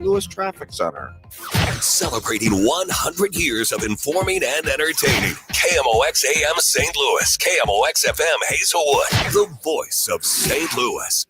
Louis Traffic Center. Celebrating 100 years of informing and entertaining. KMOX AM St. Louis. KMOX FM Hazelwood. The voice of St. Louis.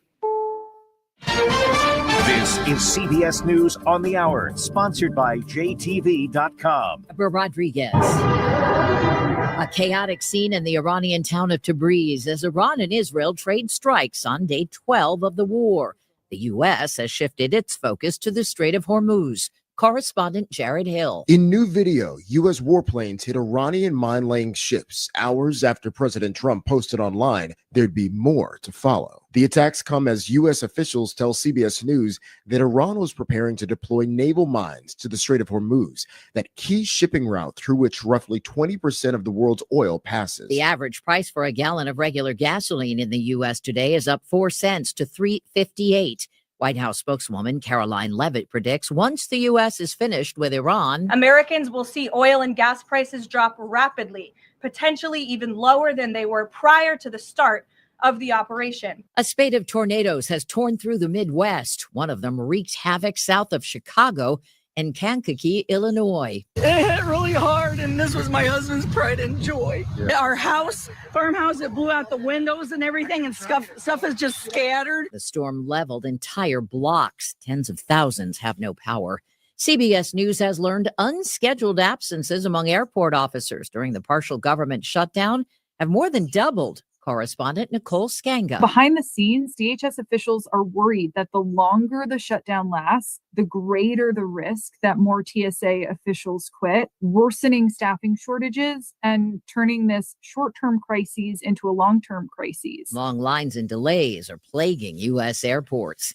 This is CBS News on the Hour, sponsored by JTV.com. Rodriguez. A chaotic scene in the Iranian town of Tabriz as Iran and Israel trade strikes on day 12 of the war. The U.S. has shifted its focus to the Strait of Hormuz. Correspondent Jared Hill. In new video, U.S. warplanes hit Iranian mine-laying ships hours after President Trump posted online there'd be more to follow. The attacks come as U.S. officials tell CBS News that Iran was preparing to deploy naval mines to the Strait of Hormuz, that key shipping route through which roughly 20% of the world's oil passes. The average price for a gallon of regular gasoline in the U.S. today is up 4 cents to $3.58. White House spokeswoman Caroline Leavitt predicts once the U.S. is finished with Iran, Americans will see oil and gas prices drop rapidly, potentially even lower than they were prior to the start of the operation. A spate of tornadoes has torn through the Midwest. One of them wreaked havoc south of Chicago and Kankakee, Illinois. It hit really hard, and this was my husband's pride and joy. Yeah. Our house, farmhouse, it blew out the windows and everything, and stuff is just scattered. The storm leveled entire blocks. Tens of thousands have no power. CBS News has learned unscheduled absences among airport officers during the partial government shutdown have more than doubled. Correspondent Nicole Skanga. Behind the scenes, DHS officials are worried that the longer the shutdown lasts, the greater the risk that more TSA officials quit, worsening staffing shortages and turning this short-term crises into a long-term crisis. Long lines and delays are plaguing U.S. airports.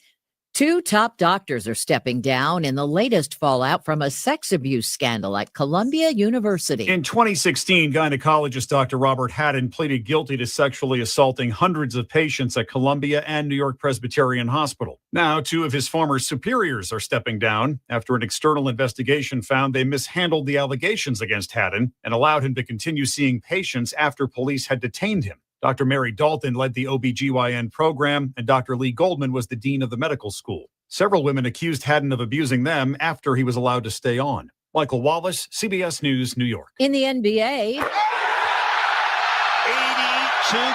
2 top doctors are stepping down in the latest fallout from a sex abuse scandal at Columbia University. In 2016, gynecologist Dr. Robert Haddon pleaded guilty to sexually assaulting hundreds of patients at Columbia and New York Presbyterian Hospital. Now, 2 of his former superiors are stepping down after an external investigation found they mishandled the allegations against Haddon and allowed him to continue seeing patients after police had detained him. Dr. Mary Dalton led the OBGYN program, and Dr. Lee Goldman was the dean of the medical school. Several women accused Haddon of abusing them after he was allowed to stay on. Michael Wallace, CBS News, New York. In the NBA, 82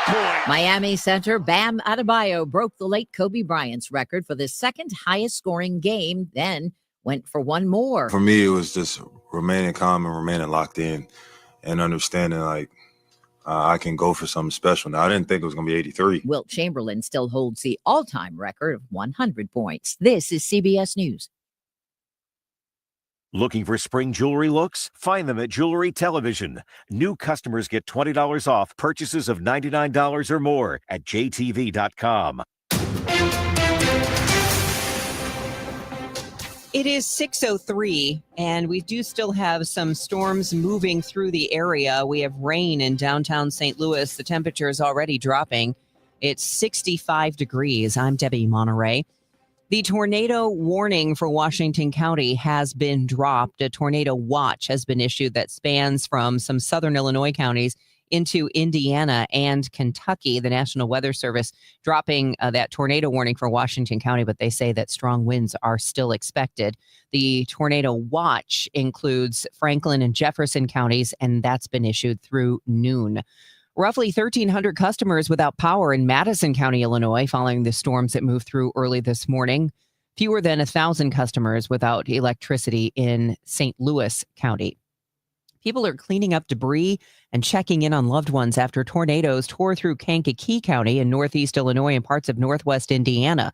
points. Miami center Bam Adebayo broke the late Kobe Bryant's record for the second highest scoring game, then went for one more. For me, it was just remaining calm and remaining locked in and understanding, I can go for something special. Now, I didn't think it was going to be 83. Wilt Chamberlain still holds the all-time record of 100 points. This is CBS News. Looking for spring jewelry looks? Find them at Jewelry Television. New customers get $20 off purchases of $99 or more at JTV.com. It is 6:03, and we do still have some storms moving through the area. We have rain in downtown St. Louis. The temperature is already dropping. It's 65 degrees. I'm Debbie Monterrey. The tornado warning for Washington County has been dropped. A tornado watch has been issued that spans from some southern Illinois counties into Indiana and Kentucky. The National Weather Service dropping that tornado warning for Washington County, but they say that strong winds are still expected. The tornado watch includes Franklin and Jefferson counties, and that's been issued through noon. Roughly 1,300 customers without power in Madison County, Illinois, following the storms that moved through early this morning. Fewer than 1,000 customers without electricity in St. Louis County. People are cleaning up debris and checking in on loved ones after tornadoes tore through Kankakee County in northeast Illinois and parts of northwest Indiana.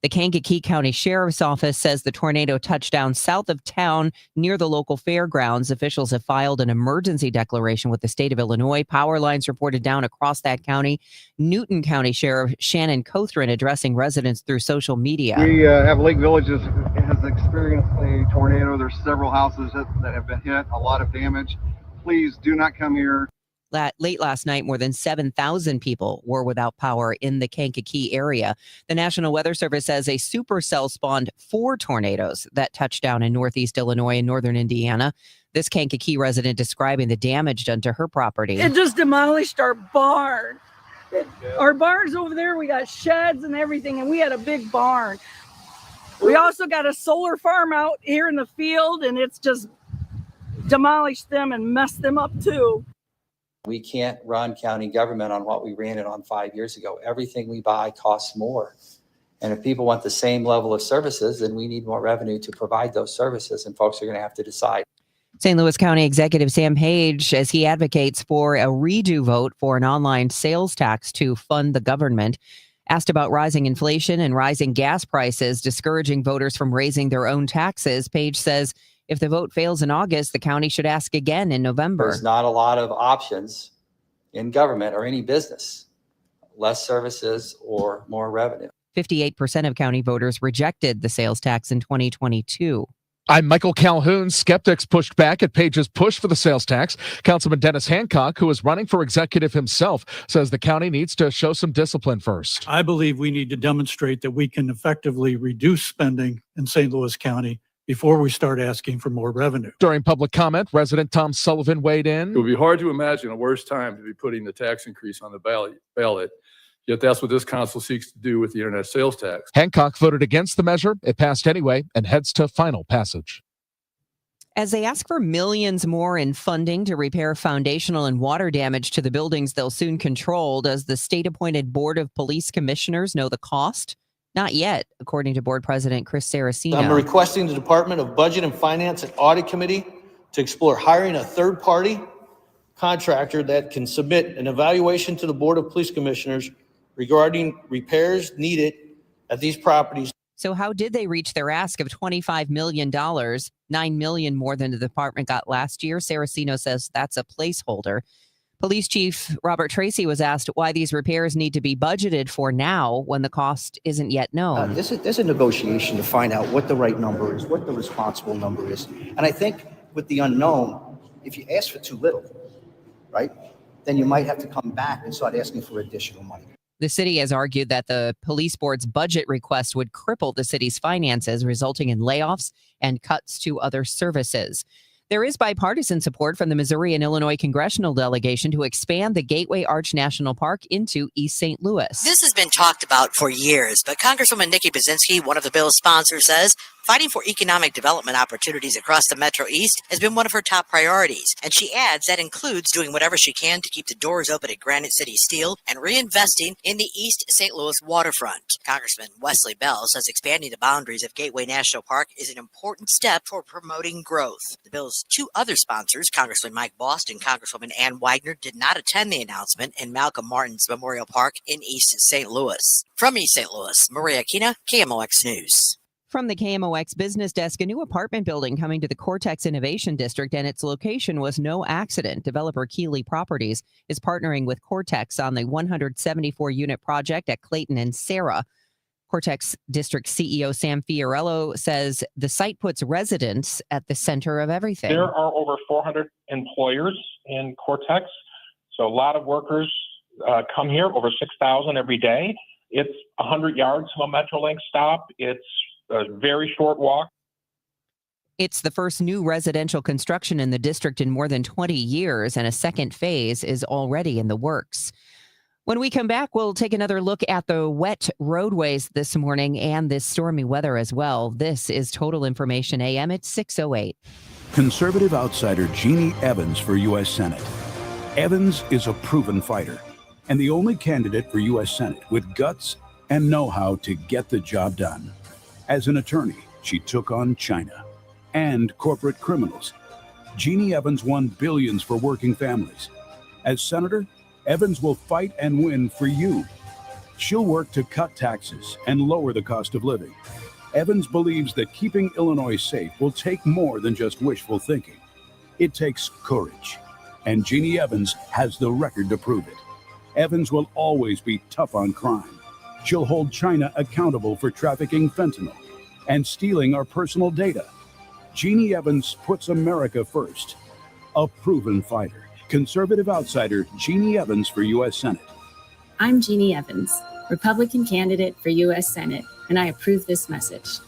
The Kankakee County Sheriff's Office says the tornado touched down south of town near the local fairgrounds. Officials have filed an emergency declaration with the state of Illinois. Power lines reported down across that county. Newton County Sheriff Shannon Cothran addressing residents through social media. We have Lake Village has experienced a tornado. There's several houses that have been hit, a lot of damage. Please do not come here. Late last night, more than 7,000 people were without power in the Kankakee area. The National Weather Service says a supercell spawned 4 tornadoes that touched down in northeast Illinois and northern Indiana. This Kankakee resident describing the damage done to her property. It just demolished our barn. Our barn's over there. We got sheds and everything, and we had a big barn. We also got a solar farm out here in the field, and it's just demolished them and messed them up too. We can't run county government on what we ran it on 5 years ago. Everything we buy costs more. And if people want the same level of services, then we need more revenue to provide those services, and folks are going to have to decide. St. Louis County Executive Sam Page, as he advocates for a redo vote for an online sales tax to fund the government. Asked about rising inflation and rising gas prices discouraging voters from raising their own taxes, Page says if the vote fails in August, the county should ask again in November. There's not a lot of options in government or any business, less services or more revenue. 58% of county voters rejected the sales tax in 2022. I'm Michael Calhoun. Skeptics pushed back at Page's push for the sales tax. Councilman Dennis Hancock, who is running for executive himself, says the county needs to show some discipline first. I believe we need to demonstrate that we can effectively reduce spending in St. Louis County before we start asking for more revenue. During public comment, resident Tom Sullivan weighed in. It would be hard to imagine a worse time to be putting the tax increase on the ballot. Yet that's what this council seeks to do with the internet sales tax. Hancock voted against the measure. It passed anyway and heads to final passage. As they ask for millions more in funding to repair foundational and water damage to the buildings they'll soon control, does the state-appointed Board of Police Commissioners know the cost? Not yet, according to Board President Chris Saracino. I'm requesting the Department of Budget and Finance and Audit Committee to explore hiring a third-party contractor that can submit an evaluation to the Board of Police Commissioners regarding repairs needed at these properties. So how did they reach their ask of $25 million, $9 million more than the department got last year? Saracino says that's a placeholder. Police Chief Robert Tracy was asked why these repairs need to be budgeted for now when the cost isn't yet known. There's a negotiation to find out what the right number is, what the responsible number is. And I think with the unknown, if you ask for too little, right, then you might have to come back and start asking for additional money. The city has argued that the police board's budget request would cripple the city's finances, resulting in layoffs and cuts to other services. There is bipartisan support from the Missouri and Illinois congressional delegation to expand the Gateway Arch National Park into East St. Louis. This has been talked about for years, but Congresswoman Nikki Baczynski, one of the bill's sponsors, says fighting for economic development opportunities across the Metro East has been one of her top priorities. And she adds that includes doing whatever she can to keep the doors open at Granite City Steel and reinvesting in the East St. Louis waterfront. Congressman Wesley Bell says expanding the boundaries of Gateway National Park is an important step toward promoting growth. The bill's two other sponsors, Congressman Mike Bost and Congresswoman Ann Wagner, did not attend the announcement in Malcolm Martin's Memorial Park in East St. Louis. From East St. Louis, Maria Kina, KMOX News. From the KMOX business desk, a new apartment building coming to the Cortex Innovation District, and its location was no accident. Developer Keeley Properties is partnering with Cortex on the 174-unit project at Clayton and Sarah. Cortex District CEO Sam Fiorello says the site puts residents at the center of everything. There are over 400 employers in Cortex, so a lot of workers come here, over 6,000 every day. It's 100 yards from a Metrolink stop. It's a very short walk. It's the first new residential construction in the district in more than 20 years, and a second phase is already in the works. When we come back, we'll take another look at the wet roadways this morning and this stormy weather as well. This is Total Information AM at 6:08. Conservative outsider Jeannie Evans for U.S. Senate. Evans is a proven fighter and the only candidate for U.S. Senate with guts and know-how to get the job done. As an attorney, she took on China and corporate criminals. Jeannie Evans won billions for working families. As senator, Evans will fight and win for you. She'll work to cut taxes and lower the cost of living. Evans believes that keeping Illinois safe will take more than just wishful thinking. It takes courage, and Jeannie Evans has the record to prove it. Evans will always be tough on crime. She'll hold China accountable for trafficking fentanyl and stealing our personal data. Jeannie Evans puts America first. A proven fighter. Conservative outsider Jeannie Evans for U.S. Senate. I'm Jeannie Evans, Republican candidate for U.S. Senate, and I approve this message.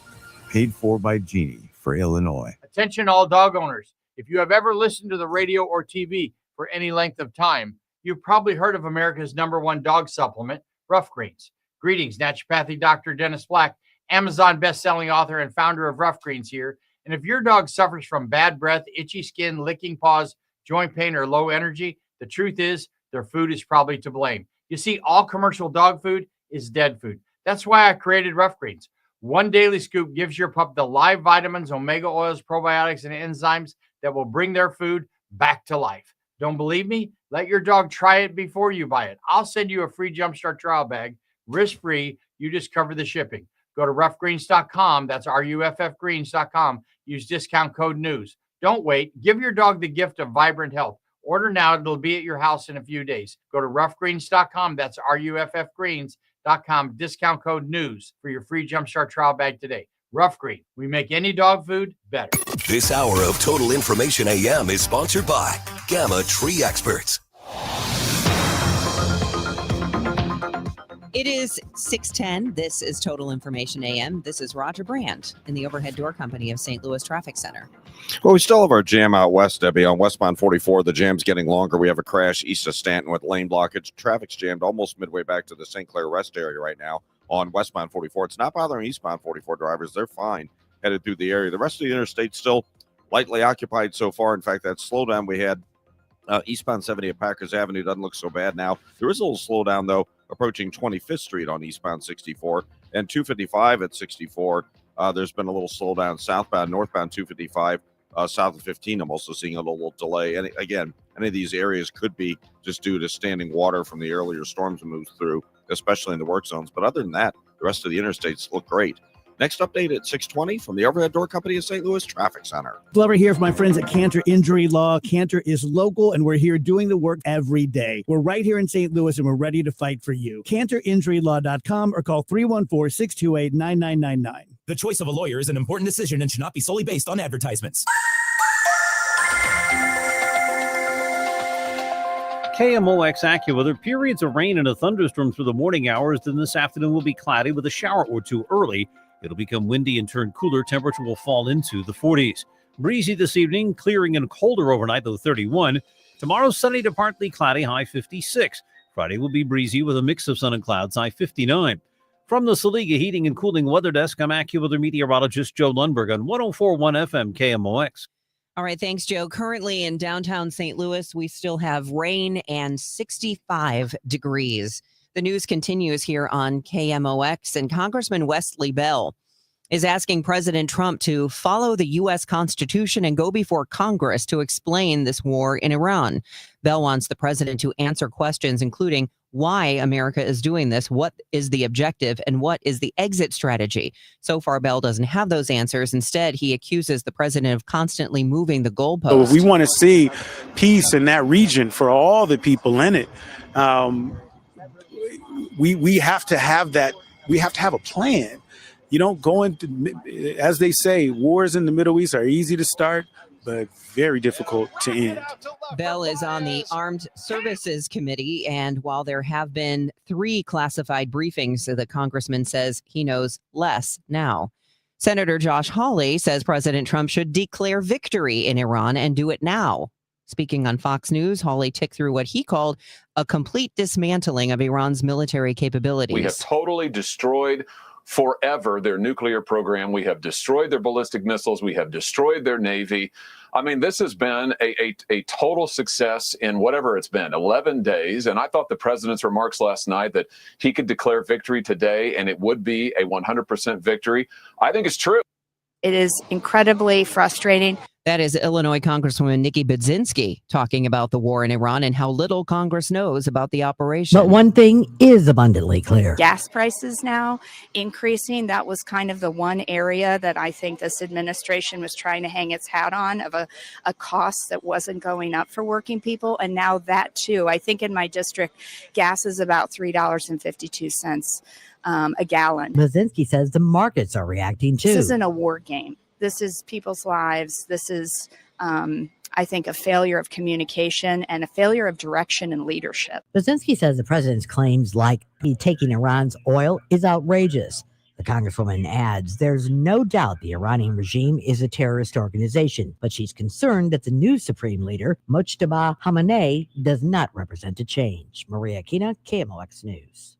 Paid for by Jeannie for Illinois. Attention all dog owners. If you have ever listened to the radio or TV for any length of time, you've probably heard of America's #1 dog supplement, Rough Greens. Greetings, naturopathic Dr. Dennis Black, Amazon best-selling author and founder of Rough Greens here. And if your dog suffers from bad breath, itchy skin, licking paws, joint pain, or low energy, the truth is their food is probably to blame. You see, all commercial dog food is dead food. That's why I created Rough Greens. One daily scoop gives your pup the live vitamins, omega oils, probiotics, and enzymes that will bring their food back to life. Don't believe me? Let your dog try it before you buy it. I'll send you a free Jumpstart trial bag, risk-free. You just cover the shipping. Go to roughgreens.com. That's RUFFgreens.com. Use discount code NEWS. Don't wait. Give your dog the gift of vibrant health. Order now. It'll be at your house in a few days. Go to roughgreens.com. That's RUFFgreens.com. Discount code NEWS for your free Jumpstart trial bag today. Rough Green. We make any dog food better. This hour of Total Information AM is sponsored by Gamma Tree Experts. It is 6:10. This is Total Information AM. This is Roger Brand in the Overhead Door Company of St. Louis Traffic Center. Well, we still have our jam out west, Debbie. On westbound 44, the jam's getting longer. We have a crash east of Stanton with lane blockage. Traffic's jammed almost midway back to the St. Clair Rest area right now on westbound 44. It's not bothering eastbound 44 drivers. They're fine headed through the area. The rest of the interstate still lightly occupied so far. In fact, that slowdown we had eastbound 70 at Packers Avenue doesn't look so bad now. There is a little slowdown, though, approaching 25th Street on eastbound 64 and 255 at 64. There's been a little slowdown southbound, northbound 255, south of 15. I'm also seeing a little delay. And again, any of these areas could be just due to standing water from the earlier storms that moved through, especially in the work zones. But other than that, the rest of the interstates look great. Next update at 6:20 from the Overhead Door Company of St. Louis Traffic Center. Glover here from my friends at Cantor Injury Law. Cantor is local, and we're here doing the work every day. We're right here in St. Louis, and we're ready to fight for you. CantorInjuryLaw.com or call 314-628-9999. The choice of a lawyer is an important decision and should not be solely based on advertisements. KMOX AccuWeather, periods of rain and a thunderstorm through the morning hours. Then this afternoon will be cloudy with a shower or two early. It'll become windy and turn cooler. Temperature will fall into the 40s. Breezy this evening, clearing and colder overnight, though 31. Tomorrow, sunny to partly cloudy, high 56. Friday will be breezy with a mix of sun and clouds, high 59. From the Saliga Heating and Cooling Weather Desk, I'm AccuWeather meteorologist Joe Lundberg on 104.1 FM KMOX. All right, thanks, Joe. Currently in downtown St. Louis, we still have rain and 65 degrees. The news continues here on KMOX, and Congressman Wesley Bell is asking President Trump to follow the U.S. Constitution and go before Congress to explain this war in Iran. Bell wants the president to answer questions, including why America is doing this, what is the objective, and what is the exit strategy. So far, Bell doesn't have those answers. Instead, he accuses the president of constantly moving the goalposts. So if we want to see peace in that region for all the people in it, we have to have that. We have to have a plan. You don't go into, as they say, wars in the Middle East are easy to start, but very difficult to end. Bell is on the Armed Services Committee, and while there have been 3 classified briefings, the congressman says he knows less now. Senator Josh Hawley says President Trump should declare victory in Iran and do it now. Speaking on Fox News, Hawley ticked through what he called a complete dismantling of Iran's military capabilities. We have totally destroyed forever their nuclear program. We have destroyed their ballistic missiles. We have destroyed their Navy. I mean, this has been a total success in whatever it's been, 11 days. And I thought the president's remarks last night that he could declare victory today and it would be a 100% victory, I think it's true. It is incredibly frustrating. That is Illinois Congresswoman Nikki Budzinski talking about the war in Iran and how little Congress knows about the operation. But one thing is abundantly clear. Gas prices now increasing. That was kind of the one area that I think this administration was trying to hang its hat on, of a cost that wasn't going up for working people. And now that too. I think in my district, gas is about $3.52 a gallon. Budzinski says the markets are reacting too. This isn't a war game. This is people's lives. This is, I think, a failure of communication and a failure of direction and leadership. Budzinski says the president's claims like he taking Iran's oil is outrageous. The congresswoman adds there's no doubt the Iranian regime is a terrorist organization, but she's concerned that the new supreme leader, Mojtaba Khamenei, does not represent a change. Maria Aquina, KMOX News.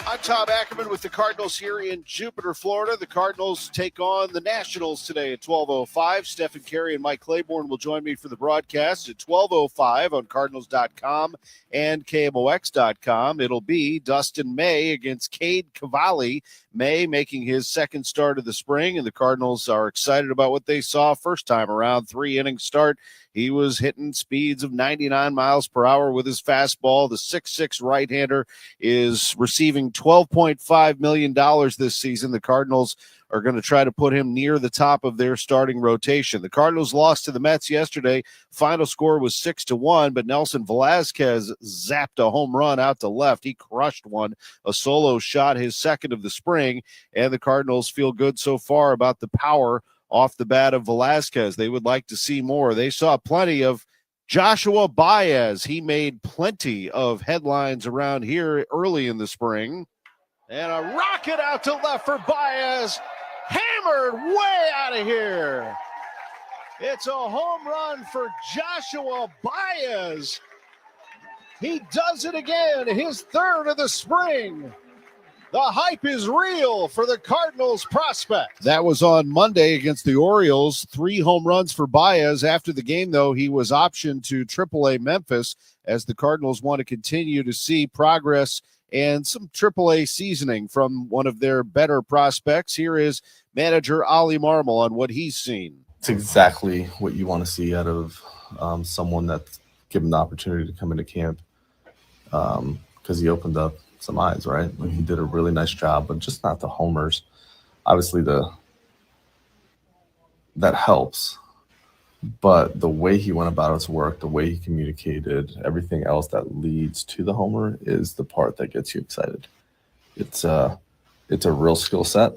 I Tom Ackerman with the Cardinals here in Jupiter, Florida. The Cardinals take on the Nationals today at 12:05. Stephen Carey and Mike Claiborne will join me for the broadcast at 12:05 on Cardinals.com and KMOX.com. It'll be Dustin May against Cade Cavalli. May making his second start of the spring, and the Cardinals are excited about what they saw first time around. 3-inning start. He was hitting speeds of 99 miles per hour with his fastball. The 6'6" right-hander is receiving $12.5 million this season. The Cardinals are going to try to put him near the top of their starting rotation. The Cardinals lost to the Mets yesterday. Final score was 6-1, but Nelson Velazquez zapped a home run out to left. He crushed one, a solo shot, his second of the spring, and the Cardinals feel good so far about the power off the bat of Velazquez. They would like to see more. They saw plenty of Joshua Baez. He made plenty of headlines around here early in the spring. And a rocket out to left for Baez. Hammered way out of here. It's a home run for Joshua Baez. He does it again, his third of the spring. The hype is real for the Cardinals prospect. That was on Monday against the Orioles. 3 home runs for Baez. After the game, though, he was optioned to AAA Memphis as the Cardinals want to continue to see progress and some AAA seasoning from one of their better prospects. Here is manager Ollie Marmol on what he's seen. It's exactly what you want to see out of someone that's given the opportunity to come into camp because he opened up some eyes, right? Like, he did a really nice job, but just not the homers. Obviously, that helps, but the way he went about his work, the way he communicated, everything else that leads to the homer is the part that gets you excited. It's a real skill set,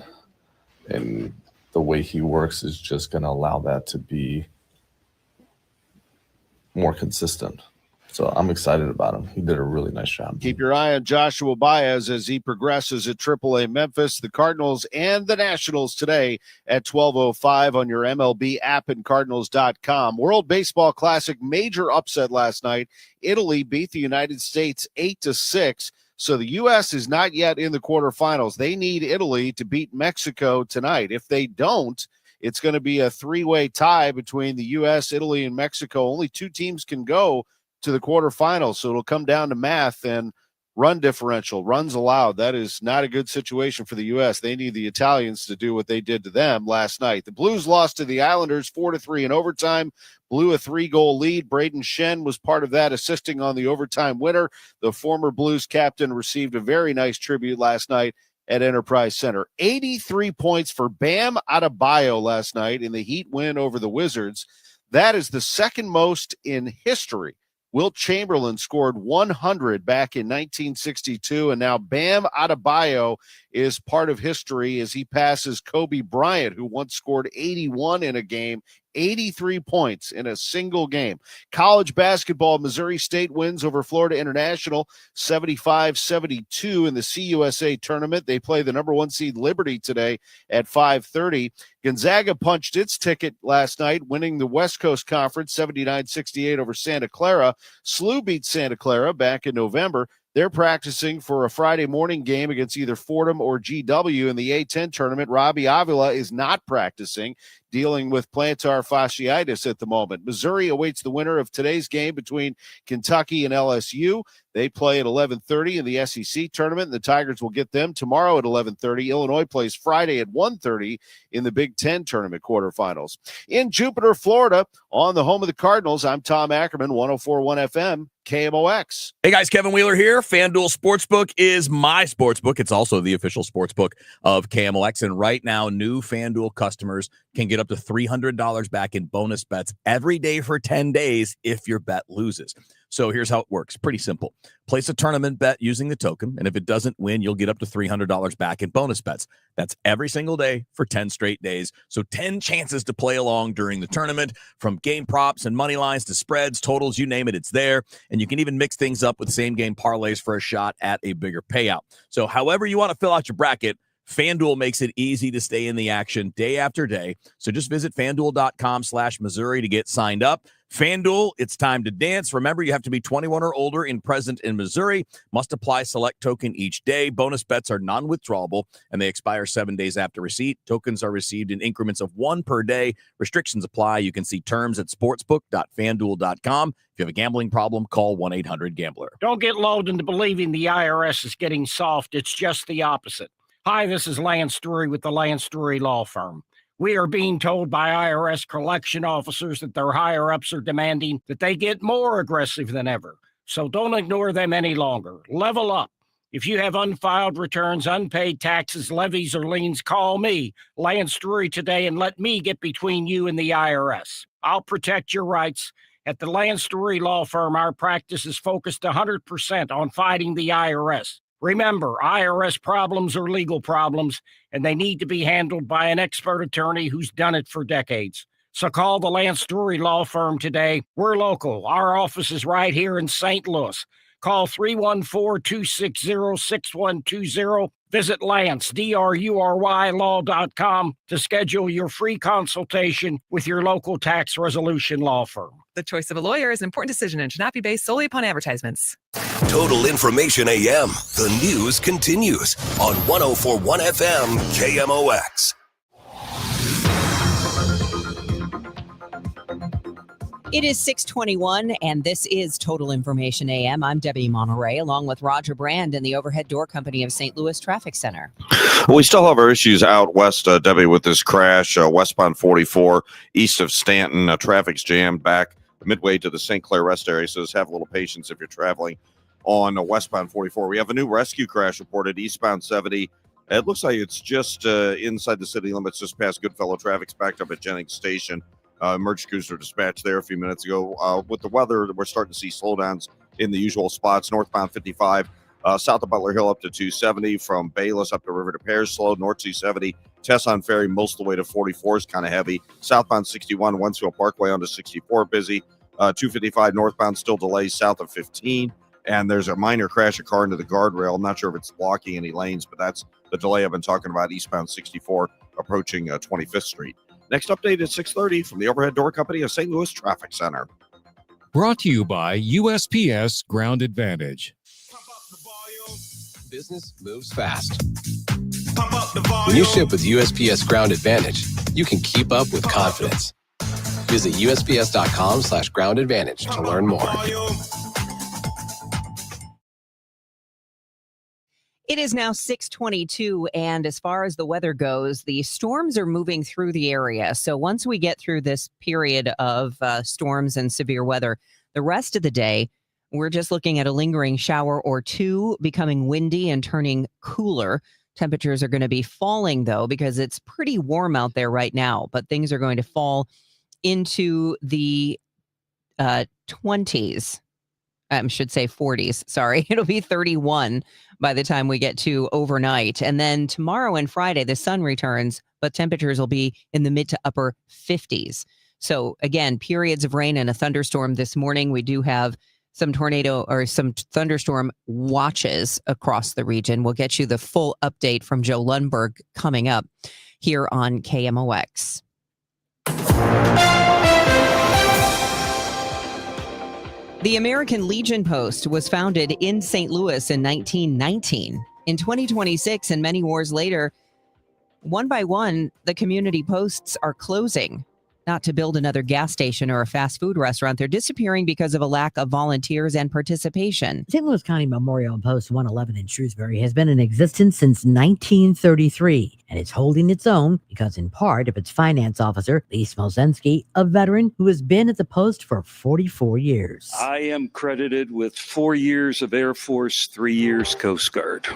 and the way he works is just going to allow that to be more consistent. So I'm excited about him. He did a really nice job. Keep your eye on Joshua Baez as he progresses at AAA Memphis. The Cardinals and the Nationals today at 12:05 on your MLB app and Cardinals.com. World Baseball Classic major upset last night. Italy beat the United States 8-6. So the U.S. is not yet in the quarterfinals. They need Italy to beat Mexico tonight. If they don't, it's going to be a 3-way tie between the U.S., Italy, and Mexico. Only 2 teams can go to the quarterfinals, so it'll come down to math and run differential, runs allowed. That is not a good situation for the U.S. They need the Italians to do what they did to them last night. The Blues lost to the Islanders 4-3 in overtime, blew a 3-goal lead. Braden Shen was part of that, assisting on the overtime winner. The former Blues captain received a very nice tribute last night at Enterprise Center. 83 points for Bam Adebayo last night in the Heat win over the Wizards. That is the second most in history. Wilt Chamberlain scored 100 back in 1962, and now Bam Adebayo is part of history as he passes Kobe Bryant, who once scored 81 in a game, 83 points in a single game. College basketball, Missouri State wins over Florida International 75-72 in the CUSA tournament. They play the number 1 seed Liberty today at 5:30. Gonzaga punched its ticket last night, winning the West Coast Conference 79-68 over Santa Clara. SLU beat Santa Clara back in November. They're practicing for a Friday morning game against either Fordham or GW in the A-10 tournament. Robbie Avila is not practicing, dealing with plantar fasciitis at the moment. Missouri awaits the winner of today's game between Kentucky and LSU. They play at 11:30 in the SEC tournament, and the Tigers will get them tomorrow at 11:30. Illinois plays Friday at 1:30 in the Big Ten tournament quarterfinals. In Jupiter, Florida, on the home of the Cardinals, I'm Tom Ackerman, 104.1 FM, KMOX. Hey guys, Kevin Wheeler here. FanDuel Sportsbook is my sportsbook. It's also the official sportsbook of KMOX. And right now, new FanDuel customers can get up to $300 back in bonus bets every day for 10 days if your bet loses. So here's how it works. Pretty simple. Place a tournament bet using the token, and if it doesn't win, you'll get up to $300 back in bonus bets. That's every single day for 10 straight days. So 10 chances to play along during the tournament, from game props and money lines to spreads, totals, you name it, it's there. And you can even mix things up with same game parlays for a shot at a bigger payout. So however you want to fill out your bracket, FanDuel makes it easy to stay in the action day after day. So just visit FanDuel.com/Missouri to get signed up. FanDuel, it's time to dance. Remember, you have to be 21 or older and present in Missouri. Must apply select token each day. Bonus bets are non-withdrawable, and they expire 7 days after receipt. Tokens are received in increments of 1 per day. Restrictions apply. You can see terms at sportsbook.fanduel.com. If you have a gambling problem, call 1-800-GAMBLER. Don't get lulled into believing the IRS is getting soft. It's just the opposite. Hi, this is Lance Drury with the Lance Drury Law Firm. We are being told by IRS collection officers that their higher-ups are demanding that they get more aggressive than ever. So don't ignore them any longer. Level up. If you have unfiled returns, unpaid taxes, levies, or liens, call me, Lance Drury, today, and let me get between you and the IRS. I'll protect your rights. At the Lance Drury Law Firm, our practice is focused 100% on fighting the IRS. Remember, IRS problems are legal problems, and they need to be handled by an expert attorney who's done it for decades. So call the Lance Drury Law Firm today. We're local. Our office is right here in St. Louis. Call 314-260-6120. Visit Lance, DRURY law.com to schedule your free consultation with your local tax resolution law firm. The choice of a lawyer is an important decision and should not be based solely upon advertisements. Total Information AM. The news continues on 104.1 FM KMOX. It is 6:21, and this is Total Information AM. I'm Debbie Monterrey, along with Roger Brand in the Overhead Door Company of St. Louis Traffic Center. We still have our issues out west, Debbie, with this crash. Westbound 44, east of Stanton. Traffic's jammed back midway to the St. Clair Rest area, so just have a little patience if you're traveling on westbound 44. We have a new rescue crash reported eastbound 70. It looks like it's just inside the city limits, just past Goodfellow. Traffic's backed up at Jennings Station. Emergency crews were dispatched there a few minutes ago. With the weather, we're starting to see slowdowns in the usual spots. Northbound 55, south of Butler Hill up to 270, from Bayless up to River to Pears, slow. North 270, Tesson Ferry most of the way to 44 is kind of heavy. Southbound 61, Wentzville Parkway onto 64, busy. 255 northbound still delays south of 15. And there's a minor crash, a car into the guardrail. I'm not sure if it's blocking any lanes, but that's the delay I've been talking about, eastbound 64 approaching 25th Street. Next update at 6:30 from the Overhead Door Company of St. Louis Traffic Center. Brought to you by USPS Ground Advantage. Business moves fast. When you ship with USPS Ground Advantage, you can keep up with confidence. Visit USPS.com/Ground Advantage to learn more. It is now 6:22, and as far as the weather goes, the storms are moving through the area. So once we get through this period of storms and severe weather, the rest of the day, we're just looking at a lingering shower or two, becoming windy and turning cooler. Temperatures are going to be falling, though, because it's pretty warm out there right now, but things are going to fall into the 20s. I should say 40s. Sorry. It'll be 31 by the time we get to overnight. And then tomorrow and Friday, the sun returns, but temperatures will be in the mid to upper 50s. So again, periods of rain and a thunderstorm this morning. We do have some tornado or some thunderstorm watches across the region. We'll get you the full update from Joe Lundberg coming up here on KMOX. The American Legion Post was founded in St. Louis in 1919. In 2026 and many wars later, one by one, the community posts are closing. Not to build another gas station or a fast food restaurant. They're disappearing because of a lack of volunteers and participation. St. Louis County Memorial Post 111 in Shrewsbury has been in existence since 1933, and it's holding its own because in part of its finance officer, Lee Smolensky, a veteran who has been at the post for 44 years. I am credited with 4 years of Air Force, 3 years Coast Guard.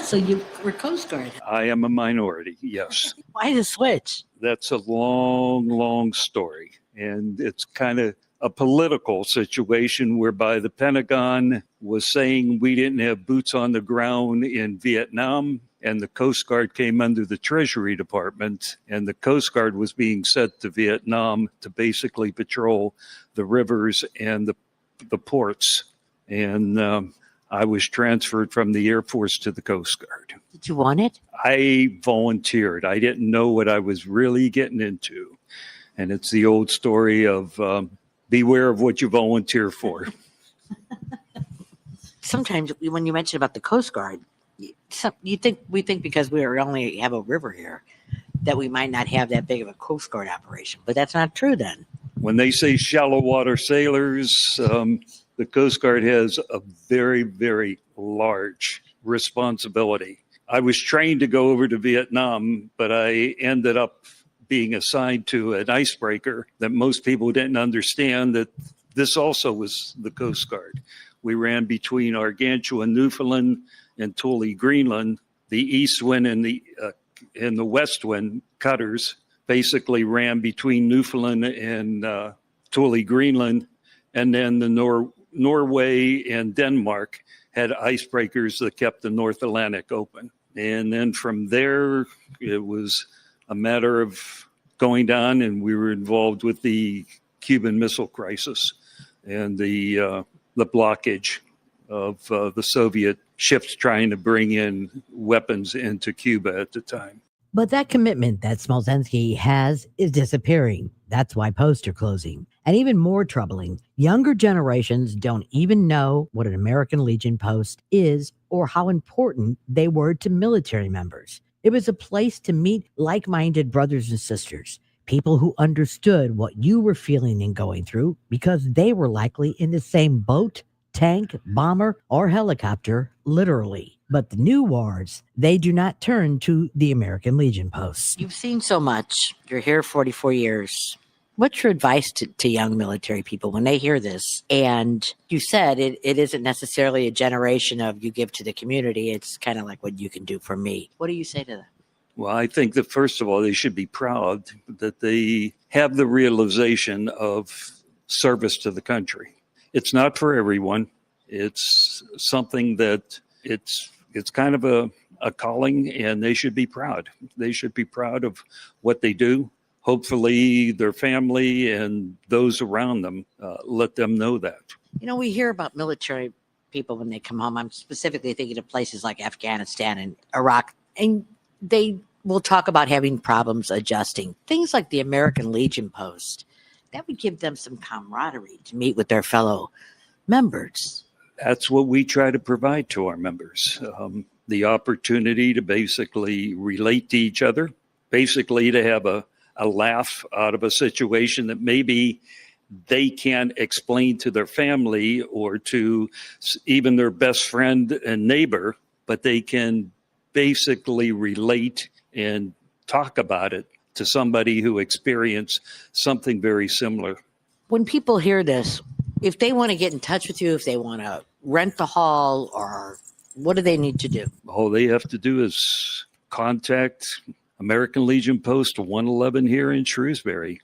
So you were Coast Guard. I am a minority, yes. Why the switch? That's a long, long story. And it's kind of a political situation whereby the Pentagon was saying we didn't have boots on the ground in Vietnam, and the Coast Guard came under the Treasury Department, and the Coast Guard was being sent to Vietnam to basically patrol the rivers and the ports. And I was transferred from the Air Force to the Coast Guard. Did you want it? I volunteered. I didn't know what I was really getting into. And it's the old story of beware of what you volunteer for. Sometimes when you mention about the Coast Guard, we think because we only have a river here that we might not have that big of a Coast Guard operation, but that's not true then. When they say shallow water sailors, the Coast Guard has a very, very large responsibility. I was trained to go over to Vietnam, but I ended up being assigned to an icebreaker that most people didn't understand that this also was the Coast Guard. We ran between Gargantua, Newfoundland, and Thule, Greenland. The east wind and the west wind cutters basically ran between Newfoundland and Thule, Greenland, and then the Norway and Denmark had icebreakers that kept the North Atlantic open. And then from there, it was a matter of going down, and we were involved with the Cuban Missile Crisis and the blockage of the Soviet ships trying to bring in weapons into Cuba at the time. But that commitment that Smolensky has is disappearing. That's why posts are closing. And even more troubling, younger generations don't even know what an American Legion post is or how important they were to military members. It was a place to meet like-minded brothers and sisters, people who understood what you were feeling and going through because they were likely in the same boat, tank, bomber, or helicopter, literally. But the new wars, they do not turn to the American Legion posts. You've seen so much. You're here 44 years. What's your advice to young military people when they hear this? And you said it isn't necessarily a generation of you give to the community. It's kind of like what you can do for me. What do you say to them? Well, I think that first of all, they should be proud that they have the realization of service to the country. It's not for everyone. It's something that it's kind of a calling, and they should be proud. They should be proud of what they do. Hopefully their family and those around them let them know that. You know, we hear about military people when they come home. I'm specifically thinking of places like Afghanistan and Iraq, and they will talk about having problems adjusting. Things like the American Legion post, that would give them some camaraderie to meet with their fellow members. That's what we try to provide to our members. The opportunity to basically relate to each other, basically to have a laugh out of a situation that maybe they can't explain to their family or to even their best friend and neighbor, but they can basically relate and talk about it to somebody who experienced something very similar. When people hear this, if they want to get in touch with you, if they want to rent the hall, or what do they need to do? All they have to do is contact American Legion Post 111 here in Shrewsbury.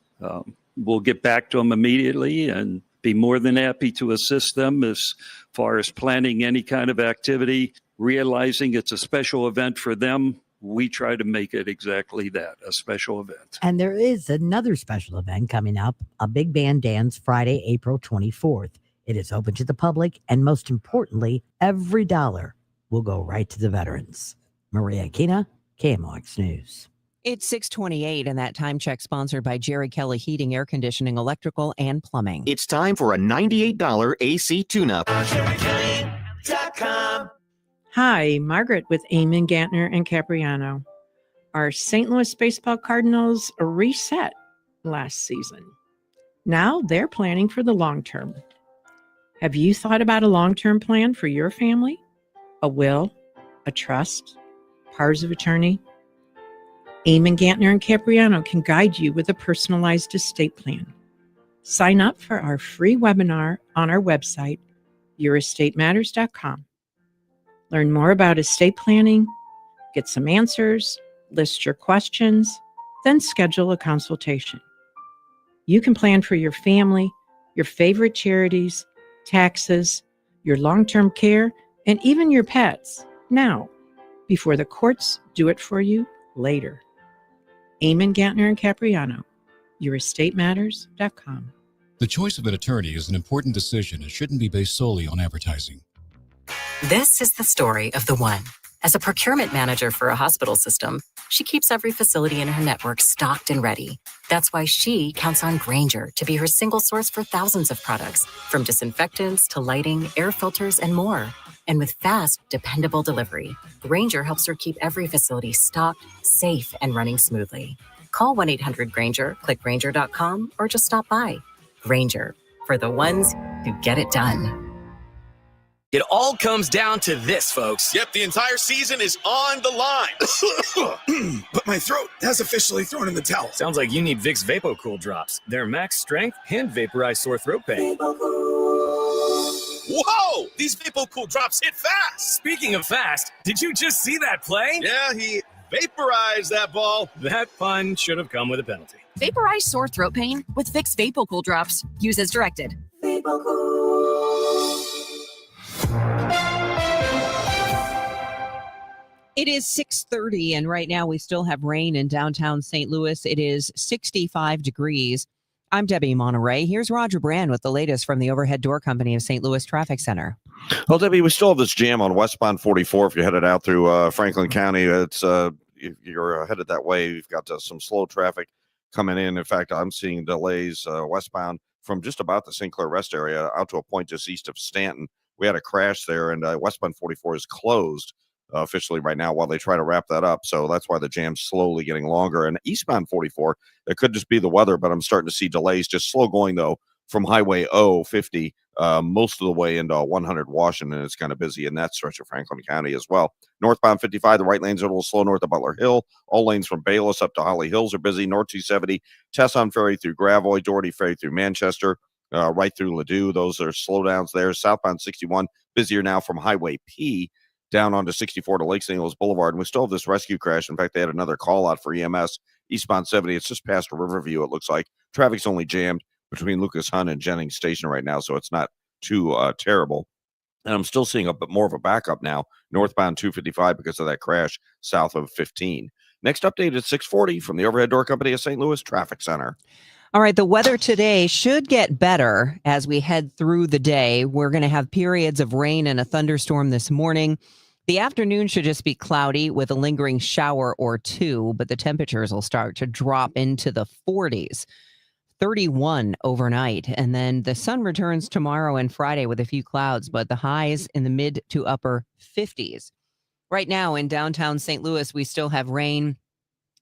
We'll get back to them immediately and be more than happy to assist them as far as planning any kind of activity, realizing it's a special event for them. We try to make it exactly that, a special event. And there is another special event coming up, a big band dance Friday, April 24th. It is open to the public, and most importantly, every dollar will go right to the veterans. Maria Aquina, KMOX News. It's 6:28, and that time check sponsored by Jerry Kelly Heating, Air Conditioning, Electrical, and Plumbing. It's time for a $98 AC tune-up. Hi, Margaret with Eamon Gantner and Capriano. Our St. Louis Baseball Cardinals reset last season. Now they're planning for the long term. Have you thought about a long-term plan for your family? A will, a trust, powers of attorney? Eamon Gantner and Capriano can guide you with a personalized estate plan. Sign up for our free webinar on our website, yourestateMatters.com. Learn more about estate planning, get some answers, list your questions, then schedule a consultation. You can plan for your family, your favorite charities, taxes, your long-term care, and even your pets now, before the courts do it for you later. Eamon Gantner and Capriano, yourestateMatters.com. The choice of an attorney is an important decision and shouldn't be based solely on advertising. This is the story of the one. As a procurement manager for a hospital system, she keeps every facility in her network stocked and ready. That's why she counts on Grainger to be her single source for thousands of products, from disinfectants to lighting, air filters, and more. And with fast, dependable delivery, Grainger helps her keep every facility stocked, safe, and running smoothly. Call 1-800-GRAINGER, click Grainger.com, or just stop by. Grainger, for the ones who get it done. It all comes down to this, folks. Yep, the entire season is on the line. But my throat has officially thrown in the towel. Sounds like you need Vicks VapoCool drops. They're max strength and vaporize sore throat pain. Whoa! These VapoCool drops hit fast. Speaking of fast, did you just see that play? Yeah, he vaporized that ball. That pun should have come with a penalty. Vaporize sore throat pain with Vicks VapoCool drops. Use as directed. It is 6:30, and right now we still have rain in downtown St. Louis. It is 65 degrees. I'm Debbie Monterrey. Here's Roger Brand with the latest from the Overhead Door Company of St. Louis Traffic Center. Well, Debbie, we still have this jam on westbound 44. If you're headed out through Franklin County, it's if you're headed that way, you've got some slow traffic coming in. In fact, I'm seeing delays westbound from just about the St. Clair Rest area out to a point just east of Stanton. We had a crash there, and westbound 44 is closed officially right now while they try to wrap that up. So that's why the jam's slowly getting longer. And eastbound 44, it could just be the weather, but I'm starting to see delays, just slow going, though, from Highway 50 most of the way into 100 Washington. It's kind of busy in that stretch of Franklin County as well. Northbound 55, the right lanes are a little slow north of Butler Hill. All lanes from Bayless up to Holly Hills are busy. North 270, Tesson Ferry through Gravois, Doherty Ferry through Manchester, right through Ladue. Those are slowdowns there. Southbound 61, busier now from Highway P down onto 64 to Lake St. Louis Boulevard. And we still have this rescue crash. In fact, they had another call out for EMS. Eastbound 70, it's just past Riverview, it looks like. Traffic's only jammed between Lucas Hunt and Jennings Station right now, so it's not too terrible. And I'm still seeing a bit more of a backup now, northbound 255 because of that crash south of 15. Next update at 6:40 from the Overhead Door Company of St. Louis Traffic Center. All right, the weather today should get better as we head through the day. We're going to have periods of rain and a thunderstorm this morning. The afternoon should just be cloudy with a lingering shower or two, but the temperatures will start to drop into the 40s. 31 overnight, and then the sun returns tomorrow and Friday with a few clouds, but the highs in the mid to upper 50s. Right now in downtown St. Louis, we still have rain,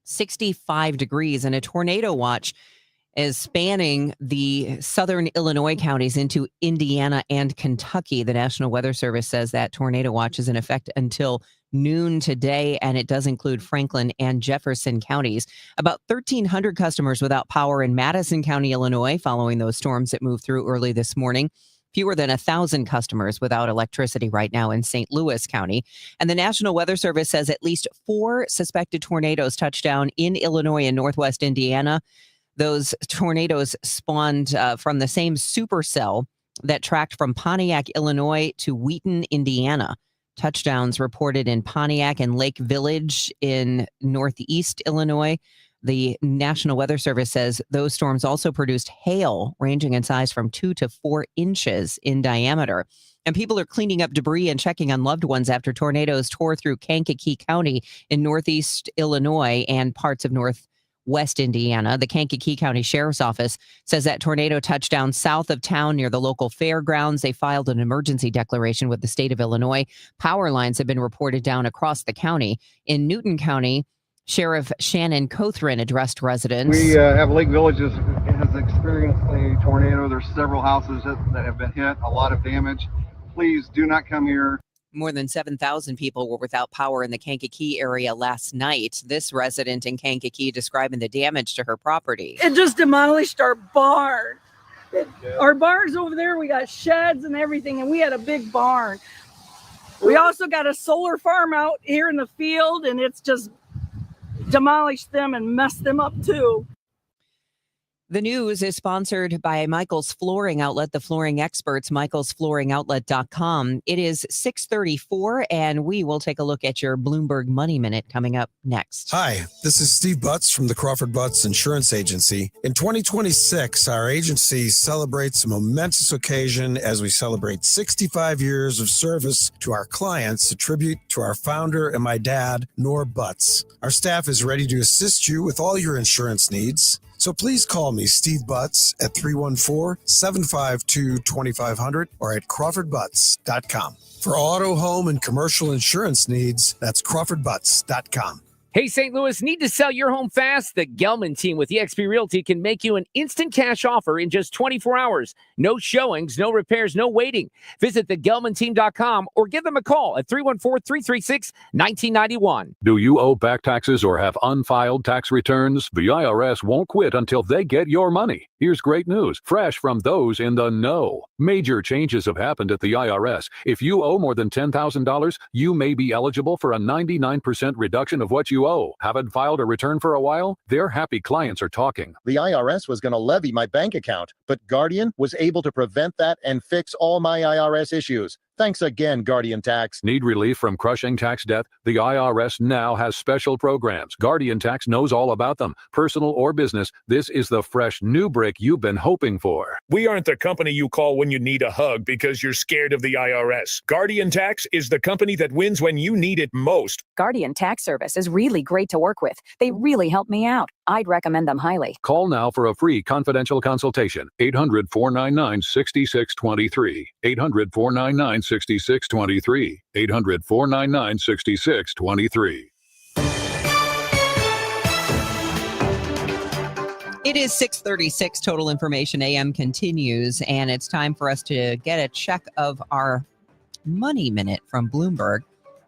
65 degrees, and a tornado watch is spanning the southern Illinois counties into Indiana and Kentucky. The National Weather Service says that tornado watch is in effect until noon today, and it does include Franklin and Jefferson counties. About 1,300 customers without power in Madison County, Illinois, following those storms that moved through early this morning. Fewer than 1,000 customers without electricity right now in St. Louis County. And the National Weather Service says at least 4 suspected tornadoes touched down in Illinois and northwest Indiana. Those tornadoes spawned from the same supercell that tracked from Pontiac, Illinois to Wheaton, Indiana. Touchdowns reported in Pontiac and Lake Village in northeast Illinois. The National Weather Service says those storms also produced hail ranging in size from 2 to 4 inches in diameter. And people are cleaning up debris and checking on loved ones after tornadoes tore through Kankakee County in northeast Illinois and parts of northwest Indiana. The Kankakee County Sheriff's Office says that tornado touched down south of town near the local fairgrounds. They filed an emergency declaration with the state of Illinois. Power lines have been reported down across the county. In Newton County, Sheriff Shannon Cothran addressed residents. We have Lake Village has experienced a tornado. There's several houses that have been hit, a lot of damage. Please do not come here. More than 7,000 people were without power in the Kankakee area last night. This resident in Kankakee describing the damage to her property. It just demolished our barn. Our barn's over there. We got sheds and everything, and we had a big barn. We also got a solar farm out here in the field, and it's just demolished them and messed them up too. The news is sponsored by Michael's Flooring Outlet, the flooring experts, michaelsflooringoutlet.com. It is 6:34, and we will take a look at your Bloomberg Money Minute coming up next. Hi, this is Steve Butts from the Crawford Butts Insurance Agency. In 2026, our agency celebrates a momentous occasion as we celebrate 65 years of service to our clients, a tribute to our founder and my dad, Nor Butts. Our staff is ready to assist you with all your insurance needs. So please call me, Steve Butts, at 314-752-2500 or at crawfordbutts.com. For auto, home, and commercial insurance needs, that's crawfordbutts.com. Hey, St. Louis, need to sell your home fast? The Gelman team with eXp Realty can make you an instant cash offer in just 24 hours. No showings, no repairs, no waiting. Visit thegelmanteam.com or give them a call at 314-336-1991. Do you owe back taxes or have unfiled tax returns? The IRS won't quit until they get your money. Here's great news, fresh from those in the know. Major changes have happened at the IRS. If you owe more than $10,000, you may be eligible for a 99% reduction of what you owe. Haven't filed a return for a while? Their happy clients are talking. The IRS was going to levy my bank account, but Guardian was able to prevent that and fix all my IRS issues. Thanks again, Guardian Tax. Need relief from crushing tax debt? The IRS now has special programs. Guardian Tax knows all about them. Personal or business, this is the fresh new brick you've been hoping for. We aren't the company you call when you need a hug because you're scared of the IRS. Guardian Tax is the company that wins when you need it most. Guardian Tax Service is really great to work with. They really helped me out. I'd recommend them highly. Call now for a free confidential consultation. 800-499-6623. 800-499-6623. 800-499-6623. It is 6:36. Total Information AM continues, and it's time for us to get a check of our Money Minute from Bloomberg.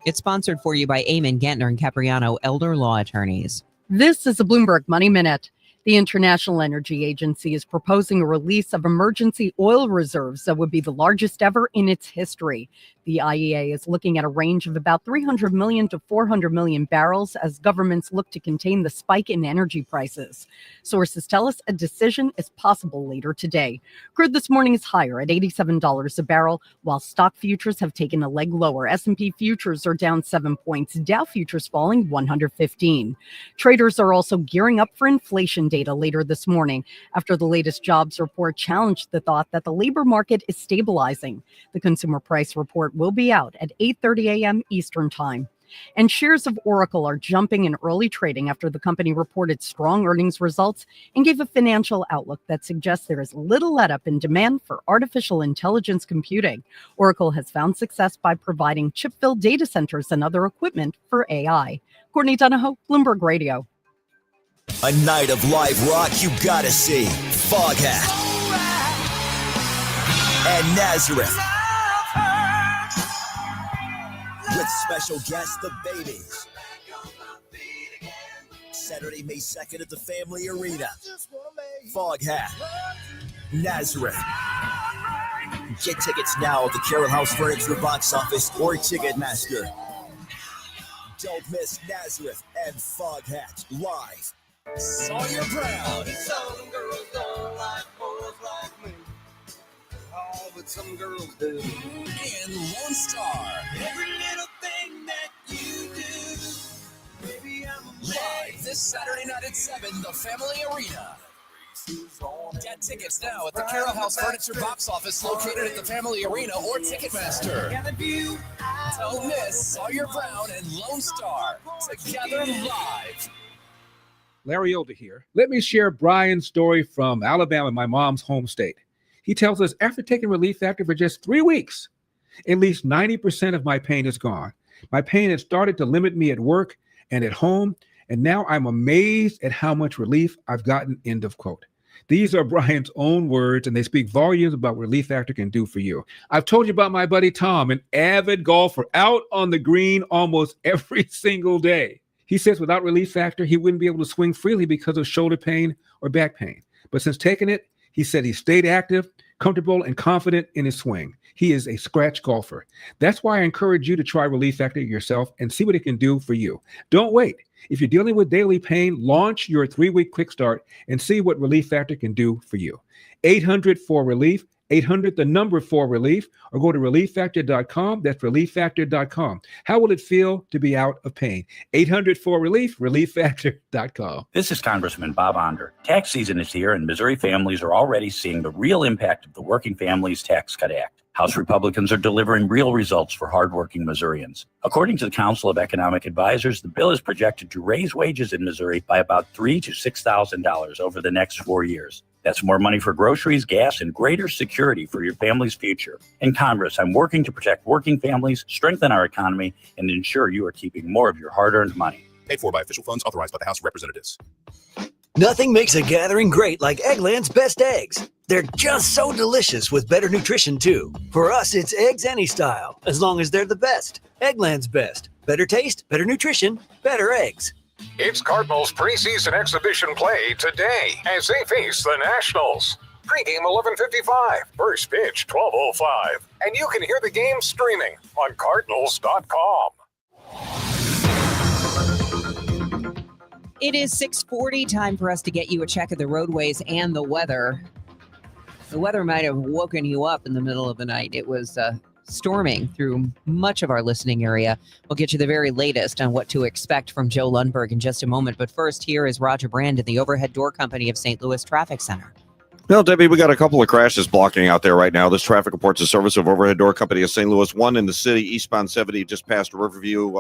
It's sponsored for you by Eamon Gantner and Capriano, elder law attorneys. This is a Bloomberg Money Minute. The International Energy Agency is proposing a release of emergency oil reserves that would be the largest ever in its history. The IEA is looking at a range of about 300 million to 400 million barrels as governments look to contain the spike in energy prices. Sources tell us a decision is possible later today. Crude this morning is higher at $87 a barrel, while stock futures have taken a leg lower. S&P futures are down 7 points, Dow futures falling 115. Traders are also gearing up for inflation data later this morning after the latest jobs report challenged the thought that the labor market is stabilizing. The consumer price report will be out at 8:30 a.m. Eastern Time. And shares of Oracle are jumping in early trading after the company reported strong earnings results and gave a financial outlook that suggests there is little let-up in demand for artificial intelligence computing. Oracle has found success by providing chip-filled data centers and other equipment for AI. Courtney Donahoe, Bloomberg Radio. A night of live rock you gotta see. Foghat and Nazareth. With special guest, The Babies. Saturday, May 2nd at the Family Arena. Foghat, Nazareth. Get tickets now at the Carroll House Furniture box office or Ticketmaster. Don't miss Nazareth and Foghat live. Sawyer Brown. Some girls don't like boys like me. Oh, but some girls do. And Lone Star. Every little thing that you do. Baby, I'm a live this Saturday night at 7, the Family Arena. Get tickets now at the Carroll House Furniture box office located at the Family Arena or Ticketmaster. Don't miss Sawyer Brown and Lone Star together live. Larry Older here. Let me share Brian's story from Alabama, my mom's home state. He tells us after taking Relief Factor for just 3 weeks, at least 90% of my pain is gone. My pain has started to limit me at work and at home, and now I'm amazed at how much relief I've gotten, end of quote. These are Brian's own words, and they speak volumes about what Relief Factor can do for you. I've told you about my buddy Tom, an avid golfer, out on the green almost every single day. He says without Relief Factor, he wouldn't be able to swing freely because of shoulder pain or back pain. But since taking it, he said he stayed active, comfortable and confident in his swing. He is a scratch golfer. That's why I encourage you to try Relief Factor yourself and see what it can do for you. Don't wait. If you're dealing with daily pain, launch your 3-week quick start and see what Relief Factor can do for you. 800-4RELIEF, 800 the number 4RELIEF, or go to relieffactor.com. That's relieffactor.com. How will it feel to be out of pain? 800-4RELIEF, relieffactor.com. This is Congressman Bob Onder. Tax season is here, and Missouri families are already seeing the real impact of the Working Families Tax Cut Act. House Republicans are delivering real results for hardworking Missourians. According to the Council of Economic Advisors, the bill is projected to raise wages in Missouri by about $3,000 to $6,000 over the next 4 years. That's more money for groceries, gas, and greater security for your family's future. In Congress, I'm working to protect working families, strengthen our economy, and ensure you are keeping more of your hard-earned money. Paid for by official funds authorized by the House of Representatives. Nothing makes a gathering great like Eggland's best eggs. They're just so delicious with better nutrition, too. For us, it's eggs any style, as long as they're the best. Eggland's best. Better taste, better nutrition, better eggs. It's Cardinals preseason exhibition play today as they face the Nationals. Pregame 11:55, first pitch 12:05, and you can hear the game streaming on Cardinals.com. It is 6:40, time for us to get you a check of the roadways and the weather. The weather might have woken you up in the middle of the night. It was storming through much of our listening area. We'll get you the very latest on what to expect from Joe Lundberg in just a moment. But first, here is Roger Brand at the Overhead Door Company of St. Louis Traffic Center. Well, Debbie, we got a couple of crashes blocking out there right now. This traffic reports the service of Overhead Door Company of St. Louis. One in the city, eastbound 70, just past Riverview.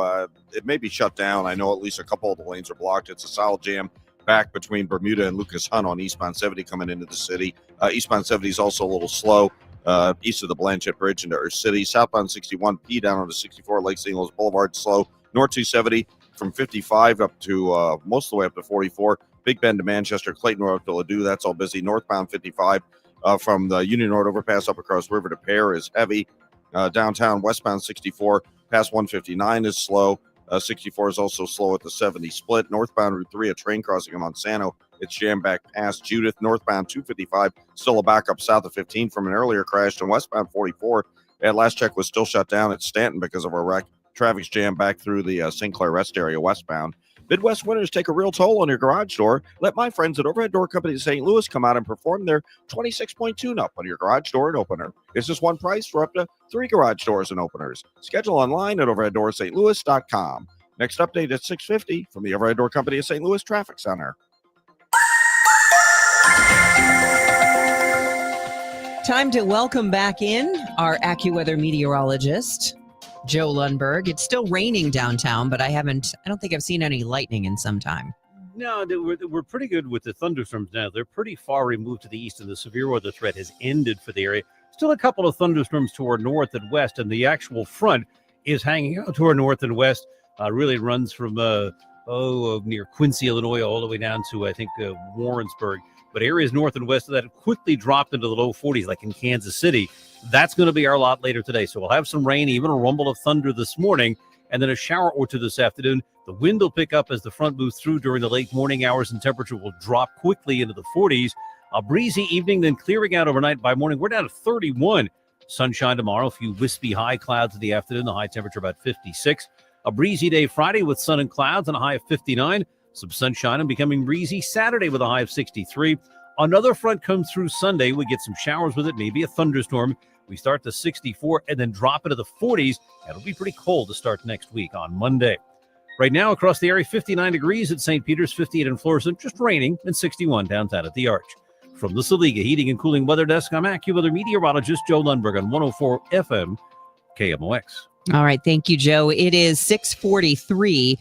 It may be shut down. I know at least a couple of the lanes are blocked. It's a solid jam back between Bermuda and Lucas Hunt on eastbound 70 coming into the city. Eastbound 70 is also a little slow. East of the Blanchette Bridge into our city. Southbound 61P down onto 64 Lake St. Louis Boulevard, slow. North 270 from 55 up to most of the way up to 44. Big Bend to Manchester, Clayton Road to Ladue, that's all busy. Northbound 55 from the Union Road overpass up across the river to Pear is heavy. Downtown westbound 64 past 159 is slow. 64 is also slow at the 70 split. Northbound Route 3, a train crossing in Monsanto. It's jammed back past Judith. Northbound 255, still a backup south of 15 from an earlier crash. And westbound 44, at last check, was still shut down at Stanton because of a wreck. Traffic's jammed back through the St. Clair Rest area westbound. Midwest winters take a real toll on your garage door. Let my friends at Overhead Door Company of St. Louis come out and perform their 26-point tune-up on your garage door and opener. It's just one price for up to 3 garage doors and openers. Schedule online at overheaddoorsstlouis.com. Next update at 6:50 from the Overhead Door Company of St. Louis Traffic Center. Time to welcome back in our AccuWeather meteorologist, Joe Lundberg. It's still raining downtown, but I don't think I've seen any lightning in some time. No, we're pretty good with the thunderstorms now. They're pretty far removed to the east, and the severe weather threat has ended for the area. Still a couple of thunderstorms to our north and west, and the actual front is hanging out to our north and west. Really runs from near Quincy, Illinois, all the way down to, I think, Warrensburg. But areas north and west of that have quickly dropped into the low 40s, like in Kansas City. That's going to be our lot later today. So we'll have some rain, even a rumble of thunder this morning, and then a shower or two this afternoon. The wind will pick up as the front moves through during the late morning hours, and temperature will drop quickly into the 40s. A breezy evening, then clearing out overnight. By morning, we're down to 31. Sunshine tomorrow, a few wispy high clouds in the afternoon, the high temperature about 56. A breezy day Friday with sun and clouds and a high of 59. Some sunshine and becoming breezy Saturday with a high of 63. Another front comes through Sunday. We get some showers with it, maybe a thunderstorm. We start to 64 and then drop into the 40s. It'll be pretty cold to start next week on Monday. Right now across the area, 59 degrees at St. Peter's, 58 in Florissant, just raining, and 61 downtown at the Arch. From the Saliga Heating and Cooling Weather Desk, I'm AccuWeather meteorologist Joe Lundberg on 104 FM KMOX. All right. Thank you, Joe. It is 6:43.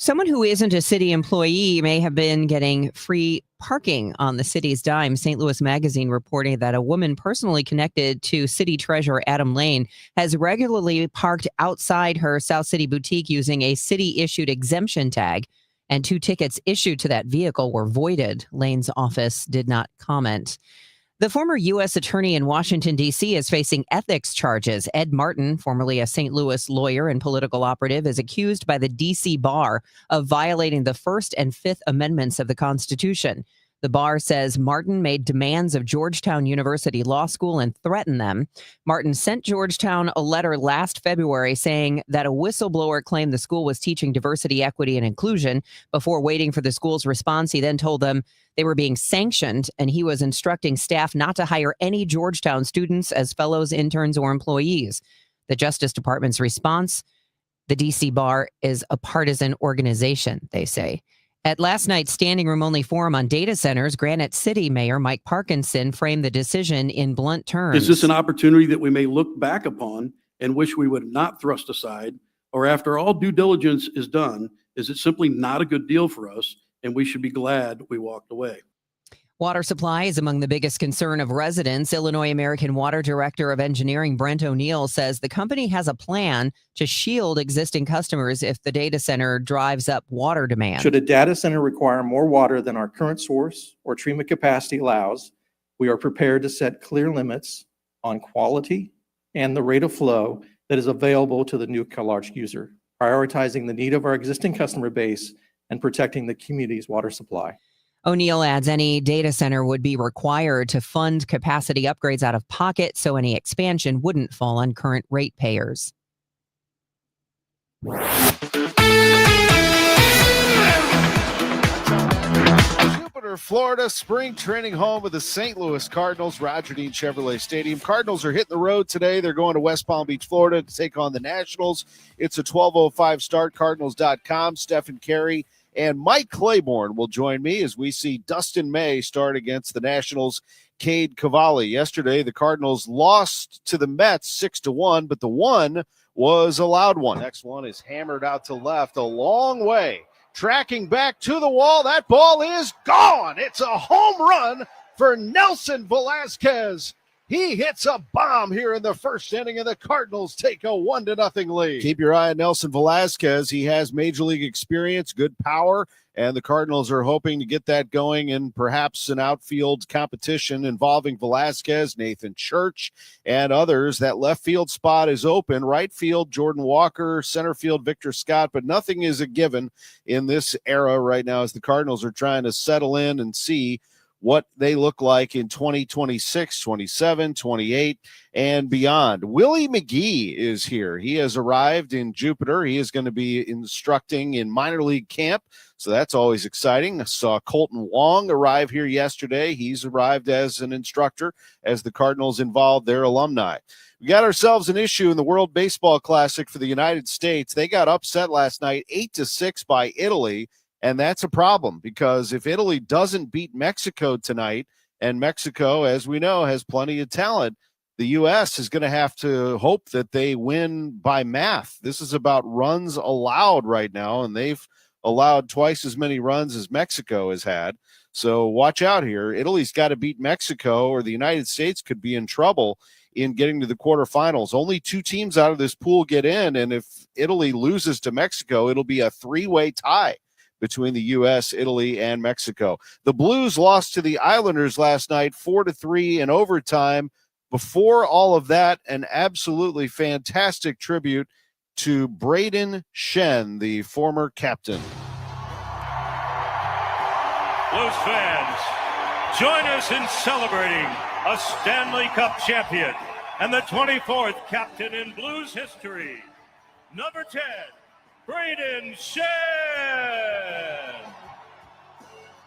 Someone who isn't a city employee may have been getting free parking on the city's dime. St. Louis Magazine reporting that a woman personally connected to city treasurer Adam Lane has regularly parked outside her South City boutique using a city-issued exemption tag, and 2 tickets issued to that vehicle were voided. Lane's office did not comment. The former U.S. attorney in Washington, D.C. is facing ethics charges. Ed Martin, formerly a St. Louis lawyer and political operative, is accused by the D.C. bar of violating the First and Fifth Amendments of the Constitution. The bar says Martin made demands of Georgetown University Law School and threatened them. Martin sent Georgetown a letter last February saying that a whistleblower claimed the school was teaching diversity, equity, and inclusion. Before waiting for the school's response, he then told them they were being sanctioned, and he was instructing staff not to hire any Georgetown students as fellows, interns, or employees. The Justice Department's response: the D.C. bar is a partisan organization, they say. At last night's standing room only forum on data centers, Granite City Mayor Mike Parkinson framed the decision in blunt terms. Is this an opportunity that we may look back upon and wish we would not thrust aside? Or after all due diligence is done, is it simply not a good deal for us and we should be glad we walked away? Water supply is among the biggest concern of residents. Illinois American Water Director of Engineering Brent O'Neill says the company has a plan to shield existing customers if the data center drives up water demand. Should a data center require more water than our current source or treatment capacity allows, we are prepared to set clear limits on quality and the rate of flow that is available to the new large user, prioritizing the need of our existing customer base and protecting the community's water supply. O'Neill adds any data center would be required to fund capacity upgrades out of pocket, so any expansion wouldn't fall on current ratepayers. Jupiter, Florida, spring training home of the St. Louis Cardinals, Roger Dean Chevrolet Stadium. Cardinals are hitting the road today. They're going to West Palm Beach, Florida to take on the Nationals. It's a 12:05 start, Cardinals.com. Stephen Carey and Mike Claiborne will join me as we see Dustin May start against the Nationals' Cade Cavalli. Yesterday, the Cardinals lost to the Mets 6-1, but the one was a loud one. Next one is hammered out to left a long way. Tracking back to the wall. That ball is gone. It's a home run for Nelson Velasquez. He hits a bomb here in the first inning, and the Cardinals take a 1-0 lead. Keep your eye on Nelson Velasquez. He has major league experience, good power, and the Cardinals are hoping to get that going in perhaps an outfield competition involving Velasquez, Nathan Church, and others. That left field spot is open. Right field, Jordan Walker, center field, Victor Scott, but nothing is a given in this era right now as the Cardinals are trying to settle in and see what they look like in 2026, 27, 28, and beyond. Willie McGee is here. He has arrived in Jupiter. He is going to be instructing in minor league camp, so that's always exciting. I saw Colton Wong arrive here yesterday. He's arrived as an instructor as the Cardinals involve their alumni. We got ourselves an issue in the World Baseball Classic for the United States. They got upset last night 8-6 by Italy. And that's a problem because if Italy doesn't beat Mexico tonight, and Mexico, as we know, has plenty of talent, the U.S. is going to have to hope that they win by math. This is about runs allowed right now, and they've allowed twice as many runs as Mexico has had. So watch out here. Italy's got to beat Mexico, or the United States could be in trouble in getting to the quarterfinals. Only 2 teams out of this pool get in, and if Italy loses to Mexico, it'll be a 3-way tie between the U.S., Italy, and Mexico. The Blues lost to the Islanders last night, 4-3 in overtime. Before all of that, an absolutely fantastic tribute to Braden Shen, the former captain. Blues fans, join us in celebrating a Stanley Cup champion and the 24th captain in Blues history, number 10, Braden Shen.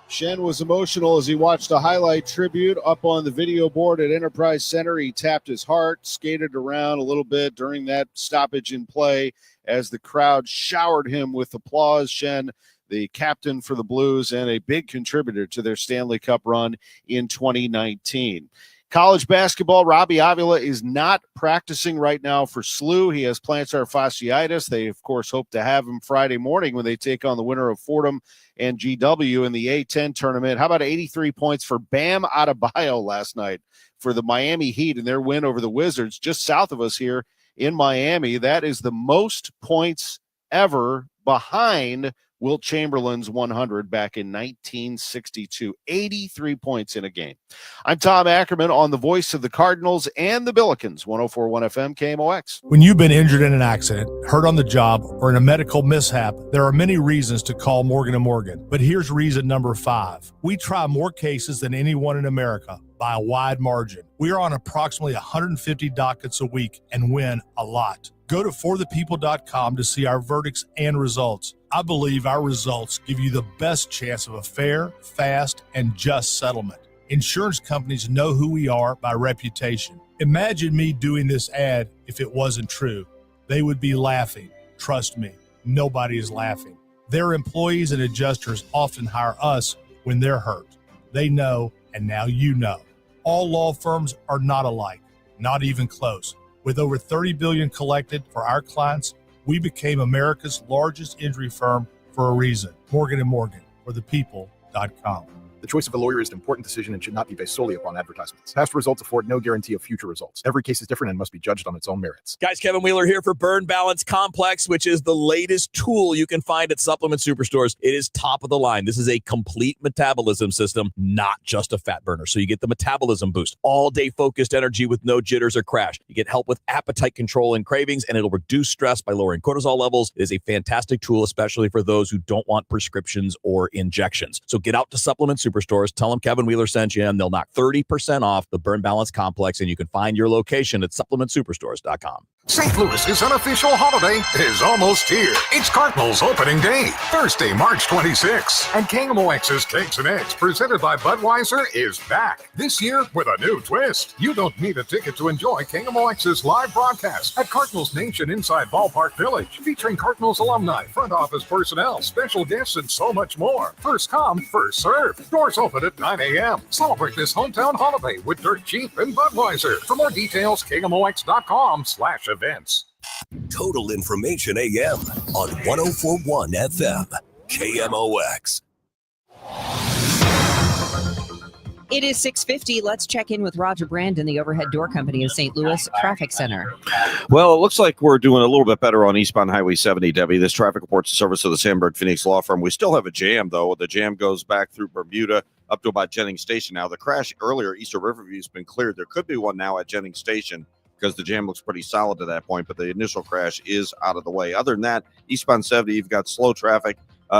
Shen was emotional as he watched a highlight tribute up on the video board at Enterprise Center. He tapped his heart, skated around a little bit during that stoppage in play as the crowd showered him with applause. Shen, the captain for the Blues and a big contributor to their Stanley Cup run in 2019. College basketball, Robbie Avila is not practicing right now for SLU. He has plantar fasciitis. They, of course, hope to have him Friday morning when they take on the winner of Fordham and GW in the A-10 tournament. How about 83 points for Bam Adebayo last night for the Miami Heat in their win over the Wizards just south of us here in Miami? That is the most points ever behind Wilt Chamberlain's 100 back in 1962. 83 points in a game. I'm Tom Ackerman on the voice of the Cardinals and the Billikens, 104.1 FM KMOX. When you've been injured in an accident, hurt on the job, or in a medical mishap, there are many reasons to call Morgan & Morgan. But here's reason number 5. We try more cases than anyone in America by a wide margin. We are on approximately 150 dockets a week and win a lot. Go to forthepeople.com to see our verdicts and results. I believe our results give you the best chance of a fair, fast, and just settlement. Insurance companies know who we are by reputation. Imagine me doing this ad if it wasn't true. They would be laughing. Trust me, nobody is laughing. Their employees and adjusters often hire us when they're hurt. They know, and now you know. All law firms are not alike, not even close. With over $30 billion collected for our clients, we became America's largest injury firm for a reason. Morgan & Morgan, forthepeople.com. The choice of a lawyer is an important decision and should not be based solely upon advertisements. Past results afford no guarantee of future results. Every case is different and must be judged on its own merits. Guys, Kevin Wheeler here for Burn Balance Complex, which is the latest tool you can find at supplement superstores. It is top of the line. This is a complete metabolism system, not just a fat burner. So you get the metabolism boost, all-day focused energy with no jitters or crash. You get help with appetite control and cravings, and it'll reduce stress by lowering cortisol levels. It is a fantastic tool, especially for those who don't want prescriptions or injections. So get out to supplement superstores, tell them Kevin Wheeler sent you, and they'll knock 30% off the Burn Balance Complex, and you can find your location at supplementsuperstores.com. St. Louis's unofficial holiday is almost here. It's Cardinals opening day, Thursday, March 26th. And KMOX's Cakes and Eggs, presented by Budweiser, is back. This year with a new twist. You don't need a ticket to enjoy KMOX's live broadcast at Cardinals Nation inside Ballpark Village, featuring Cardinals alumni, front office personnel, special guests, and so much more. First come, first serve. Doors open at 9 a.m. Celebrate this hometown holiday with Dirt Cheap and Budweiser. For more details, KMOX.com/events. Total Information AM on 104.1 FM, KMOX. It is 6:50. Let's check in with Roger Brandon, the Overhead Door Company of St. Louis Traffic Center. Well, it looks like we're doing a little bit better on eastbound Highway 70, Debbie. This traffic reports the service of the Sandberg Phoenix Law Firm. We still have a jam, though. The jam goes back through Bermuda up to about Jennings Station. Now, the crash earlier, Easter Riverview, has been cleared. There could be one now at Jennings Station because the jam looks pretty solid to that point, but the initial crash is out of the way. Other than that, eastbound 70, you've got slow traffic.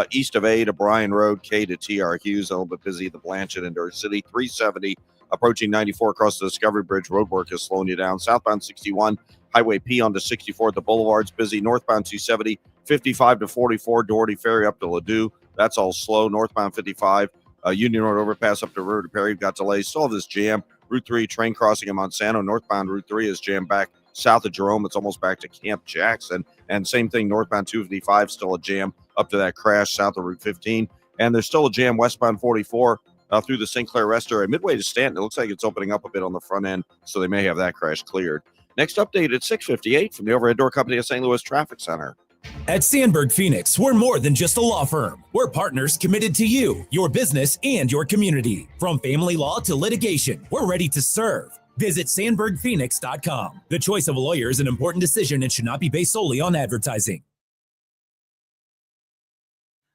East of A to Bryan Road, K to TR Hughes, a little bit busy. The Blanchett and Dirt City, 370 approaching 94 across the Discovery Bridge. Roadwork is slowing you down. Southbound 61, Highway P onto 64 at the Boulevard's busy. Northbound 270, 55 to 44, Doherty Ferry up to Ladue. That's all slow. Northbound 55, Union Road overpass up to River to Perry. Got delays. Still have this jam. Route 3 train crossing in Monsanto. Northbound Route 3 is jammed back south of Jerome. It's almost back to Camp Jackson. And same thing, northbound 255, still a jam up to that crash south of Route 15. And there's still a jam westbound 44 through the St. Clair Rest area. Midway to Stanton, it looks like it's opening up a bit on the front end, so they may have that crash cleared. Next update at 6:58 from the Overhead Door Company of St. Louis Traffic Center. At Sandberg Phoenix, we're more than just a law firm. We're partners committed to you, your business, and your community. From family law to litigation, we're ready to serve. Visit sandbergphoenix.com. The choice of a lawyer is an important decision and should not be based solely on advertising.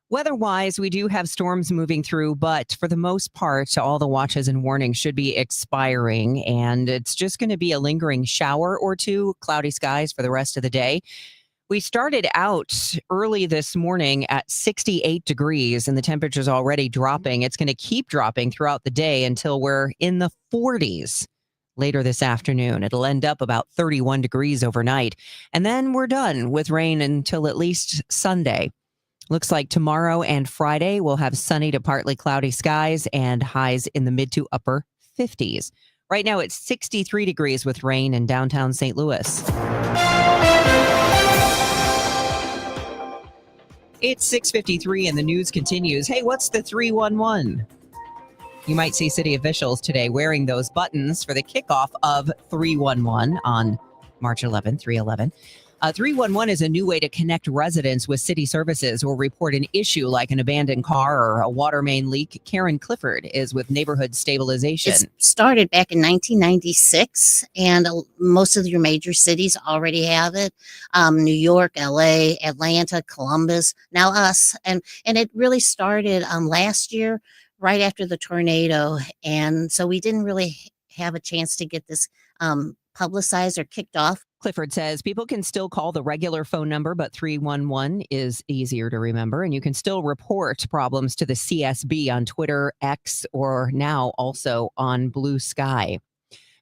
Weather-wise, we do have storms moving through, but for the most part, all the watches and warnings should be expiring, and it's just going to be a lingering shower or two, cloudy skies for the rest of the day. We started out early this morning at 68 degrees, and the temperature's already dropping. It's going to keep dropping throughout the day until we're in the 40s. Later this afternoon, it'll end up about 31 degrees overnight, and then we're done with rain until at least Sunday. Looks like tomorrow and Friday we'll have sunny to partly cloudy skies and highs in the mid to upper 50s. Right now it's 63 degrees with rain in downtown St. Louis. It's 6:53 and the news continues. Hey, what's the 311? You might see city officials today wearing those buttons for the kickoff of 311 on March 11th, 311. 311 is a new way to connect residents with city services or report an issue like an abandoned car or a water main leak. Karen Clifford is with Neighborhood Stabilization. It started back in 1996, and most of your major cities already have it. New York, LA, Atlanta, Columbus, now us. And it really started last year, right after the tornado. And so we didn't really have a chance to get this publicized or kicked off. Clifford says people can still call the regular phone number, but 311 is easier to remember. And you can still report problems to the CSB on Twitter, X, or now also on Blue Sky.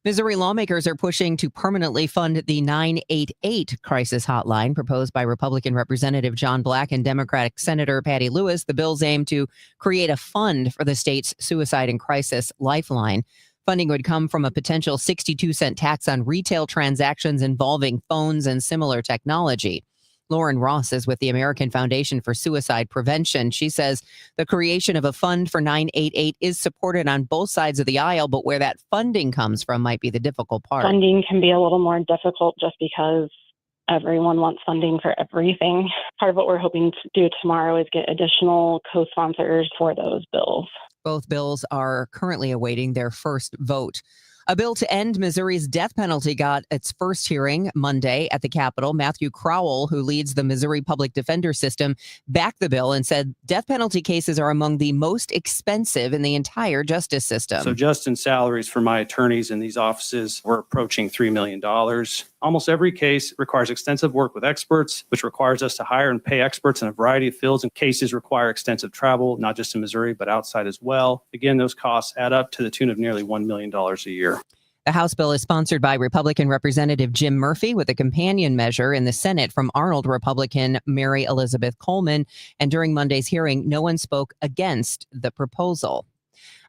Missouri lawmakers are pushing to permanently fund the 988 crisis hotline proposed by Republican Representative John Black and Democratic Senator Patty Lewis. The bills aim to create a fund for the state's suicide and crisis lifeline. Funding would come from a potential 62-cent tax on retail transactions involving phones and similar technology. Lauren Ross is with the American Foundation for Suicide Prevention. She says the creation of a fund for 988 is supported on both sides of the aisle, but where that funding comes from might be the difficult part. Funding can be a little more difficult just because everyone wants funding for everything. Part of what we're hoping to do tomorrow is get additional co-sponsors for those bills. Both bills are currently awaiting their first vote. A bill to end Missouri's death penalty got its first hearing Monday at the Capitol. Matthew Crowell, who leads the Missouri Public Defender System, backed the bill and said death penalty cases are among the most expensive in the entire justice system. So just in salaries for my attorneys in these offices, we're approaching $3 million. Almost every case requires extensive work with experts, which requires us to hire and pay experts in a variety of fields, and cases require extensive travel, not just in Missouri, but outside as well. Again, those costs add up to the tune of nearly $1 million a year. The House bill is sponsored by Republican Representative Jim Murphy with a companion measure in the Senate from Arnold Republican Mary Elizabeth Coleman. And during Monday's hearing, no one spoke against the proposal.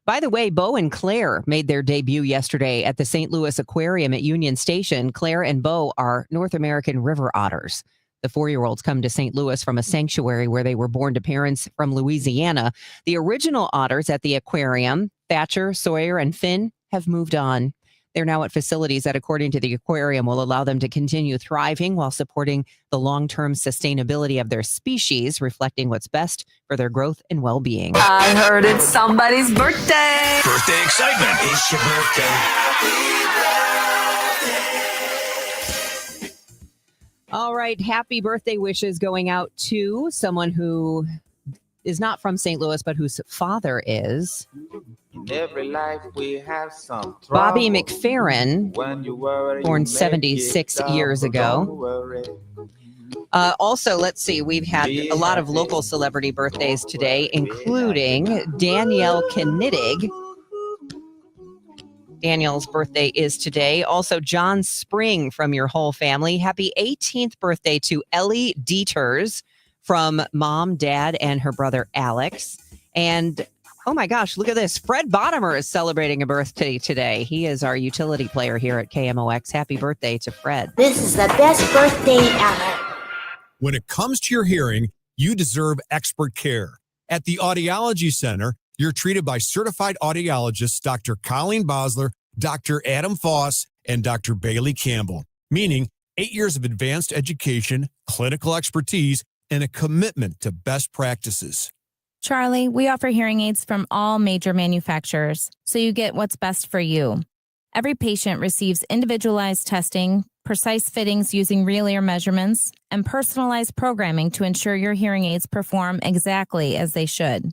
By the way, Bo and Claire made their debut yesterday at the St. Louis Aquarium at Union Station. Claire and Bo are North American river otters. The 4-year-olds come to St. Louis from a sanctuary where they were born to parents from Louisiana. The original otters at the aquarium, Thatcher, Sawyer, and Finn, have moved on. They're now at facilities that, according to the aquarium, will allow them to continue thriving while supporting the long-term sustainability of their species, reflecting what's best for their growth and well-being. I heard it's somebody's birthday. Birthday excitement. It's your birthday. All right. Happy birthday wishes going out to someone who is not from St. Louis, but whose father is. In every life we have some Bobby McFerrin, born 76 years ago. Also, let's see, we've had a lot of local celebrity birthdays today, including Danielle Knittig. Danielle's birthday is today. Also, John Spring from your whole family. Happy 18th birthday to Ellie Dieters from mom, dad, and her brother Alex. And oh my gosh, look at this. Fred Bottomer is celebrating a birthday today. He is our utility player here at KMOX. Happy birthday to Fred. This is the best birthday ever. When it comes to your hearing, you deserve expert care. At the Audiology Center, you're treated by certified audiologists Dr. Colleen Bosler, Dr. Adam Foss, and Dr. Bailey Campbell, meaning 8 years of advanced education, clinical expertise, and a commitment to best practices. Charlie, we offer hearing aids from all major manufacturers, so you get what's best for you. Every patient receives individualized testing, precise fittings using real ear measurements, and personalized programming to ensure your hearing aids perform exactly as they should.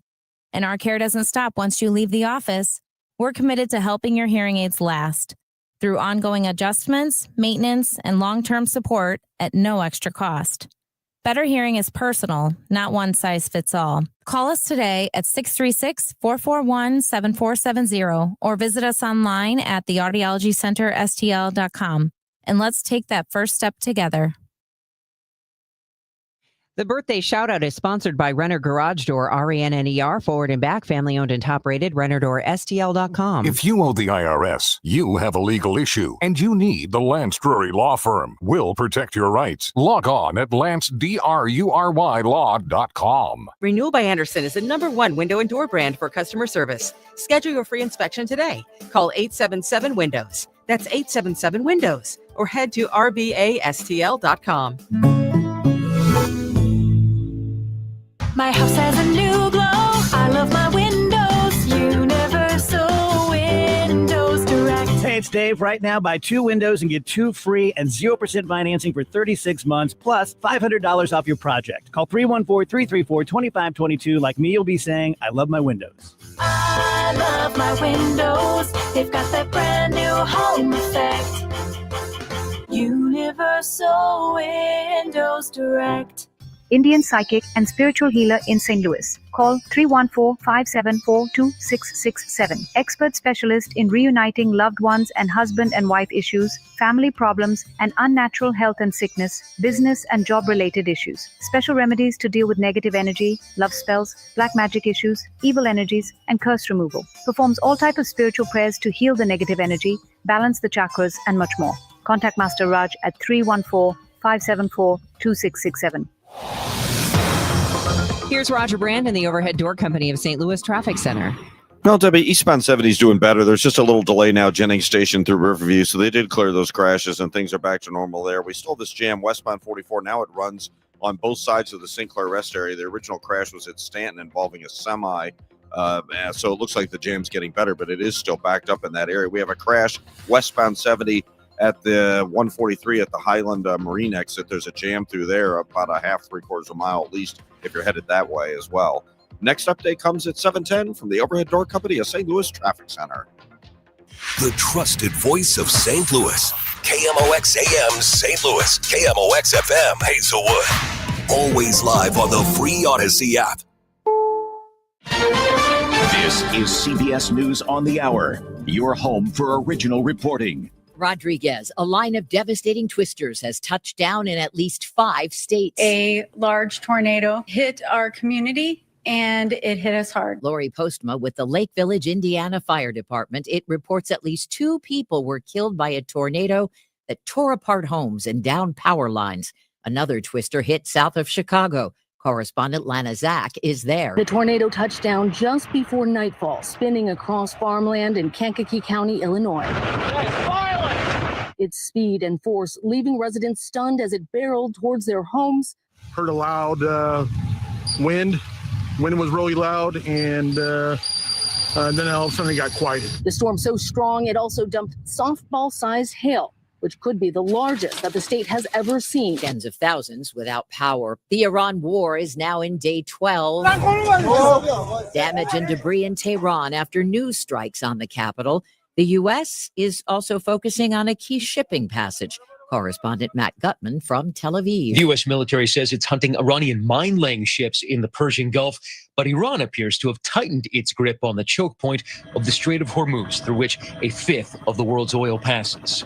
And our care doesn't stop once you leave the office. We're committed to helping your hearing aids last through ongoing adjustments, maintenance, and long-term support at no extra cost. Better hearing is personal, not one size fits all. Call us today at 636-441-7470 or visit us online at theaudiologycenterstl.com. And let's take that first step together. The birthday shout-out is sponsored by Renner Garage Door, RENNER, forward and back, family-owned and top-rated, RennerDoorSTL.com. If you owe the IRS, you have a legal issue, and you need the Lance Drury Law Firm. We'll protect your rights. Log on at LanceDruryLaw.com. Renewal by Andersen is the #1 window and door brand for customer service. Schedule your free inspection today. Call 877-WINDOWS. That's 877-WINDOWS. or head to rbastl.com. My house has a new glow. I love my windows. Universal Windows Direct. Hey, it's Dave. Right now, buy 2 windows and get 2 free and 0% financing for 36 months, plus $500 off your project. Call 314-334-2522. Like me, you'll be saying, I love my windows. I love my windows. They've got that brand new home effect. Universal Windows Direct. Indian psychic and spiritual healer in St. Louis. Call 314-574-2667. Expert specialist in reuniting loved ones and husband and wife issues, family problems, and unnatural health and sickness, business and job-related issues. Special remedies to deal with negative energy, love spells, black magic issues, evil energies, and curse removal. Performs all types of spiritual prayers to heal the negative energy, balance the chakras, and much more. Contact Master Raj at 314-574-2667. Here's Roger Brand and the Overhead Door Company of St. Louis Traffic Center. Well, Debbie, eastbound 70 is doing better. There's just a little delay now, Jennings Station through Riverview, so they did clear those crashes and things are back to normal there. We still have this jam westbound 44. Now it runs on both sides of the St. Clair Rest area. The original crash was at Stanton involving a semi, so it looks like the jam's getting better, but it is still backed up in that area. We have a crash westbound 70 at the 143 at the Highland Marine exit. There's a jam through there about a half, 3/4 of a mile at least if you're headed that way as well. Next update comes at 7:10 from the Overhead Door Company of St. Louis Traffic Center. The trusted voice of St. Louis. KMOX AM St. Louis. KMOX FM Hazelwood. Always live on the free Odyssey app. This is CBS News on the Hour, your home for original reporting. Rodriguez, a line of devastating twisters has touched down in at least 5 states. A large tornado hit our community and it hit us hard. Lori Postma with the Lake Village, Indiana Fire Department. It reports at least 2 people were killed by a tornado that tore apart homes and down power lines. Another twister hit south of Chicago. Correspondent Lana Zach is there. The tornado touched down just before nightfall, spinning across farmland in Kankakee County, Illinois. Its speed and force leaving residents stunned as it barreled towards their homes. Heard a loud wind. Wind was really loud, and then all of a sudden it got quiet. The storm so strong it also dumped softball-sized hail, which could be the largest that the state has ever seen. Tens of thousands without power. The Iran war is now in day 12. Damage and debris in Tehran after news strikes on the capital. The U.S. is also focusing on a key shipping passage. Correspondent Matt Gutman from Tel Aviv. The U.S. military says it's hunting Iranian mine-laying ships in the Persian Gulf, but Iran appears to have tightened its grip on the choke point of the Strait of Hormuz, through which a fifth of the world's oil passes.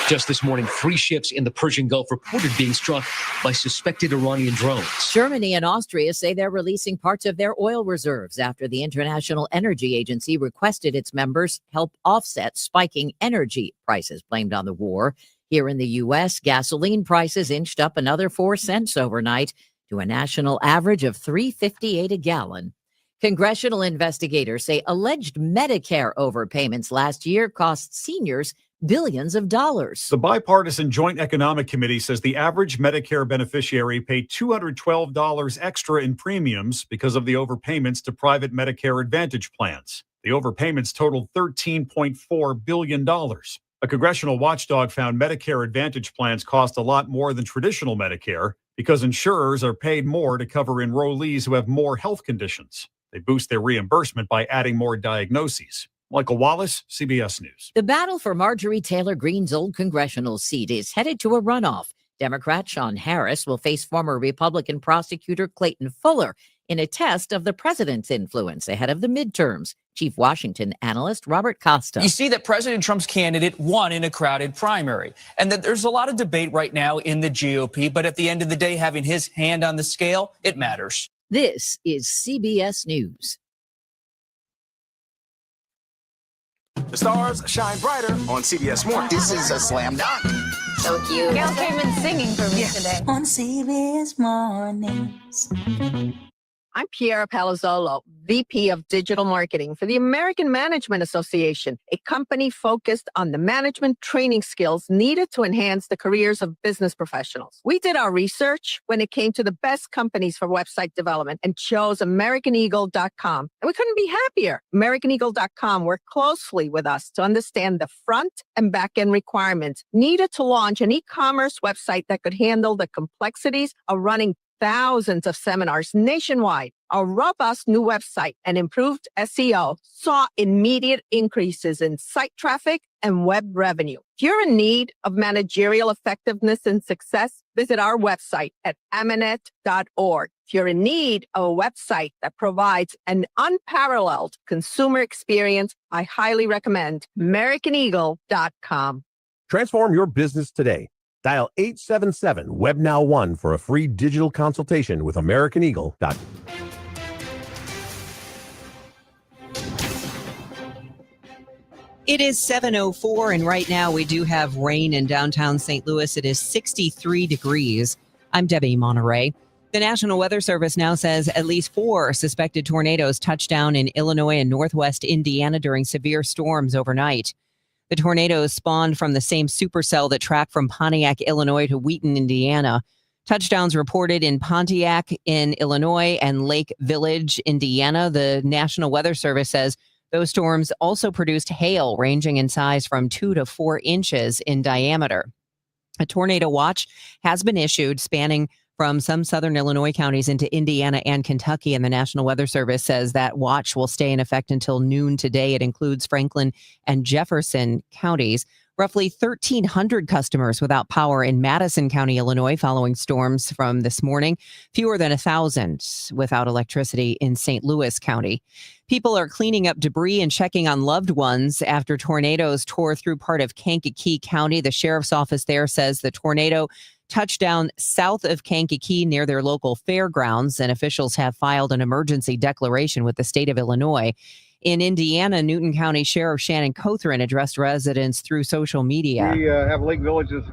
Just this morning, 3 ships in the Persian Gulf reported being struck by suspected Iranian drones. Germany and Austria say they're releasing parts of their oil reserves after the International Energy Agency requested its members help offset spiking energy prices blamed on the war. Here in the U.S., gasoline prices inched up another 4 cents overnight to a national average of $3.58 a gallon. Congressional investigators say alleged Medicare overpayments last year cost seniors billions of dollars. The Bipartisan Joint Economic Committee says the average Medicare beneficiary paid $212 extra in premiums because of the overpayments to private Medicare Advantage plans. The overpayments totaled $13.4 billion. A congressional watchdog found Medicare Advantage plans cost a lot more than traditional Medicare because insurers are paid more to cover enrollees who have more health conditions. They boost their reimbursement by adding more diagnoses. Michael Wallace, CBS News. The battle for Marjorie Taylor Greene's old congressional seat is headed to a runoff. Democrat Sean Harris will face former Republican prosecutor Clayton Fuller in a test of the president's influence ahead of the midterms. Chief Washington analyst Robert Costa. You see that President Trump's candidate won in a crowded primary, and that there's a lot of debate right now in the GOP, but at the end of the day, having his hand on the scale, it matters. This is CBS News. The stars shine brighter on CBS Mornings. This is a slam dunk. So cute. Gail came in singing for me today. On CBS Mornings. I'm Piera Palazzolo, VP of Digital Marketing for the American Management Association, a company focused on the management training skills needed to enhance the careers of business professionals. We did our research when it came to the best companies for website development and chose AmericanEagle.com. And we couldn't be happier. AmericanEagle.com worked closely with us to understand the front and back end requirements needed to launch an e-commerce website that could handle the complexities of running thousands of seminars nationwide. Our robust new website and improved SEO saw immediate increases in site traffic and web revenue. If you're in need of managerial effectiveness and success, visit our website at amanet.org. If you're in need of a website that provides an unparalleled consumer experience, I highly recommend AmericanEagle.com. Transform your business today. Dial 877-WebNow1 for a free digital consultation with AmericanEagle.com. It is 7:04, and right now we do have rain in downtown St. Louis. It is 63 degrees. I'm Debbie Monterrey. The National Weather Service now says at least 4 suspected tornadoes touched down in Illinois and northwest Indiana during severe storms overnight. The tornadoes spawned from the same supercell that tracked from Pontiac, Illinois to Wheaton, Indiana. Touchdowns reported in Pontiac in Illinois and Lake Village, Indiana. The National Weather Service says those storms also produced hail ranging in size from 2 to 4 inches in diameter. A tornado watch has been issued spanning from some southern Illinois counties into Indiana and Kentucky, and the National Weather Service says that watch will stay in effect until noon today. It includes Franklin and Jefferson counties. Roughly 1,300 customers without power in Madison County, Illinois, following storms from this morning. Fewer than 1,000 without electricity in St. Louis County. People are cleaning up debris and checking on loved ones after tornadoes tore through part of Kankakee County. The sheriff's office there says the tornado touched down south of Kankakee near their local fairgrounds, and officials have filed an emergency declaration with the state of Illinois. In Indiana, Newton County Sheriff Shannon Cothran addressed residents through social media. We have Lake Village has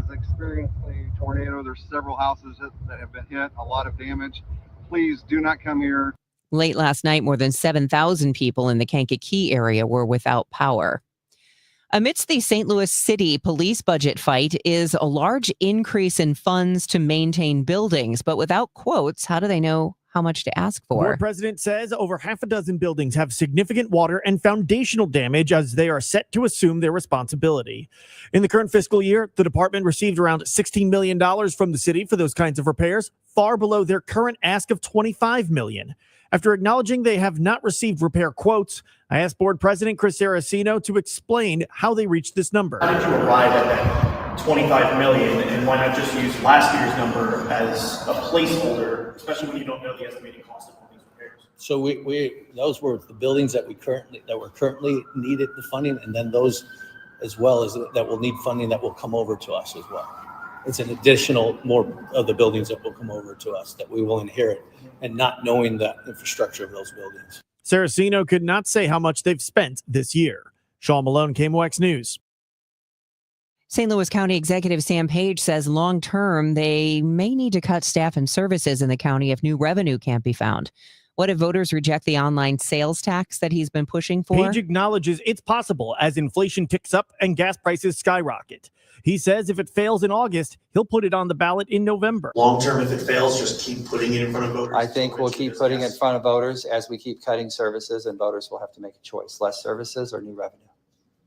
experienced a tornado. There's several houses that have been hit, a lot of damage. Please do not come here. Late last night, more than 7,000 people in the Kankakee area were without power. Amidst the St. Louis City police budget fight is a large increase in funds to maintain buildings, but without quotes, how do they know how much to ask for? Board president says over half a dozen buildings have significant water and foundational damage as they are set to assume their responsibility. In the current fiscal year, the department received around $16 million from the city for those kinds of repairs, far below their current ask of $25 million. After acknowledging they have not received repair quotes, I asked board president Chris Saraceno to explain how they reached this number. How did you arrive at that $25 million, and why not just use last year's number as a placeholder, especially when you don't know the estimated cost of these repairs? So we those were the buildings that were currently needed the funding, and then those as well as that will need funding that will come over to us as well. It's an additional more of the buildings that will come over to us that we will inherit, and not knowing the infrastructure of those buildings. Saraceno could not say how much they've spent this year. Sean Malone, KMOX News. St. Louis County Executive Sam Page says long-term, they may need to cut staff and services in the county if new revenue can't be found. What if voters reject the online sales tax that he's been pushing for? Page acknowledges it's possible as inflation ticks up and gas prices skyrocket. He says if it fails in August, he'll put it on the ballot in November. Long term, if it fails, just keep putting it in front of voters. I think we'll keep putting it in front of voters as we keep cutting services, and voters will have to make a choice, less services or new revenue.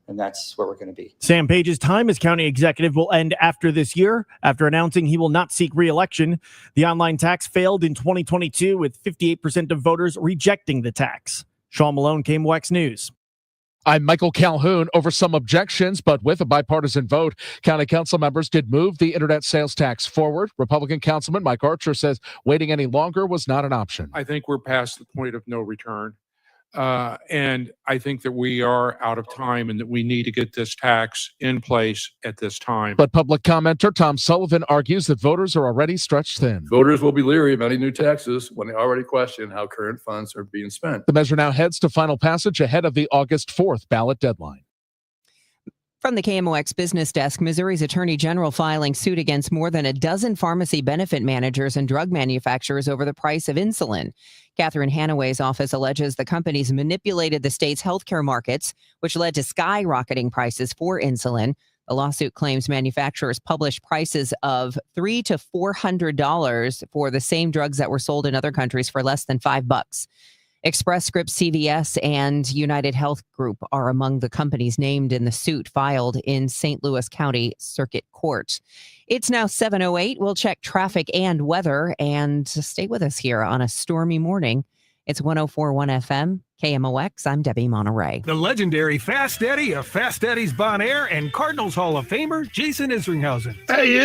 And that's where we're going to be. Sam Page's time as county executive will end after this year. After announcing he will not seek re-election, the online tax failed in 2022 with 58% of voters rejecting the tax. Sean Malone, KMOX News. I'm Michael Calhoun. Over some objections, but with a bipartisan vote, county council members did move the internet sales tax forward. Republican Councilman Mike Archer says waiting any longer was not an option. I think we're past the point of no return. And I think that we are out of time and that we need to get this tax in place at this time. But public commenter Tom Sullivan argues that voters are already stretched thin. Voters will be leery of any new taxes when they already question how current funds are being spent. The measure now heads to final passage ahead of the August 4th ballot deadline. From the KMOX Business Desk, Missouri's Attorney General filing suit against more than a dozen pharmacy benefit managers and drug manufacturers over the price of insulin. Catherine Hanaway's office alleges the companies manipulated the state's healthcare markets, which led to skyrocketing prices for insulin. The lawsuit claims manufacturers published prices of $300 to $400 for the same drugs that were sold in other countries for less than $5. Express Scripts, CVS, and United Health Group are among the companies named in the suit filed in St. Louis County Circuit Court. It's now 7:08. We'll check traffic and weather, and stay with us here on a stormy morning. It's 104.1 FM, KMOX. I'm Debbie Monterrey. The legendary Fast Eddie of Fast Eddie's Bon Air and Cardinals Hall of Famer Jason Isringhausen. Hey,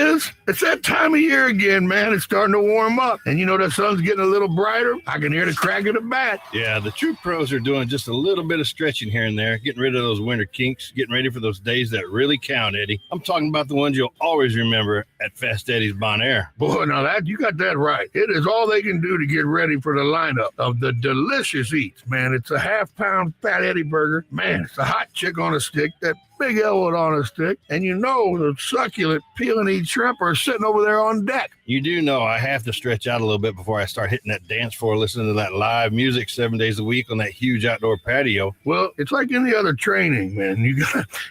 it's that time of year again, man. It's starting to warm up. And you know the sun's getting a little brighter. I can hear the crack of the bat. Yeah, the true pros are doing just a little bit of stretching here and there, getting rid of those winter kinks, getting ready for those days that really count, Eddie. I'm talking about the ones you'll always remember at Fast Eddie's Bon Air. Boy, now that you got that right. It is all they can do to get ready for the lineup of the delicious eats, man. It's a half-pound Fat Eddie burger. Man, it's a hot chick on a stick, that big Elwood on a stick, and you know the succulent peel and eat shrimp are sitting over there on deck. You do know I have to stretch out a little bit before I start hitting that dance floor, listening to that live music 7 days a week on that huge outdoor patio. Well, it's like any other training, man.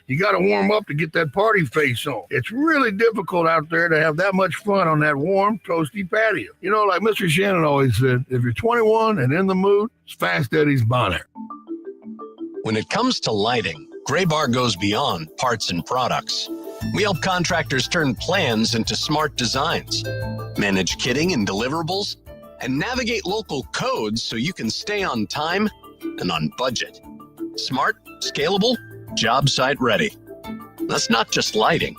You got to warm up to get that party face on. It's really difficult out there to have that much fun on that warm, toasty patio. You know, like Mr. Shannon always said, if you're 21 and in the mood, it's Fast Eddie's Bon Air. When it comes to lighting, Gray Bar goes beyond parts and products. We help contractors turn plans into smart designs, manage kitting and deliverables, and navigate local codes so you can stay on time and on budget. Smart, scalable, job site ready. That's not just lighting.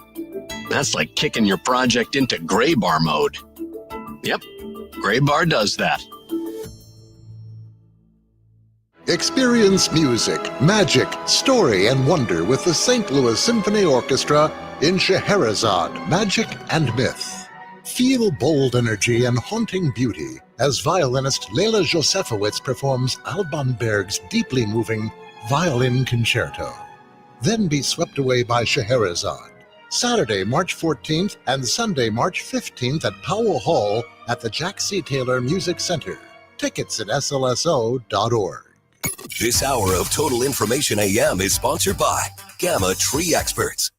That's like kicking your project into Gray Bar mode. Yep, Gray Bar does that. Experience music, magic, story, and wonder with the St. Louis Symphony Orchestra in Scheherazade, Magic and Myth. Feel bold energy and haunting beauty as violinist Leila Josefowitz performs Alban Berg's deeply moving Violin Concerto. Then be swept away by Scheherazade. Saturday, March 14th and Sunday, March 15th at Powell Hall at the Jack C. Taylor Music Center. Tickets at slso.org. This hour of Total Information AM is sponsored by Gamma Tree Experts.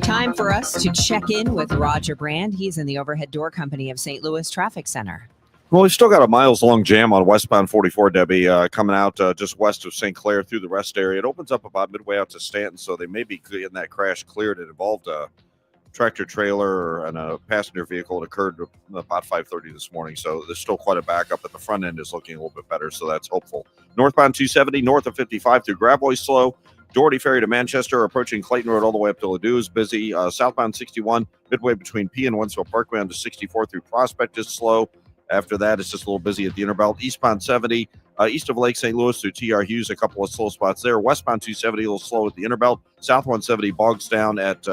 Time for us to check in with Roger Brand. He's in the Overhead Door Company of St. Louis Traffic Center. Well, we've still got a miles-long jam on westbound 44, Debbie, coming out just west of St. Clair through the rest area. It opens up about midway out to Stanton, so they may be getting that crash cleared. It involved a tractor-trailer and a passenger vehicle. It occurred about 5:30 this morning, so there's still quite a backup, but the front end is looking a little bit better, so that's hopeful. Northbound 270, north of 55 through Gravois slow. Doherty Ferry to Manchester, approaching Clayton Road all the way up to Ladue is busy. Southbound 61, midway between P and Wentzville Parkway on to 64 through Prospect is slow. After that, it's just a little busy at the Interbelt. Eastbound 70, east of Lake St. Louis through TR Hughes, a couple of slow spots there. Westbound 270, a little slow at the Interbelt. South 170 bogs down at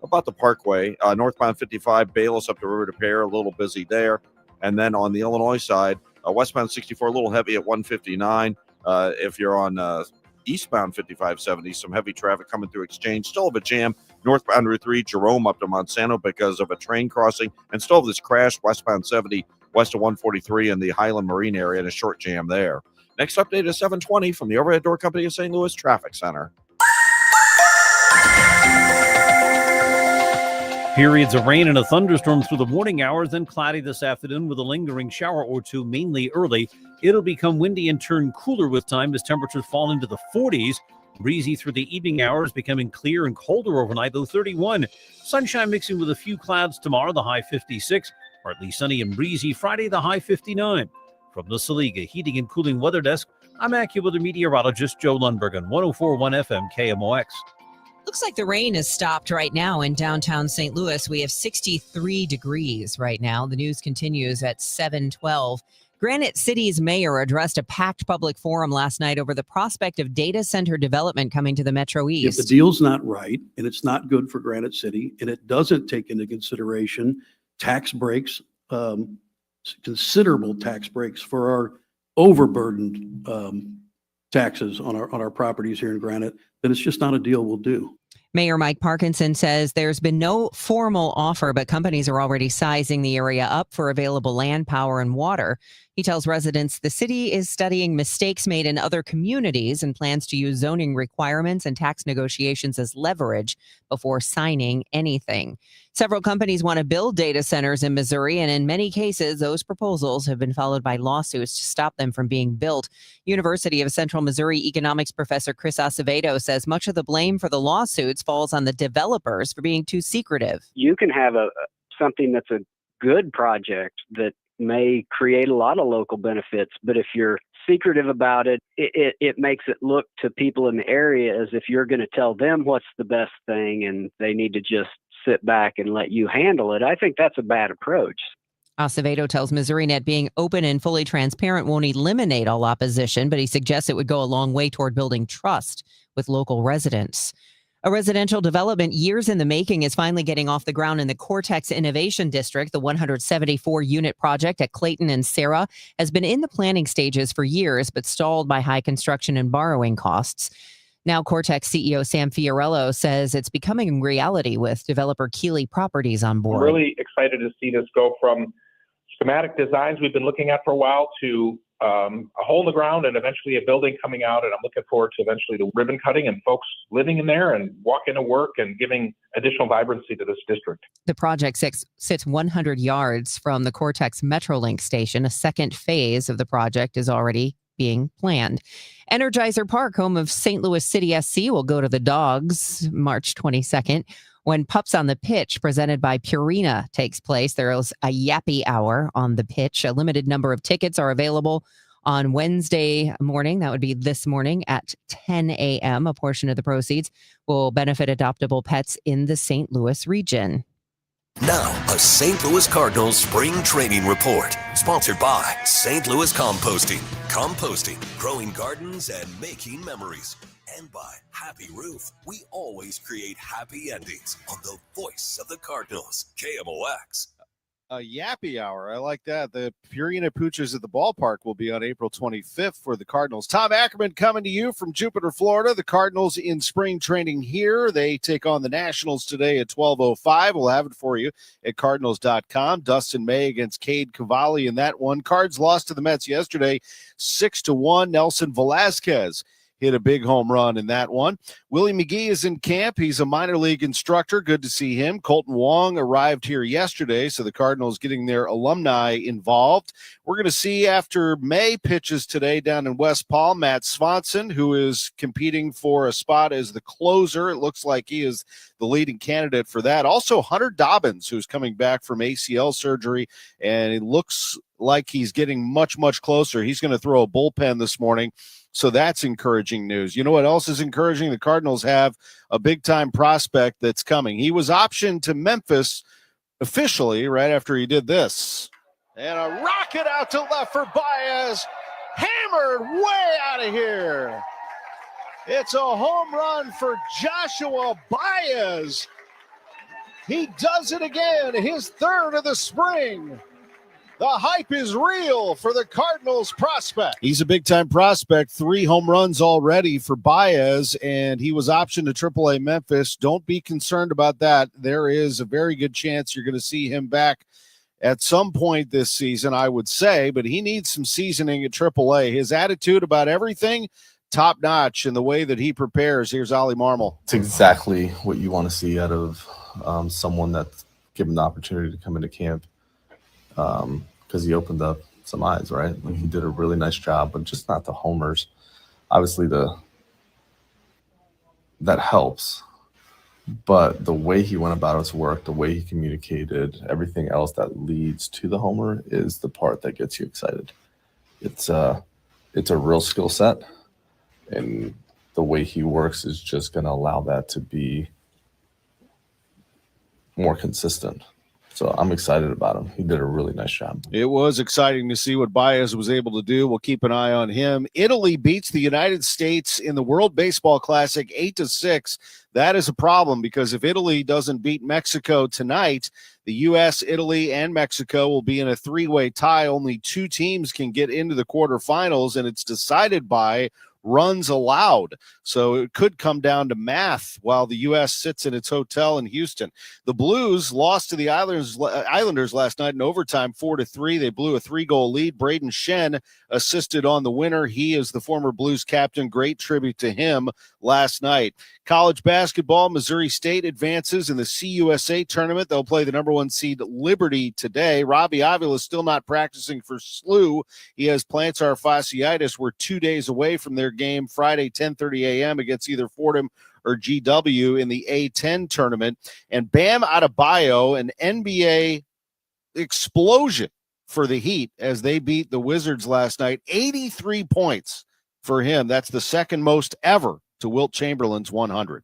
about the Parkway. Northbound 55, Bayless up to River de Pere, a little busy there. And then on the Illinois side, westbound 64, a little heavy at 159. If you're on eastbound 5570, some heavy traffic coming through Exchange. Still have a jam. Northbound Route 3, Jerome up to Monsanto because of a train crossing. And still have this crash, westbound 70, west of 143 in the Highland Marine area, and a short jam there. Next update is 720 from the Overhead Door Company of St. Louis Traffic Center. Periods of rain and a thunderstorm through the morning hours, then cloudy this afternoon with a lingering shower or two, mainly early. It'll become windy and turn cooler with time as temperatures fall into the 40s. Breezy through the evening hours, becoming clear and colder overnight, though 31. Sunshine mixing with a few clouds tomorrow, the high 56. Partly sunny and breezy Friday, the high 59. From the Saliga Heating and Cooling Weather Desk, I'm AccuWeather meteorologist Joe Lundberg on 104.1 FM KMOX. Looks like the rain has stopped right now in downtown St. Louis. We have 63 degrees right now. The news continues at 7:12. Granite City's mayor addressed a packed public forum last night over the prospect of data center development coming to the Metro East. If the deal's not right and it's not good for Granite City and it doesn't take into consideration tax breaks, considerable tax breaks for our overburdened taxes on our properties here in Granite, then it's just not a deal we'll do. Mayor Mike Parkinson says there's been no formal offer, but companies are already sizing the area up for available land, power, and water. He tells residents the city is studying mistakes made in other communities and plans to use zoning requirements and tax negotiations as leverage before signing anything. Several companies want to build data centers in Missouri, and in many cases, those proposals have been followed by lawsuits to stop them from being built. University of Central Missouri economics professor Chris Acevedo says much of the blame for the lawsuits falls on the developers for being too secretive. You can have something that's a good project that may create a lot of local benefits, but if you're secretive about it, it makes it look to people in the area as if you're going to tell them what's the best thing and they need to just sit back and let you handle it. I think that's a bad approach. Acevedo tells MissouriNet being open and fully transparent won't eliminate all opposition, but he suggests it would go a long way toward building trust with local residents. A residential development years in the making is finally getting off the ground in the Cortex Innovation District. The 174-unit project at Clayton and Sarah has been in the planning stages for years, but stalled by high construction and borrowing costs. Now, Cortex CEO Sam Fiorello says it's becoming reality with developer Keeley Properties on board. I'm really excited to see this go from schematic designs we've been looking at for a while to a hole in the ground and eventually a building coming out. And I'm looking forward to eventually the ribbon cutting and folks living in there and walking to work and giving additional vibrancy to this district. The project sits 100 yards from the Cortex Metrolink station. A second phase of the project is already being planned. Energizer Park, home of St. Louis City SC, will go to the Dogs March 22nd. When Pups on the Pitch, presented by Purina, takes place, there is a yappy hour on the pitch. A limited number of tickets are available on Wednesday morning. That would be this morning at 10 a.m. A portion of the proceeds will benefit adoptable pets in the St. Louis region. Now, a St. Louis Cardinals spring training report, sponsored by St. Louis Composting. Composting, growing gardens and making memories. And by Happy Roof, we always create happy endings on the voice of the Cardinals, KMOX. A yappy hour. I like that. The Purina Pooches at the ballpark will be on April 25th for the Cardinals. Tom Ackerman coming to you from Jupiter, Florida. The Cardinals in spring training here. They take on the Nationals today at 12:05. We'll have it for you at cardinals.com. Dustin May against Cade Cavalli in that one. Cards lost to the Mets yesterday, 6-1. Nelson Velasquez hit a big home run in that one. Willie McGee is in camp. He's a minor league instructor. Good to see him. Colton Wong arrived here yesterday, so the Cardinals getting their alumni involved. We're going to see after May pitches today down in West Palm, Matt Swanson, who is competing for a spot as the closer. It looks like he is the leading candidate for that. Also, Hunter Dobbins, who's coming back from ACL surgery, and it looks like he's getting much, much closer. He's going to throw a bullpen this morning. So that's encouraging news. You know what else is encouraging? The Cardinals have a big-time prospect that's coming. He was optioned to Memphis officially right after he did this. And a rocket out to left for Baez. Hammered way out of here. It's a home run for Joshua Baez. He does it again, his third of the spring. The hype is real for the Cardinals prospect. He's a big-time prospect, 3 home runs already for Baez, and he was optioned to AAA Memphis. Don't be concerned about that. There is a very good chance you're going to see him back at some point this season, I would say, but he needs some seasoning at AAA. His attitude about everything, top-notch, and the way that he prepares. Here's Ollie Marmol. It's exactly what you want to see out of someone that's given the opportunity to come into camp. Because he opened up some eyes, right? Like he did a really nice job, but just not the homers. Obviously, that helps, but the way he went about his work, the way he communicated, everything else that leads to the homer is the part that gets you excited. It's a real skill set, and the way he works is just going to allow that to be more consistent. So I'm excited about him. He did a really nice job. It was exciting to see what Baez was able to do. We'll keep an eye on him. Italy beats the United States in the World Baseball Classic 8-6. That is a problem because if Italy doesn't beat Mexico tonight, the U.S., Italy, and Mexico will be in a 3-way tie. Only 2 teams can get into the quarterfinals, and it's decided by runs allowed. So it could come down to math while the U.S. sits in its hotel in Houston. The Blues lost to the Islanders last night in overtime 4-3. They blew a 3-goal lead. Braden Shen assisted on the winner. He is the former Blues captain. Great tribute to him last night. College basketball, Missouri State advances in the CUSA tournament. They'll play the number 1 seed Liberty today. Robbie Avila is still not practicing for SLU. He has plantar fasciitis. We're 2 days away from their game Friday, 10:30 a.m. against either Fordham or GW in the A10 tournament. And Bam Adebayo, an NBA explosion for the Heat as they beat the Wizards last night. 83 points for him. That's the second most ever to Wilt Chamberlain's 100.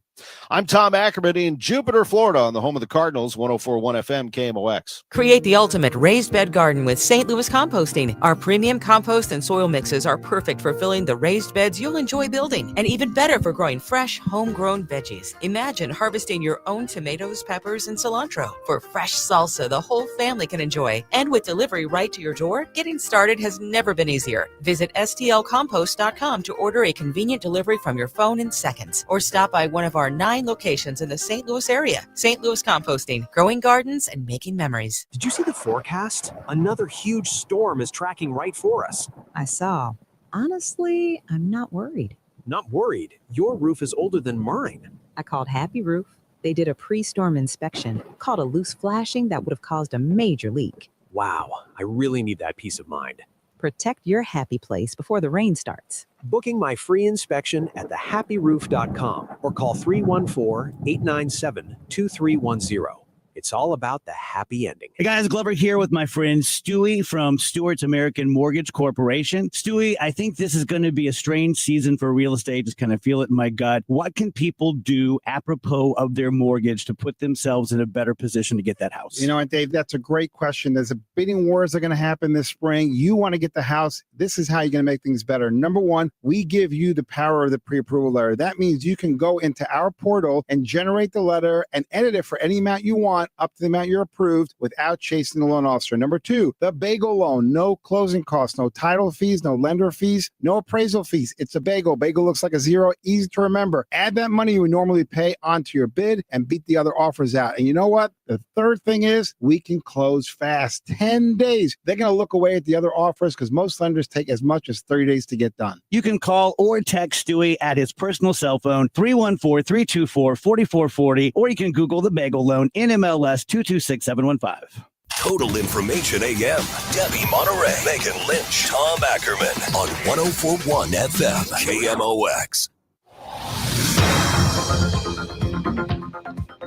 I'm Tom Ackerman in Jupiter, Florida, on the home of the Cardinals, 104.1 FM KMOX. Create the ultimate raised bed garden with St. Louis Composting. Our premium compost and soil mixes are perfect for filling the raised beds you'll enjoy building, and even better for growing fresh, homegrown veggies. Imagine harvesting your own tomatoes, peppers, and cilantro for fresh salsa the whole family can enjoy. And with delivery right to your door, getting started has never been easier. Visit stlcompost.com to order a convenient delivery from your phone in seconds, or stop by one of our 9 locations in the St. Louis area. St. Louis Composting, growing gardens and making memories. Did you see the forecast? Another huge storm is tracking right for us. I saw. Honestly, I'm not worried. Not worried. Your roof is older than mine. I called Happy Roof. They did a pre-storm inspection, caught a loose flashing that would have caused a major leak. Wow, I really need that peace of mind. Protect your happy place before the rain starts. Booking my free inspection at thehappyroof.com or call 314-897-2310. It's all about the happy ending. Hey guys, Glover here with my friend Stewie from Stewart's American Mortgage Corporation. Stewie, I think this is going to be a strange season for real estate. Just kind of feel it in my gut. What can people do apropos of their mortgage to put themselves in a better position to get that house? You know, and Dave, that's a great question. There's a bidding wars that are going to happen this spring. You want to get the house. This is how you're going to make things better. Number one, we give you the power of the pre-approval letter. That means you can go into our portal and generate the letter and edit it for any amount you want, up to the amount you're approved, without chasing the loan officer. Number two, the bagel loan, no closing costs, no title fees, no lender fees, no appraisal fees. It's a bagel. Bagel looks like a zero, easy to remember. Add that money you would normally pay onto your bid and beat the other offers out. And you know what? The third thing is we can close fast. 10 days. They're going to look away at the other offers because most lenders take as much as 30 days to get done. You can call or text Stewie at his personal cell phone, 314-324-4440, or you can Google the bagel loan in MLS 226715. Total Information AM. Debbie Monterrey, Megan Lynch, Tom Ackerman on 104.1 FM KMOX.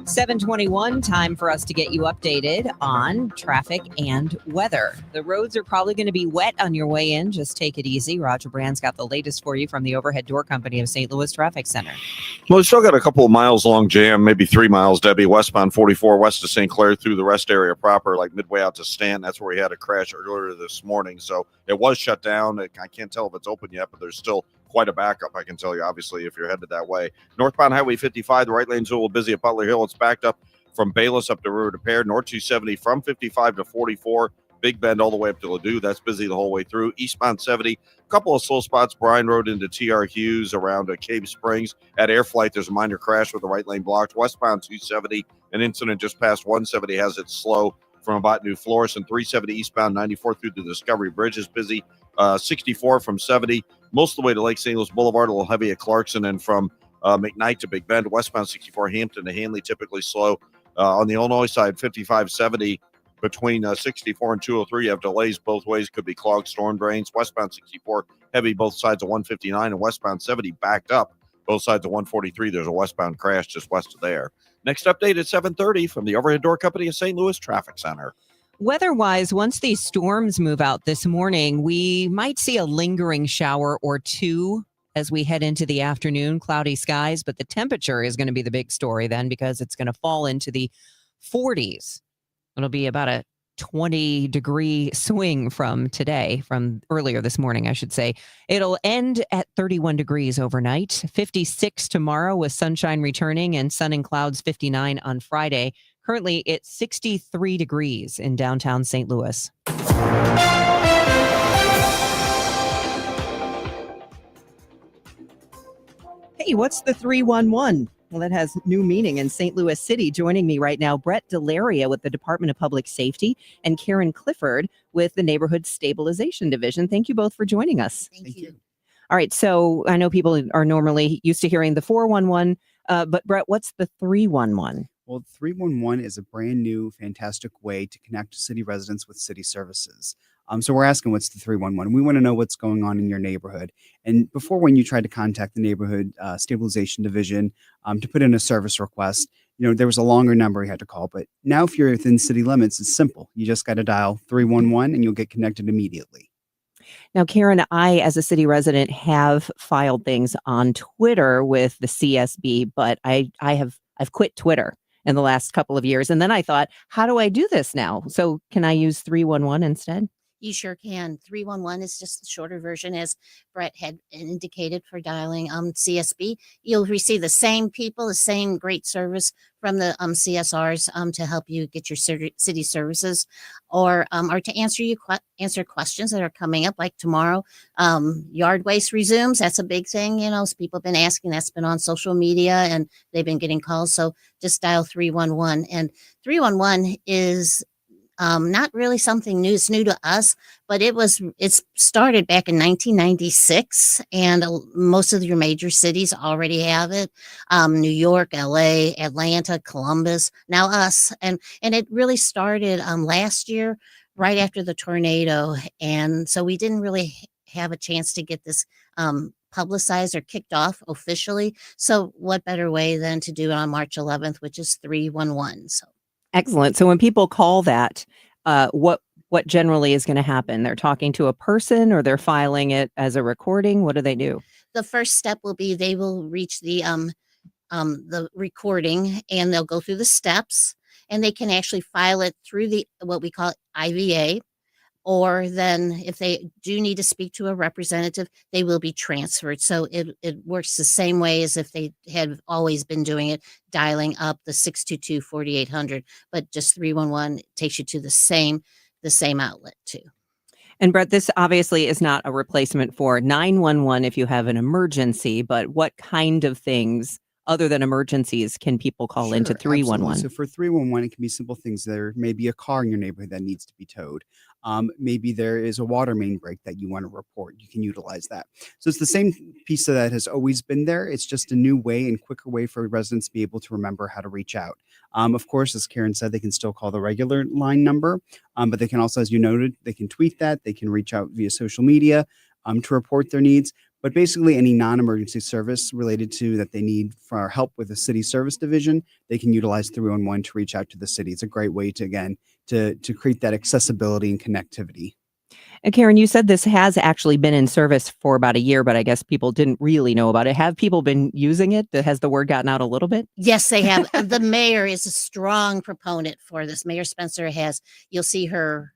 7:21, time for us to get you updated on traffic and weather. The roads are probably going to be wet on your way in. Just take it easy. Roger Brand's got the latest for you from the Overhead Door Company of St. Louis Traffic Center. Well, we still got a couple of miles long jam, maybe 3 miles, Debbie, westbound 44 west of St. Clair through the rest area proper, like midway out to Stanton. That's where we had a crash earlier this morning. So it was shut down. I can't tell if it's open yet, but there's still quite a backup, I can tell you, obviously, if you're headed that way. Northbound Highway 55, the right lane's a little busy at Butler Hill. It's backed up from Bayless up to River to Pear. North 270 from 55 to 44. Big Bend all the way up to Ladue. That's busy the whole way through. Eastbound 70, a couple of slow spots. Bryan Road into TR Hughes around Cave Springs. At Air Flight, there's a minor crash with the right lane blocked. Westbound 270, an incident just past 170 has it slow from about New Florissant. 370 eastbound 94 through the Discovery Bridge is busy. 64 from 70, most of the way to Lake St. Louis Boulevard, a little heavy at Clarkson, and from McKnight to Big Bend. Westbound 64 Hampton to Hanley, typically slow. On the Illinois side, 5570 between 64 and 203, you have delays both ways, could be clogged storm drains. Westbound 64 heavy both sides of 159, and westbound 70 backed up both sides of 143. There's a westbound crash just west of there. Next update at 7:30 from the Overhead Door Company of St. Louis Traffic Center. Weather-wise, once these storms move out this morning, we might see a lingering shower or two as we head into the afternoon. Cloudy skies, but the temperature is going to be the big story then, because it's going to fall into the 40s. It'll be about a 20-degree swing from today, from earlier this morning, I should say. It'll end at 31 degrees overnight, 56 tomorrow with sunshine returning, and sun and clouds 59 on Friday. Currently, it's 63 degrees in downtown St. Louis. Hey, what's the 311? Well, that has new meaning in St. Louis City. Joining me right now, Brett Delaria with the Department of Public Safety and Karen Clifford with the Neighborhood Stabilization Division. Thank you both for joining us. Thank you. All right, so I know people are normally used to hearing the 411, but Brett, what's the 311? Well, 311 is a brand new, fantastic way to connect city residents with city services. So we're asking, what's the 311? We want to know what's going on in your neighborhood. And before, when you tried to contact the Neighborhood Stabilization Division to put in a service request, there was a longer number you had to call. But now if you're within city limits, it's simple. You just got to dial 311 and you'll get connected immediately. Now, Karen, I, as a city resident, have filed things on Twitter with the CSB, but I've quit Twitter in the last couple of years. And then I thought, how do I do this now? So can I use 311 instead? You sure can. 311 is just the shorter version, as Brett had indicated, for dialing CSB. You'll receive the same people, the same great service from the CSRs to help you get your city services, or to answer questions that are coming up, like tomorrow. Yard waste resumes. That's a big thing. So people have been asking. That's been on social media, and they've been getting calls. So just dial 311, and 311 is not really something new. It's new to us, but it's started back in 1996, and most of your major cities already have it. New York, LA, Atlanta, Columbus, now us. And it really started last year, right after the tornado. And so we didn't really have a chance to get this publicized or kicked off officially. So what better way than to do it on March 11th, which is 311. So. Excellent. So when people call that, what generally is going to happen? They're talking to a person, or they're filing it as a recording? What do they do? The first step will be they will reach the recording, and they'll go through the steps, and they can actually file it through what we call IVA. Or then if they do need to speak to a representative, they will be transferred. So it works the same way as if they had always been doing it, dialing up the 622-4800, but just 311 takes you to the same outlet too. And Brett, this obviously is not a replacement for 911 if you have an emergency, but what kind of things other than emergencies can people call into 311? Absolutely. So for 311, it can be simple things. There may be a car in your neighborhood that needs to be towed. Maybe there is a water main break that you want to report. You can utilize that. So it's the same piece that has always been there. It's just a new way and quicker way for residents to be able to remember how to reach out. Of course, as Karen said, they can still call the regular line number, but they can also, as you noted, they can tweet that. They can reach out via social media to report their needs. But basically, any non-emergency service related to that they need for help with the city service division, they can utilize 311 to reach out to the city. It's a great way to, again, to create that accessibility and connectivity. And Karen, you said this has actually been in service for about a year, but I guess people didn't really know about it. Have people been using it? Has the word gotten out a little bit? Yes, they have. The mayor is a strong proponent for this. Mayor Spencer you'll see her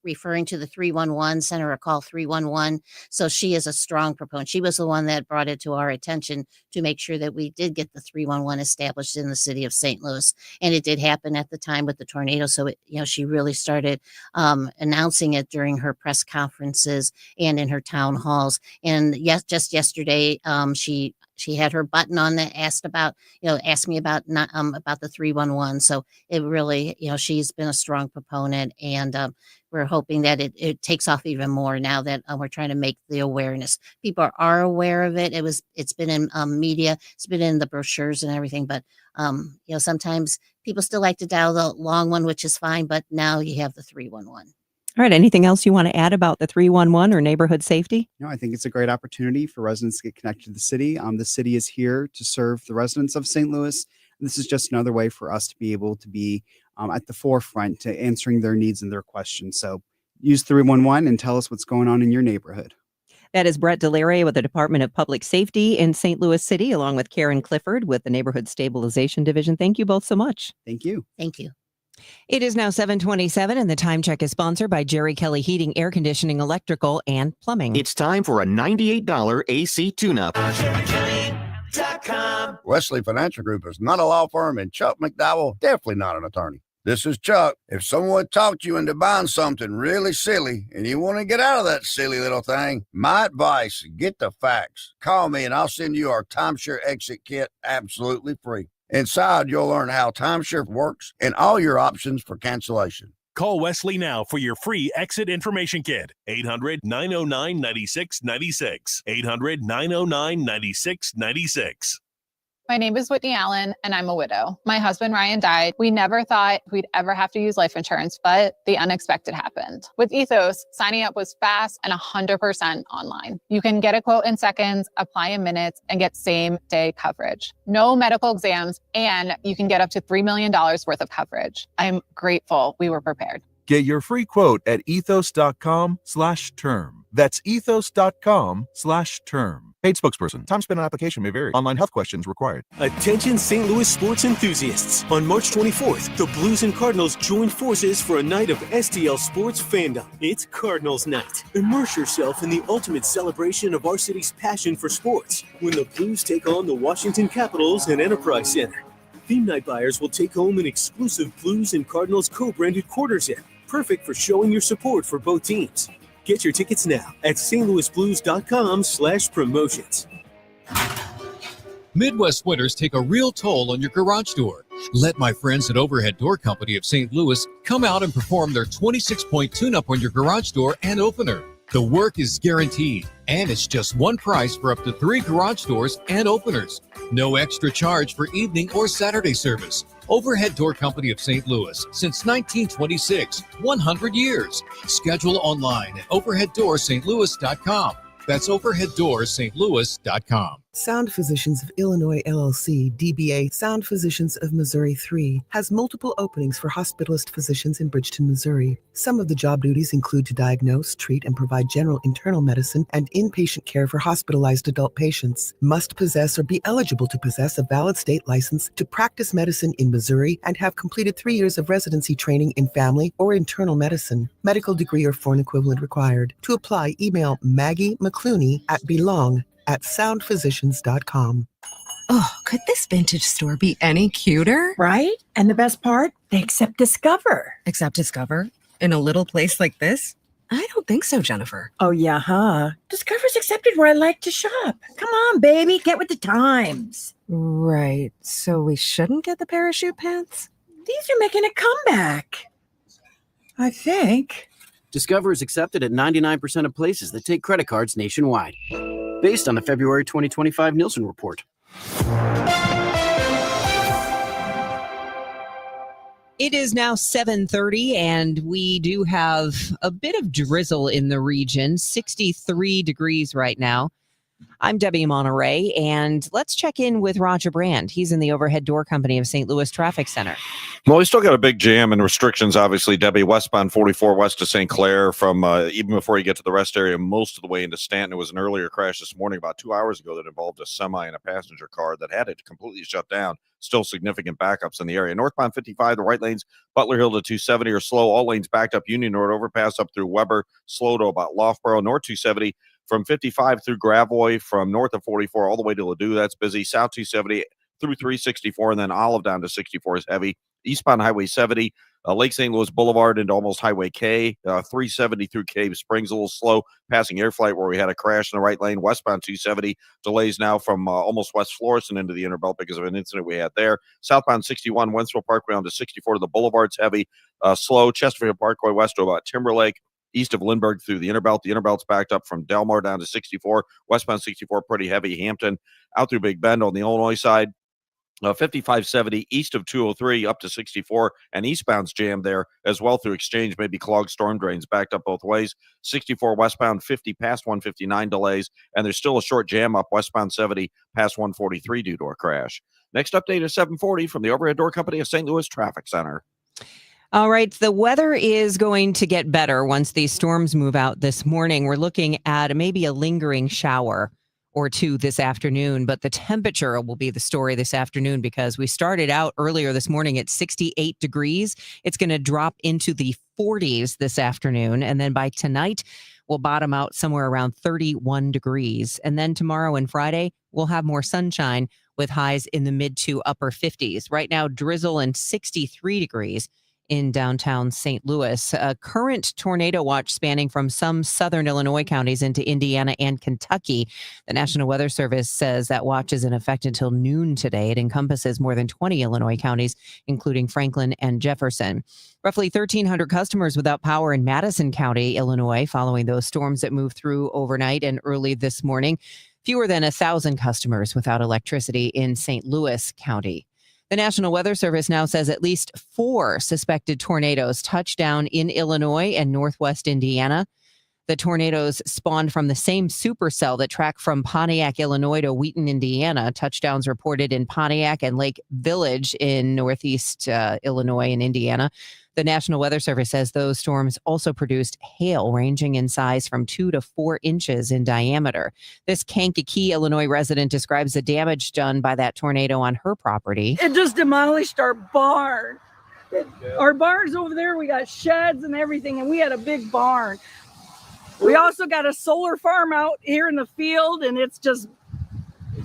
referring to the 311, send her a call 311. So she is a strong proponent. She was the one that brought it to our attention to make sure that we did get the 311 established in the city of St. Louis. And it did happen at the time with the tornado. So she really started announcing it during her press conferences and in her town halls. And just yesterday, she had her button on that asked me about the 311. So it really, she's been a strong proponent, and we're hoping that it takes off even more now that we're trying to make the awareness. People are aware of it. It's been in media, it's been in the brochures and everything, but sometimes people still like to dial the long one, which is fine, but now you have the 311. All right. Anything else you want to add about the 311 or neighborhood safety? No, I think it's a great opportunity for residents to get connected to the city. The city is here to serve the residents of St. Louis. This is just another way for us to be able to be at the forefront to answering their needs and their questions. So use 311 and tell us what's going on in your neighborhood. That is Brett Delaria with the Department of Public Safety in St. Louis City, along with Karen Clifford with the Neighborhood Stabilization Division. Thank you both so much. Thank you. Thank you. It is now 7:27, and the time check is sponsored by Jerry Kelly Heating, Air Conditioning, Electrical, and Plumbing. It's time for a $98 AC tune-up. Wesley Financial Group is not a law firm, and Chuck McDowell definitely not an attorney. This is Chuck. If someone talked you into buying something really silly and you want to get out of that silly little thing, my advice, get the facts. Call me and I'll send you our timeshare exit kit absolutely free. Inside, you'll learn how timeshare works and all your options for cancellation. Call Wesley now for your free exit information kit. 800-909-9696. 800-909-9696. My name is Whitney Allen, and I'm a widow. My husband, Ryan, died. We never thought we'd ever have to use life insurance, but the unexpected happened. With Ethos, signing up was fast and 100% online. You can get a quote in seconds, apply in minutes, and get same-day coverage. No medical exams, and you can get up to $3 million worth of coverage. I'm grateful we were prepared. Get your free quote at ethos.com/term. That's ethos.com/term. Paid spokesperson. Time spent on application may vary. Online health questions required. Attention St. Louis sports enthusiasts. On March 24th, the Blues and Cardinals join forces for a night of STL sports fandom. It's Cardinals night. Immerse yourself in the ultimate celebration of our city's passion for sports when the Blues take on the Washington Capitals and Enterprise Center. Theme night buyers will take home an exclusive Blues and Cardinals co-branded quarters in, perfect for showing your support for both teams. Get your tickets now at stlouisblues.com/promotions. Midwest winters take a real toll on your garage door. Let my friends at Overhead Door Company of St. Louis come out and perform their 26-point tune-up on your garage door and opener. The work is guaranteed, and it's just one price for up to 3 garage doors and openers. No extra charge for evening or Saturday service. Overhead Door Company of St. Louis, since 1926, 100 years. Schedule online at overheaddoorsstlouis.com. That's overheaddoorsstlouis.com. Sound Physicians of Illinois LLC, DBA Sound Physicians of Missouri 3, has multiple openings for hospitalist physicians in Bridgeton, Missouri. Some of the job duties include to diagnose, treat, and provide general internal medicine and inpatient care for hospitalized adult patients. Must possess or be eligible to possess a valid state license to practice medicine in Missouri and have completed 3 years of residency training in family or internal medicine. Medical degree or foreign equivalent required. To apply, email Maggie McClooney at belong@soundphysicians.com. Oh, could this vintage store be any cuter? Right? And the best part? They accept Discover. Accept Discover? In a little place like this? I don't think so, Jennifer. Oh, yeah, huh? Discover's accepted where I like to shop. Come on, baby, get with the times. Right. So we shouldn't get the parachute pants? These are making a comeback. I think. Discover is accepted at 99% of places that take credit cards nationwide, based on the February 2025 Nielsen report. It is now 7:30, and we do have a bit of drizzle in the region, 63 degrees right now. I'm Debbie Monterrey, and let's check in with Roger Brand. He's in the Overhead Door Company of St. Louis Traffic Center. Well, we still got a big jam and restrictions, obviously, Debbie. Westbound 44 west to St. Clair from even before you get to the rest area, most of the way into Stanton. It was an earlier crash this morning about 2 hours ago that involved a semi and a passenger car that had it completely shut down. Still significant backups in the area. Northbound 55, the right lanes, Butler Hill to 270 are slow. All lanes backed up. Union Road overpass up through Weber, slow to about Loughborough. North 270 from 55 through Gravois, from north of 44 all the way to Ladue. That's busy. South 270 through 364, and then Olive down to 64 is heavy. Eastbound Highway 70, Lake St. Louis Boulevard into almost Highway K. 370 through Cave Springs, a little slow. Passing Air Flight where we had a crash in the right lane. Westbound 270 delays now from almost West Florissant into the Interbelt because of an incident we had there. Southbound 61, Wentzville Parkway on to 64 to the Boulevard's heavy, slow. Chesterfield Parkway west to about Timberlake. East of Lindbergh through the Interbelt. The Interbelt's backed up from Delmar down to 64. Westbound 64, pretty heavy. Hampton out through Big Bend on the Illinois side. 5570 east of 203 up to 64, and eastbound's jammed there as well through Exchange, maybe clogged storm drains backed up both ways. 64 westbound 50 past 159 delays, and there's still a short jam up westbound 70 past 143 due to a crash. Next update is 740 from the Overhead Door Company of St. Louis Traffic Center. All right, the weather is going to get better once these storms move out this morning. We're looking at maybe a lingering shower or two this afternoon, but the temperature will be the story this afternoon because we started out earlier this morning at 68 degrees. It's going to drop into the 40s this afternoon, and then by tonight, we'll bottom out somewhere around 31 degrees. And then tomorrow and Friday, we'll have more sunshine with highs in the mid to upper 50s. Right now, drizzle and 63 degrees in downtown St. Louis. A current tornado watch spanning from some southern Illinois counties into Indiana and Kentucky. The National Weather Service says that watch is in effect until noon today. It encompasses more than 20 Illinois counties, including Franklin and Jefferson. Roughly 1,300 customers without power in Madison County, Illinois, following those storms that moved through overnight and early this morning. Fewer than 1,000 customers without electricity in St. Louis County. The National Weather Service now says at least 4 suspected tornadoes touched down in Illinois and northwest Indiana. The tornadoes spawned from the same supercell that tracked from Pontiac, Illinois to Wheaton, Indiana. Touchdowns reported in Pontiac and Lake Village in northeast Illinois and Indiana. The National Weather Service says those storms also produced hail ranging in size from 2 to 4 inches in diameter. This Kankakee, Illinois resident describes the damage done by that tornado on her property. It just demolished our barn. Our barn's over there. We got sheds and everything, and we had a big barn. We also got a solar farm out here in the field, and it's just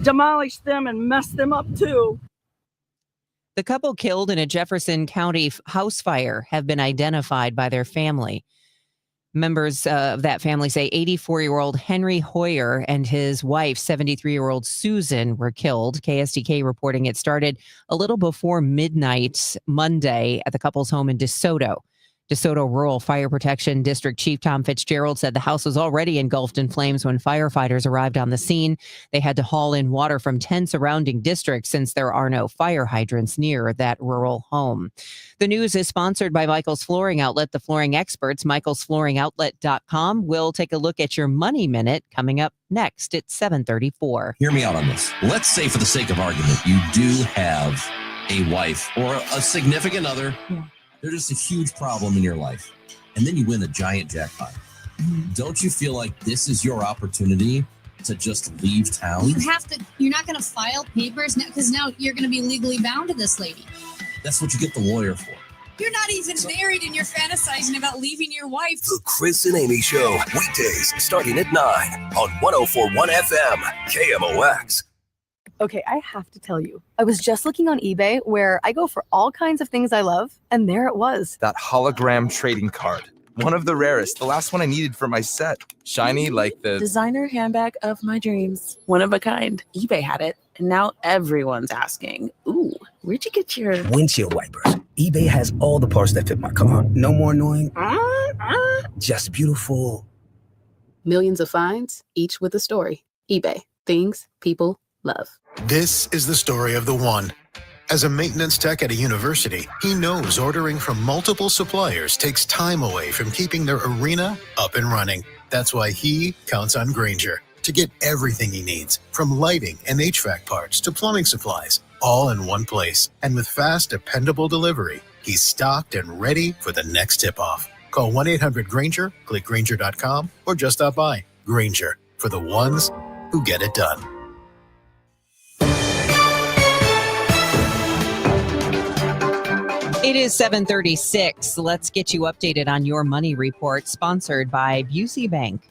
demolished them and messed them up too. The couple killed in a Jefferson County house fire have been identified by their family. Members of that family say 84-year-old Henry Hoyer and his wife, 73-year-old Susan, were killed. KSDK reporting it started a little before midnight Monday at the couple's home in DeSoto. DeSoto Rural Fire Protection District Chief Tom Fitzgerald said the house was already engulfed in flames when firefighters arrived on the scene. They had to haul in water from 10 surrounding districts since there are no fire hydrants near that rural home. The news is sponsored by Michael's Flooring Outlet, the flooring experts. michaelsflooringoutlet.com. We'll take a look at your Money Minute coming up next at 7:34. Hear me out on this. Let's say, for the sake of argument, you do have a wife or a significant other. Yeah. There's just a huge problem in your life, and then you win a giant jackpot. Don't you feel like this is your opportunity to just leave town? You're not going to file papers because now you're going to be legally bound to this lady. That's what you get the lawyer for. You're not even married and you're fantasizing about leaving your wife. The Chris and Amy Show, weekdays starting at 9 on 104.1 FM, KMOX. Okay, I have to tell you, I was just looking on eBay where I go for all kinds of things I love, and there it was. That hologram trading card. One of the rarest. The last one I needed for my set. Shiny like the designer handbag of my dreams. One of a kind. eBay had it, and now everyone's asking, ooh, where'd you get your windshield wipers? eBay has all the parts that fit my car. No more annoying. Just beautiful. Millions of finds, each with a story. eBay. Things people love. This is the story of the one. As a maintenance tech at a university, he knows ordering from multiple suppliers takes time away from keeping their arena up and running. That's why he counts on Grainger to get everything he needs, from lighting and HVAC parts to plumbing supplies, all in one place. And with fast, dependable delivery, he's stocked and ready for the next tip-off. Call 1-800-GRAINGER, click Grainger.com, or just stop by. Grainger, for the ones who get it done. It is 7:36. Let's get you updated on your money report, sponsored by Busey Bank.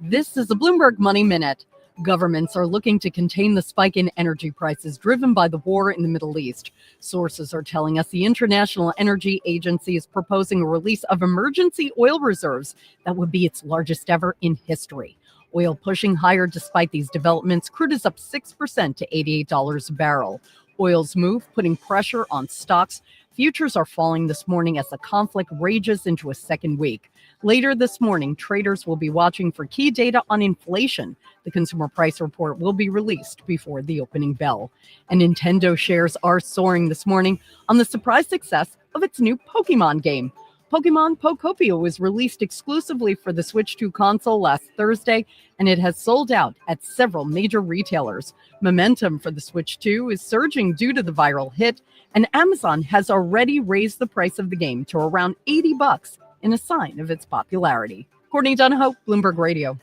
This is the Bloomberg Money Minute. Governments are looking to contain the spike in energy prices driven by the war in the Middle East. Sources are telling us the International Energy Agency is proposing a release of emergency oil reserves that would be its largest ever in history. Oil pushing higher despite these developments. Crude is up 6% to $88 a barrel. Oil's move putting pressure on stocks. Futures are falling this morning as the conflict rages into a second week. Later this morning, traders will be watching for key data on inflation. The consumer price report will be released before the opening bell. And Nintendo shares are soaring this morning on the surprise success of its new Pokemon game. Pokemon Pokopia was released exclusively for the Switch 2 console last Thursday, and it has sold out at several major retailers. Momentum for the Switch 2 is surging due to the viral hit, and Amazon has already raised the price of the game to around $80 in a sign of its popularity. Courtney Donahoe, Bloomberg Radio.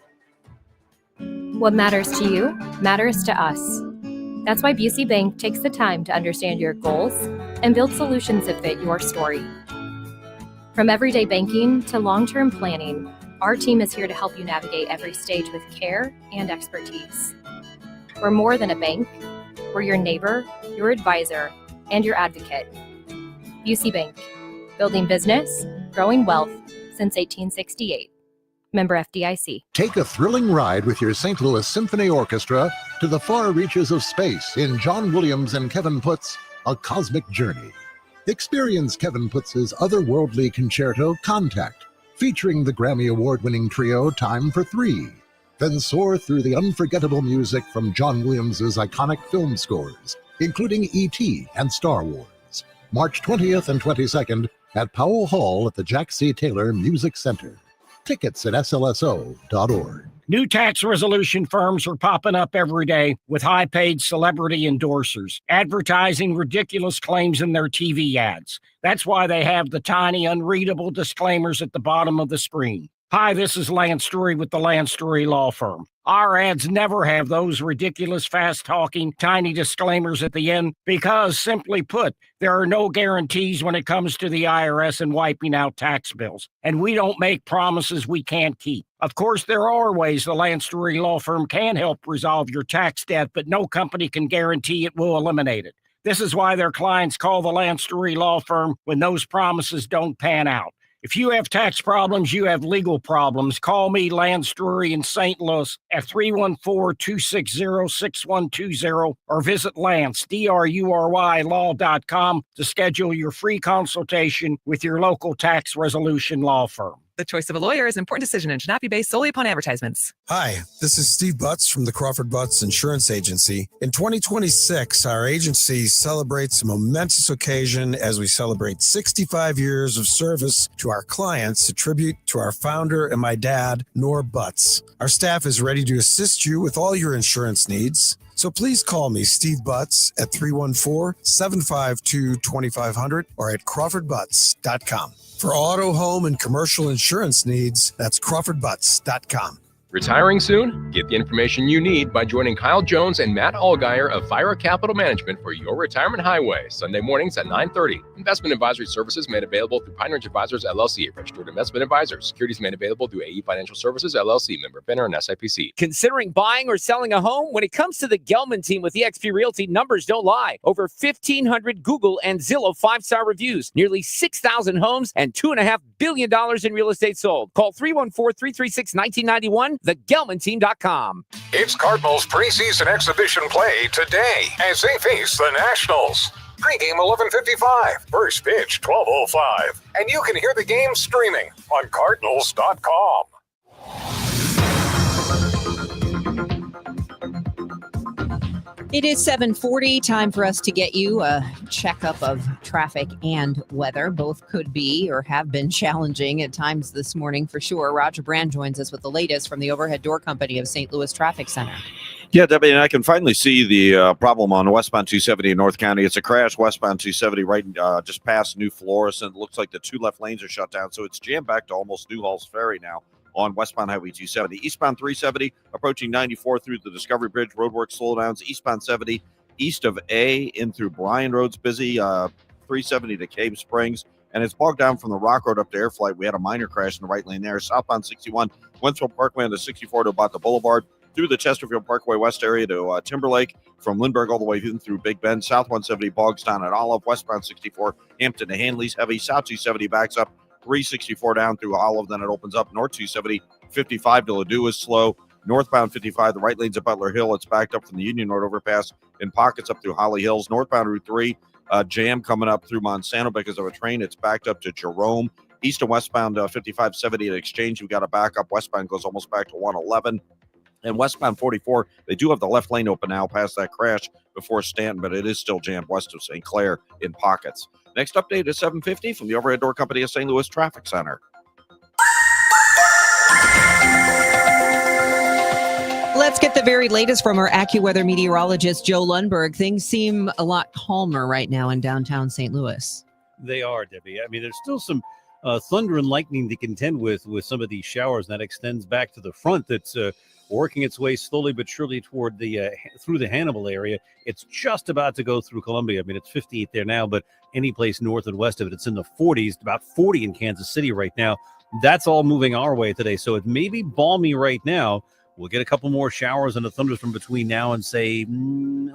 What matters to you matters to us. That's why Busey Bank takes the time to understand your goals and build solutions that fit your story. From everyday banking to long-term planning, our team is here to help you navigate every stage with care and expertise. We're more than a bank. We're your neighbor, your advisor, and your advocate. Busey Bank, building business, growing wealth since 1868. Member FDIC. Take a thrilling ride with your St. Louis Symphony Orchestra to the far reaches of space in John Williams and Kevin Putt's A Cosmic Journey. Experience Kevin Putz's otherworldly concerto, Contact, featuring the Grammy Award-winning trio Time for Three. Then soar through the unforgettable music from John Williams's iconic film scores, including E.T. and Star Wars. March 20th and 22nd at Powell Hall at the Jack C. Taylor Music Center. Tickets at slso.org. New tax resolution firms are popping up every day with high-paid celebrity endorsers, advertising ridiculous claims in their TV ads. That's why they have the tiny, unreadable disclaimers at the bottom of the screen. Hi, this is Lance Drury with the Lance Drury Law Firm. Our ads never have those ridiculous, fast-talking, tiny disclaimers at the end because, simply put, there are no guarantees when it comes to the IRS and wiping out tax bills. And we don't make promises we can't keep. Of course, there are ways the Lance Drury Law Firm can help resolve your tax debt, but no company can guarantee it will eliminate it. This is why their clients call the Lance Drury Law Firm when those promises don't pan out. If you have tax problems, you have legal problems, call me, Lance Drury in St. Louis at 314-260-6120 or visit Lance, D-R-U-R-Y, law.com to schedule your free consultation with your local tax resolution law firm. The choice of a lawyer is an important decision and should not be based solely upon advertisements. Hi, this is Steve Butts from the Crawford Butts Insurance Agency. In 2026, our agency celebrates a momentous occasion as we celebrate 65 years of service to our clients, a tribute to our founder and my dad, Norm Butts. Our staff is ready to assist you with all your insurance needs. So please call me, Steve Butts, at 314-752-2500 or at crawfordbutts.com. For auto, home, and commercial insurance needs, that's crawfordbutts.com. Retiring soon? Get the information you need by joining Kyle Jones and Matt Allgeier of Vira Capital Management for your retirement highway, Sunday mornings at 9:30. Investment advisory services made available through Pine Ridge Advisors, LLC, registered investment advisors. Securities made available through AE Financial Services, LLC, member FINRA and SIPC. Considering buying or selling a home? When it comes to the Gelman team with eXp Realty, numbers don't lie. Over 1,500 Google and Zillow 5-star reviews, nearly 6,000 homes, and $2.5 billion in real estate sold. Call 314-336-1991. TheGelmanTeam.com. It's Cardinals preseason exhibition play today as they face the Nationals. Pregame 11:55, first pitch 12:05, and you can hear the game streaming on Cardinals.com. It is 7:40, time for us to get you a checkup of traffic and weather. Both could be or have been challenging at times this morning for sure. Roger Brand joins us with the latest from the Overhead Door Company of St. Louis Traffic Center. Yeah, Debbie, and I can finally see the problem on westbound 270 in North County. It's a crash westbound 270 right just past New Florissant. It looks like the two left lanes are shut down, so it's jammed back to almost New Halls Ferry now on westbound Highway 270. Eastbound 370 approaching 94 through the Discovery Bridge. Roadwork slowdowns. Eastbound 70 east of A in through Bryan Road's busy. 370 to Cave Springs. And it's bogged down from the Rock Road up to Airflight. We had a minor crash in the right lane there. Southbound 61 Wentworth Parkway on the 64 to Bata Boulevard. Through the Chesterfield Parkway West area to Timberlake. From Lindbergh all the way in through Big Bend. South 170 bogs down at Olive. Westbound 64 Hampton to Hanley's heavy. South 270 backs up. 364 down through Olive, then it opens up. North 270, 55 to Ladue is slow. Northbound 55, the right lane's at Butler Hill. It's backed up from the Union Road overpass in pockets up through Holly Hills. Northbound Route 3, jam coming up through Monsanto because of a train. It's backed up to Jerome. East and westbound 5570 at Exchange, we got a backup. Westbound goes almost back to 111. And westbound 44, they do have the left lane open now past that crash before Stanton, but it is still jammed west of St. Clair in pockets. Next update is 7:50 from the Overhead Door Company of St. Louis Traffic Center. Let's get the very latest from our AccuWeather meteorologist, Joe Lundberg. Things seem a lot calmer right now in downtown St. Louis. They are, Debbie. I mean, there's still some thunder and lightning to contend with some of these showers. And that extends back to the front. That's working its way slowly but surely toward the through the Hannibal area. It's just about to go through Columbia. I mean, it's 58 there now, but any place north and west of it, it's in the 40s, about 40 in Kansas City right now. That's all moving our way today. So it may be balmy right now. We'll get a couple more showers and the thunders from between now and say,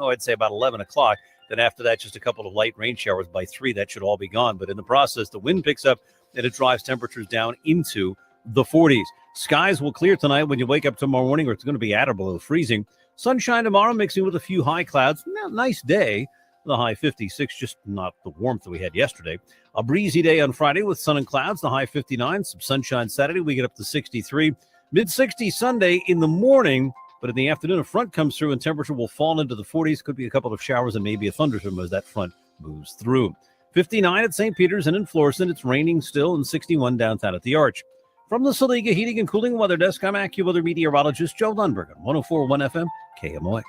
I'd say about 11 o'clock. Then after that, just a couple of light rain showers by 3. That should all be gone. But in the process, the wind picks up and it drives temperatures down into the 40s. Skies will clear tonight when you wake up tomorrow morning, or it's going to be at or below freezing. Sunshine tomorrow mixing with a few high clouds. Nice day. The high 56, just not the warmth that we had yesterday. A breezy day on Friday with sun and clouds, the high 59. Some sunshine Saturday, we get up to 63. Mid-60s Sunday in the morning, but in the afternoon, a front comes through and temperature will fall into the 40s. Could be a couple of showers and maybe a thunderstorm as that front moves through. 59 at St. Peter's and in Florissant. It's raining still, and 61 downtown at the Arch. From the Saliga Heating and Cooling Weather Desk, I'm AccuWeather meteorologist Joe Lundberg on 104.1 FM KMOX.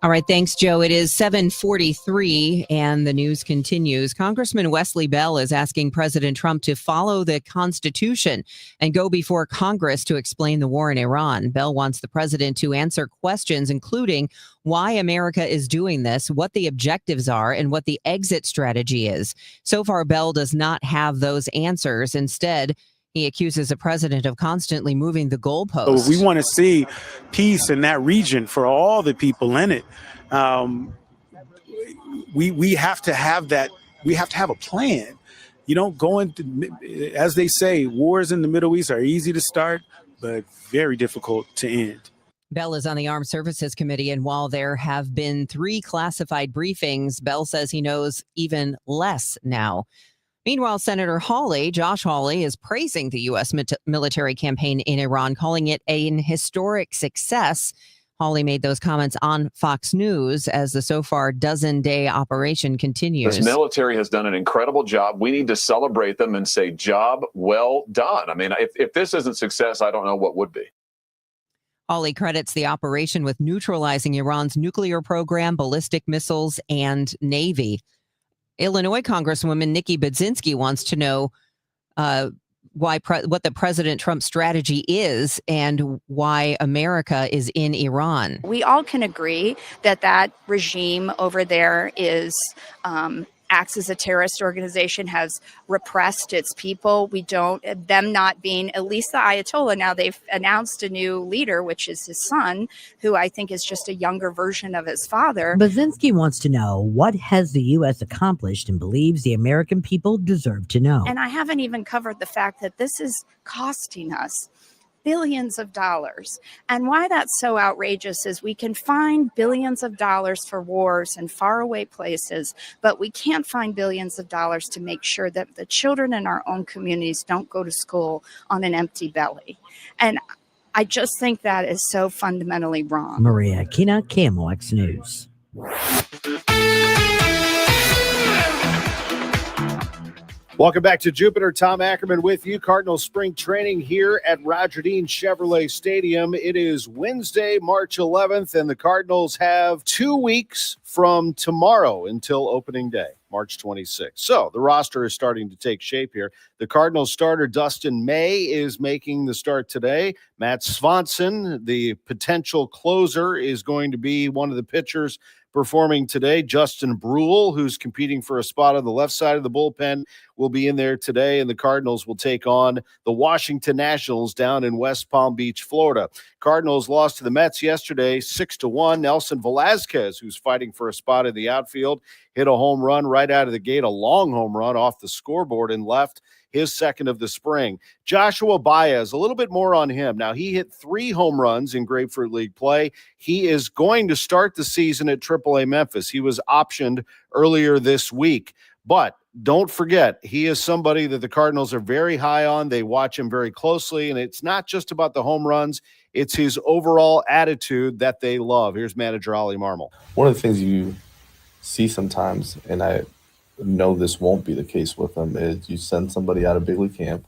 All right, thanks, Joe. It is 7:43, and the news continues. Congressman Wesley Bell is asking President Trump to follow the Constitution and go before Congress to explain the war in Iran. Bell wants the president to answer questions, including why America is doing this, what the objectives are, and what the exit strategy is. So far, Bell does not have those answers. Instead, he accuses the president of constantly moving the goalposts. So we want to see peace in that region for all the people in it. We have to have that. We have to have a plan. You don't go into, as they say, wars in the Middle East are easy to start, but very difficult to end. Bell is on the Armed Services Committee, and while there have been 3 classified briefings, Bell says he knows even less now. Meanwhile, Senator Josh Hawley, is praising the U.S. military campaign in Iran, calling it an historic success. Hawley made those comments on Fox News as the so far dozen-day operation continues. This military has done an incredible job. We need to celebrate them and say, job well done. I mean, if this isn't success, I don't know what would be. Hawley credits the operation with neutralizing Iran's nuclear program, ballistic missiles, and Navy. Illinois Congresswoman Nikki Budzinski wants to know what the President Trump strategy is and why America is in Iran. We all can agree that that regime over there is acts as a terrorist organization, has repressed its people. Them not being, at least the Ayatollah, now they've announced a new leader, which is his son, who I think is just a younger version of his father. Bazinski wants to know, what has the U.S. accomplished and believes the American people deserve to know? And I haven't even covered the fact that this is costing us billions of dollars. And why that's so outrageous is we can find billions of dollars for wars in faraway places, but we can't find billions of dollars to make sure that the children in our own communities don't go to school on an empty belly. And I just think that is so fundamentally wrong. Maria Kina, KMOX News. Welcome back to Jupiter. Tom Ackerman with you. Cardinals spring training here at Roger Dean Chevrolet Stadium. It is Wednesday, March 11th, and the Cardinals have 2 weeks from tomorrow until opening day, March 26th. So the roster is starting to take shape here. The Cardinals starter Dustin May is making the start today. Matt Swanson, the potential closer, is going to be one of the pitchers performing today. Justin Brule, who's competing for a spot on the left side of the bullpen, will be in there today, and the Cardinals will take on the Washington Nationals down in West Palm Beach, Florida. Cardinals lost to the Mets yesterday, 6-1. Nelson Velasquez, who's fighting for a spot in the outfield, hit a home run right out of the gate, a long home run off the scoreboard and left, his second of the spring. Joshua Baez, a little bit more on him. Now, he hit 3 home runs in Grapefruit League play. He is going to start the season at AAA Memphis. He was optioned earlier this week. But don't forget, he is somebody that the Cardinals are very high on. They watch him very closely, and it's not just about the home runs. It's his overall attitude that they love. Here's manager Ollie Marmol. One of the things you see sometimes, and I know this won't be the case with them, is you send somebody out of big league camp,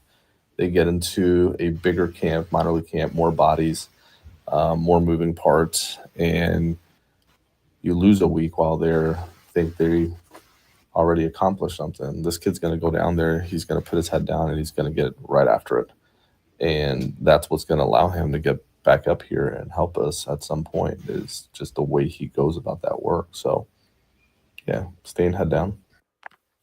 they get into a bigger camp, minor league camp, more bodies, more moving parts, and you lose a week while they think they already accomplished something. This kid's going to go down there, he's going to put his head down, and he's going to get right after it. And that's what's going to allow him to get back up here and help us at some point, is just the way he goes about that work. So, yeah, staying head down.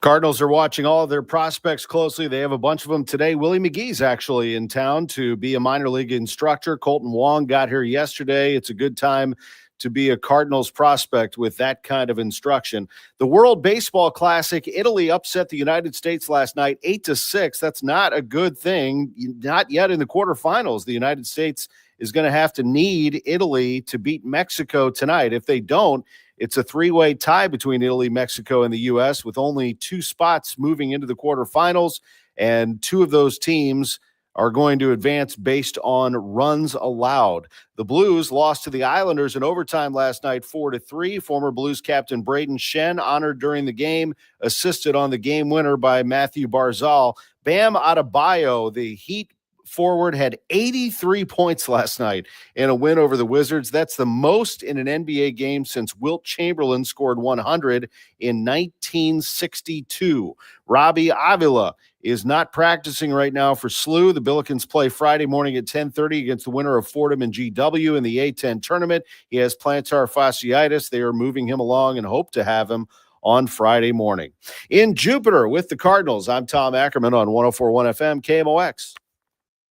Cardinals are watching all of their prospects closely. They have a bunch of them today. Willie McGee's actually in town to be a minor league instructor. Colton Wong got here yesterday. It's a good time to be a Cardinals prospect with that kind of instruction. The World Baseball Classic, Italy upset the United States last night 8-6. That's not a good thing. Not yet in the quarterfinals. The United States is going to have to need Italy to beat Mexico tonight. If they don't, it's a three-way tie between Italy, Mexico, and the U.S. with only 2 spots moving into the quarterfinals, and 2 of those teams are going to advance based on runs allowed. The Blues lost to the Islanders in overtime last night 4-3. Former Blues captain Braden Shen honored during the game, assisted on the game winner by Matthew Barzal. Bam Adebayo, the Heat forward, had 83 points last night in a win over the Wizards. That's the most in an NBA game since Wilt Chamberlain scored 100 in 1962. Robbie Avila is not practicing right now for SLU. The Billikens play Friday morning at 10:30 against the winner of Fordham and GW in the A-10 tournament. He has plantar fasciitis. They are moving him along and hope to have him on Friday morning. In Jupiter with the Cardinals, I'm Tom Ackerman on 104.1 FM KMOX.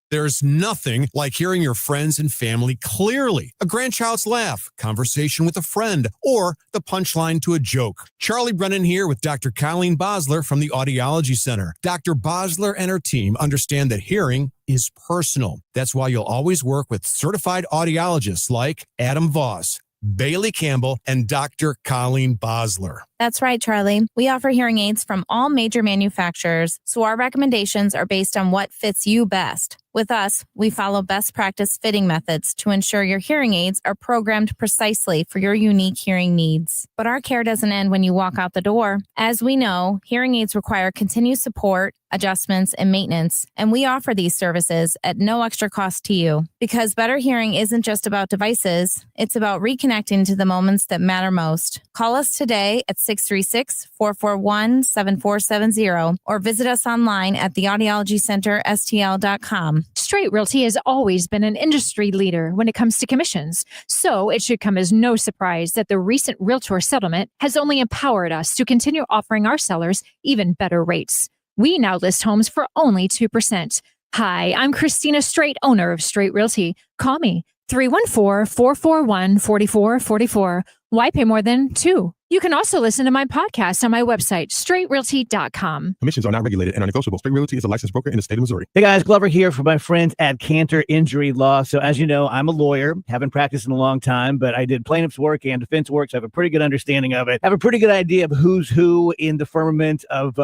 There's nothing like hearing your friends and family clearly. A grandchild's laugh, conversation with a friend, or the punchline to a joke. Charlie Brennan here with Dr. Colleen Bosler from the Audiology Center. Dr. Bosler and her team understand that hearing is personal. That's why you'll always work with certified audiologists like Adam Voss, Bailey Campbell, and Dr. Colleen Bosler. That's right, Charlie. We offer hearing aids from all major manufacturers, so our recommendations are based on what fits you best. With us, we follow best practice fitting methods to ensure your hearing aids are programmed precisely for your unique hearing needs. But our care doesn't end when you walk out the door. As we know, hearing aids require continued support, adjustments, and maintenance, and we offer these services at no extra cost to you. Because better hearing isn't just about devices, it's about reconnecting to the moments that matter most. Call us today at 636-441-7470 or visit us online at theaudiologycenterstl.com. Straight Realty has always been an industry leader when it comes to commissions, so it should come as no surprise that the recent Realtor settlement has only empowered us to continue offering our sellers even better rates. We now list homes for only 2%. Hi, I'm Christina Straight, owner of Straight Realty. Call me 314-441-4444. Why pay more than 2? You can also listen to my podcast on my website, straightrealty.com. Commissions are not regulated and are negotiable. Straight Realty is a licensed broker in the state of Missouri. Hey guys, Glover here for my friends at Cantor Injury Law. So as you know, I'm a lawyer, haven't practiced in a long time, but I did plaintiff's work and defense work, so I have a pretty good understanding of it. I have a pretty good idea of who's who in the firmament of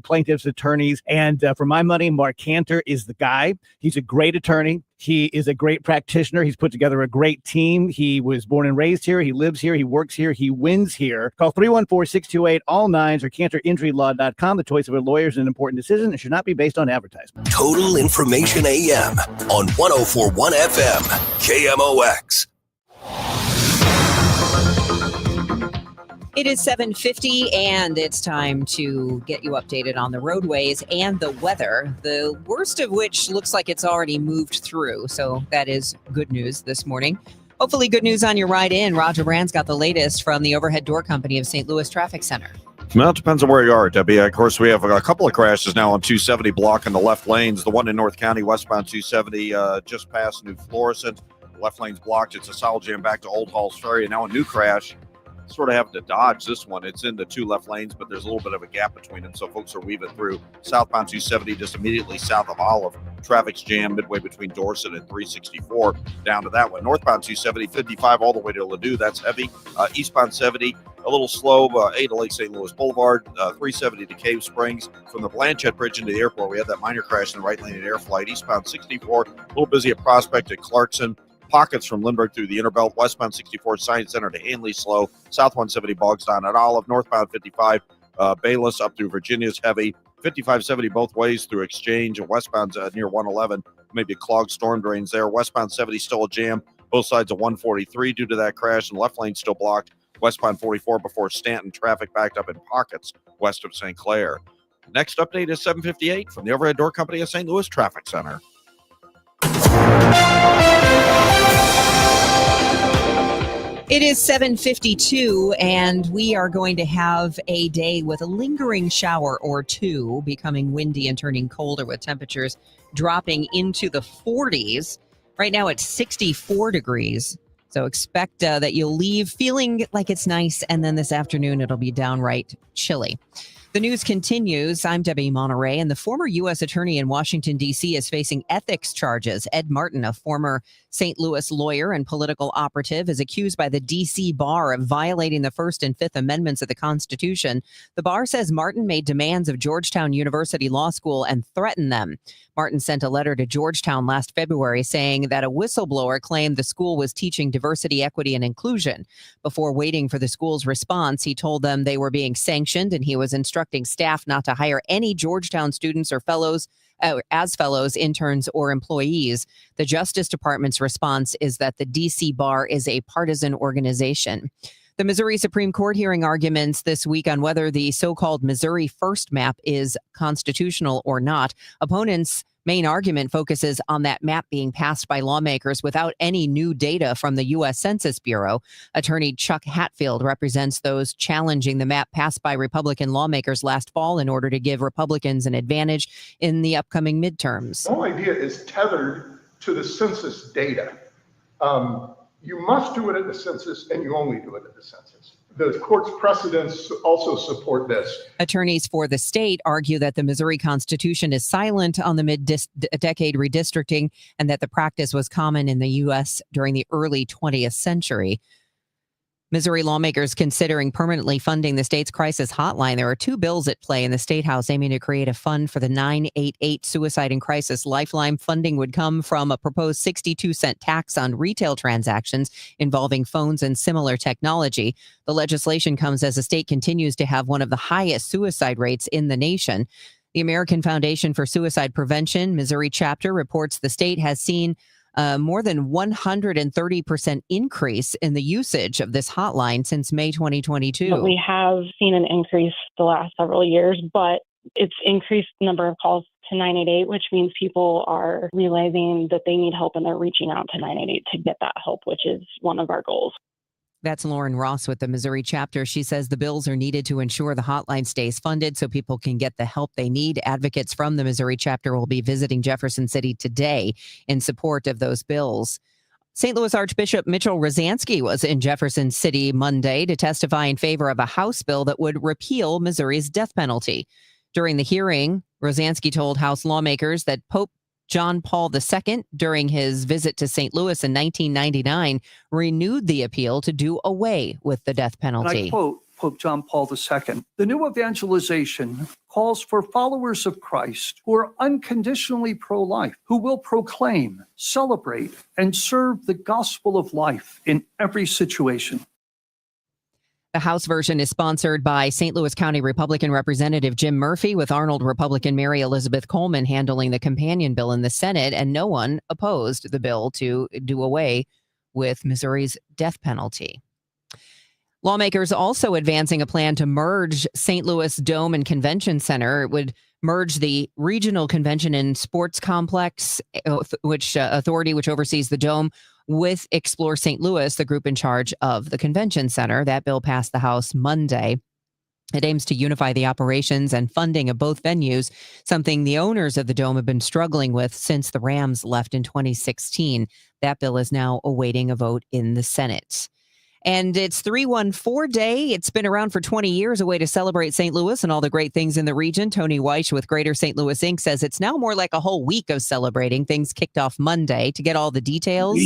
plaintiffs, attorneys. And for my money, Mark Cantor is the guy. He's a great attorney. He is a great practitioner. He's put together a great team. He was born and raised here. He lives here. He works here. He wins here. Call 314-628-ALL-9s or CantorInjuryLaw.com. The choice of a lawyer is an important decision and should not be based on advertisement. Total Information AM on 104.1 FM, KMOX. It is 7:50, and it's time to get you updated on the roadways and the weather, the worst of which looks like it's already moved through. So that is good news this morning. Hopefully good news on your ride in. Roger Brand's got the latest from the Overhead Door Company of St. Louis Traffic Center. Well, it depends on where you are, Debbie. Of course, we have a couple of crashes now on 270 blocking the left lanes. The one in North County, westbound 270, just past New Florissant. Left lane's blocked. It's a solid jam back to Old Halls Ferry. And now a new crash. Sort of having to dodge this one. It's in the 2 left lanes, but there's a little bit of a gap between them, so folks are weaving through. Southbound 270 just immediately south of Olive. Traffic's jammed midway between Dorset and 364 down to that one. Northbound 270, 55 all the way to Ladue. That's heavy. Eastbound 70, a little slow, 8 to Lake St. Louis Boulevard, 370 to Cave Springs. From the Blanchette Bridge into the airport, we had that minor crash in the right lane at Air Flight. Eastbound 64, a little busy at Prospect at Clarkson. Pockets from Lindbergh through the Interbelt. Westbound 64 Science Center to Hanley slow. South 170 bogs down at Olive. Northbound 55 Bayless up through Virginia's heavy. 5570 both ways through Exchange. And westbound near 111. Maybe clogged storm drains there. Westbound 70 still a jam. Both sides of 143 due to that crash. And left lane still blocked. Westbound 44 before Stanton. Traffic backed up in pockets west of St. Clair. Next update is 7:58 from the Overhead Door Company of St. Louis Traffic Center. It is 7:52, and we are going to have a day with a lingering shower or two, becoming windy and turning colder with temperatures dropping into the 40s. Right now it's 64 degrees. So expect that you'll leave feeling like it's nice, and then this afternoon it'll be downright chilly. The news continues. I'm Debbie Monterrey, and the former U.S. attorney in Washington, D.C. is facing ethics charges. Ed Martin, a former St. Louis lawyer and political operative, is accused by the D.C. bar of violating the First and Fifth Amendments of the Constitution. The bar says Martin made demands of Georgetown University Law School and threatened them. Martin sent a letter to Georgetown last February saying that a whistleblower claimed the school was teaching diversity, equity, and inclusion. Before waiting for the school's response, he told them they were being sanctioned and he was instructing staff not to hire any Georgetown students or fellows, interns, or employees. The Justice Department's response is that the D.C. bar is a partisan organization. The Missouri Supreme Court hearing arguments this week on whether the so-called Missouri First map is constitutional or not. Opponents' main argument focuses on that map being passed by lawmakers without any new data from the U.S. Census Bureau. Attorney Chuck Hatfield represents those challenging the map passed by Republican lawmakers last fall in order to give Republicans an advantage in the upcoming midterms. The whole idea is tethered to the census data. You must do it at the census, and you only do it at the census. The court's precedents also support this. Attorneys for the state argue that the Missouri Constitution is silent on the mid-decade redistricting and that the practice was common in the U.S. during the early 20th century. Missouri lawmakers considering permanently funding the state's crisis hotline. There are two bills at play in the State House aiming to create a fund for the 988 Suicide and Crisis Lifeline. Funding would come from a proposed 62-cent tax on retail transactions involving phones and similar technology. The legislation comes as the state continues to have one of the highest suicide rates in the nation. The American Foundation for Suicide Prevention, Missouri chapter, reports the state has seen more than 130% increase in the usage of this hotline since May 2022. But we have seen an increase the last several years, but it's increased the number of calls to 988, which means people are realizing that they need help and they're reaching out to 988 to get that help, which is one of our goals. That's Lauren Ross with the Missouri chapter. She says the bills are needed to ensure the hotline stays funded so people can get the help they need. Advocates from the Missouri chapter will be visiting Jefferson City today in support of those bills. St. Louis Archbishop Mitchell Rosansky was in Jefferson City Monday to testify in favor of a House bill that would repeal Missouri's death penalty. During the hearing, Rosansky told House lawmakers that Pope John Paul II, during his visit to St. Louis in 1999, renewed the appeal to do away with the death penalty. And I quote Pope John Paul II, "The new evangelization calls for followers of Christ who are unconditionally pro-life, who will proclaim, celebrate, and serve the gospel of life in every situation." The House version is sponsored by St. Louis County Republican Representative Jim Murphy, with Arnold Republican Mary Elizabeth Coleman handling the companion bill in the Senate, and no one opposed the bill to do away with Missouri's death penalty. Lawmakers also advancing a plan to merge St. Louis Dome and Convention Center. It would merge the Regional Convention and Sports Complex, which oversees the Dome, with Explore St. Louis, the group in charge of the Convention Center. That bill passed the House Monday. It aims to unify the operations and funding of both venues, something the owners of the Dome have been struggling with since the Rams left in 2016. That bill is now awaiting a vote in the Senate. And it's 314 Day. It's been around for 20 years, a way to celebrate St. Louis and all the great things in the region. Tony Weish with Greater St. Louis Inc. says it's now more like a whole week of celebrating. Things kicked off Monday. To get all the details,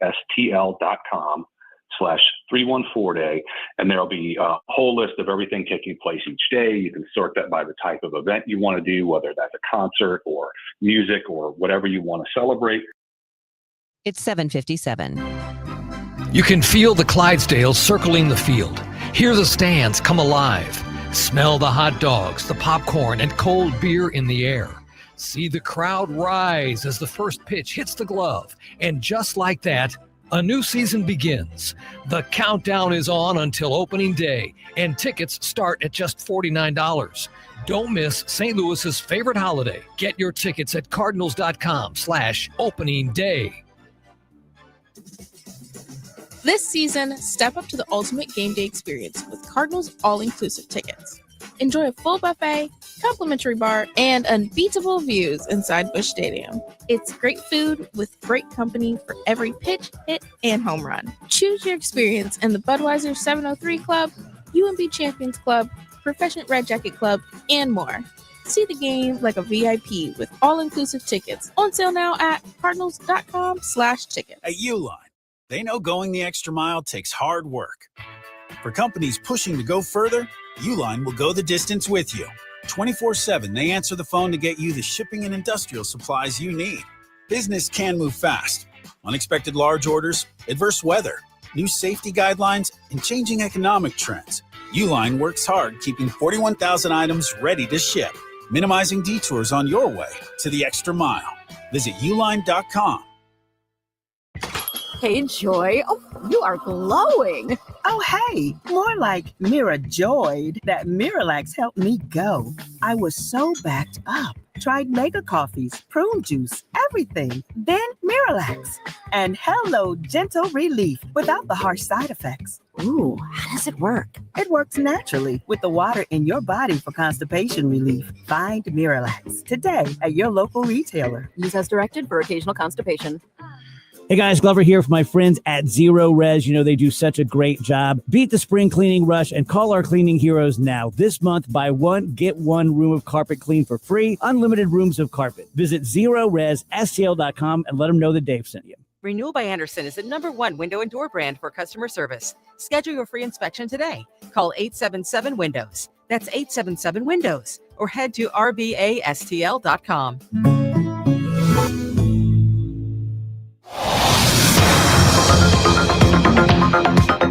STL.com/314day, and there'll be a whole list of everything taking place each day. You can sort that by the type of event you want to do, whether that's a concert or music or whatever you want to celebrate. It's 7:57. You can feel the Clydesdales circling the field, hear the stands come alive, smell the hot dogs, the popcorn, and cold beer in the air. See the crowd rise as the first pitch hits the glove. And just like that, a new season begins. The countdown is on until opening day, and tickets start at just $49. Don't miss St. Louis's favorite holiday. Get your tickets at cardinals.com/opening day. This season, step up to the ultimate game day experience with Cardinals all-inclusive tickets. Enjoy a full buffet, complimentary bar, and unbeatable views inside Busch Stadium. It's great food with great company for every pitch, hit, and home run. Choose your experience in the Budweiser 703 Club, UMB Champions Club, Professional Red Jacket Club, and more. See the game like a VIP with all-inclusive tickets. On sale now at cardinals.com/tickets. At Uline, they know going the extra mile takes hard work. For companies pushing to go further, Uline will go the distance with you. 24/7, they answer the phone to get you the shipping and industrial supplies you need. Business can move fast. Unexpected large orders, adverse weather, new safety guidelines, and changing economic trends. Uline works hard keeping 41,000 items ready to ship, minimizing detours on your way to the extra mile. Visit uline.com. Hey, Joy. Oh, you are glowing. Oh, hey, more like Mira joyed that Miralax helped me go. I was so backed up. Tried mega coffees, prune juice, everything. Then Miralax. And hello, gentle relief without the harsh side effects. Ooh, how does it work? It works naturally with the water in your body for constipation relief. Find Miralax today at your local retailer. Use as directed for occasional constipation. Hey guys, Glover here for my friends at Zero Res. You know, they do such a great job. Beat the spring cleaning rush and call our cleaning heroes now. This month, buy one, get one room of carpet clean for free. Unlimited rooms of carpet. Visit ZeroResSTL.com and let them know that Dave sent you. Renewal by Andersen is the #1 window and door brand for customer service. Schedule your free inspection today. Call 877-WINDOWS. That's 877-WINDOWS. Or head to RBASTL.com.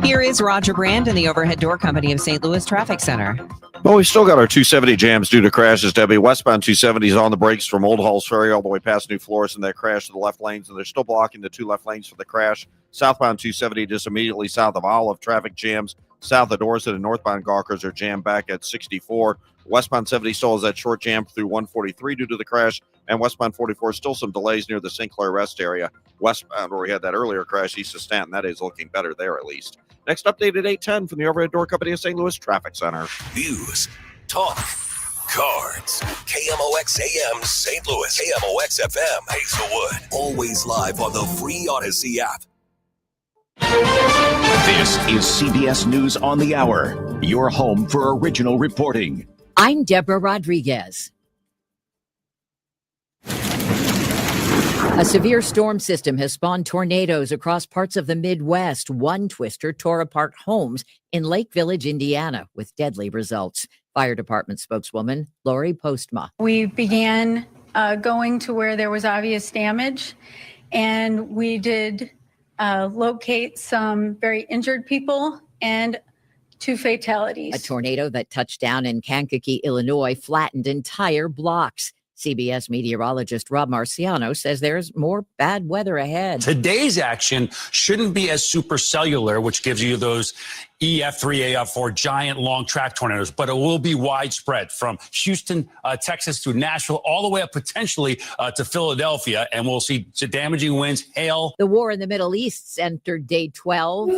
Here is Roger Brand in the Overhead Door Company of St. Louis Traffic Center. Well, we still got our 270 jams due to crashes, Debbie. Westbound 270 is on the brakes from Old Halls Ferry all the way past New Florissant. That crash to the left lanes, and they're still blocking the two left lanes for the crash. Southbound 270 just immediately south of Olive. Traffic jams south of Dorset, and northbound Gawkers are jammed back at 64. Westbound 70 still has that short jam through 143 due to the crash, and westbound 44 still some delays near the St. Clair Rest area. Westbound, where we had that earlier crash east of Stanton, that is looking better there at least. Next update at 8:10 from the Overhead Door Company of St. Louis Traffic Center. News, talk, cards. KMOX AM St. Louis, KMOX FM Hazelwood. Always live on the free Odyssey app. This is CBS News on the Hour, your home for original reporting. I'm Deborah Rodriguez. A severe storm system has spawned tornadoes across parts of the Midwest. One twister tore apart homes in Lake Village, Indiana, with deadly results. Fire Department spokeswoman Lori Postma. We began going to where there was obvious damage, and we did locate some very injured people and 2 fatalities. A tornado that touched down in Kankakee, Illinois, flattened entire blocks. CBS meteorologist Rob Marciano says there's more bad weather ahead. Today's action shouldn't be as supercellular, which gives you those EF3, AF4 giant long track tornadoes, but it will be widespread from Houston, Texas to Nashville, all the way up potentially to Philadelphia. And we'll see damaging winds, hail. The war in the Middle East's entered day 12.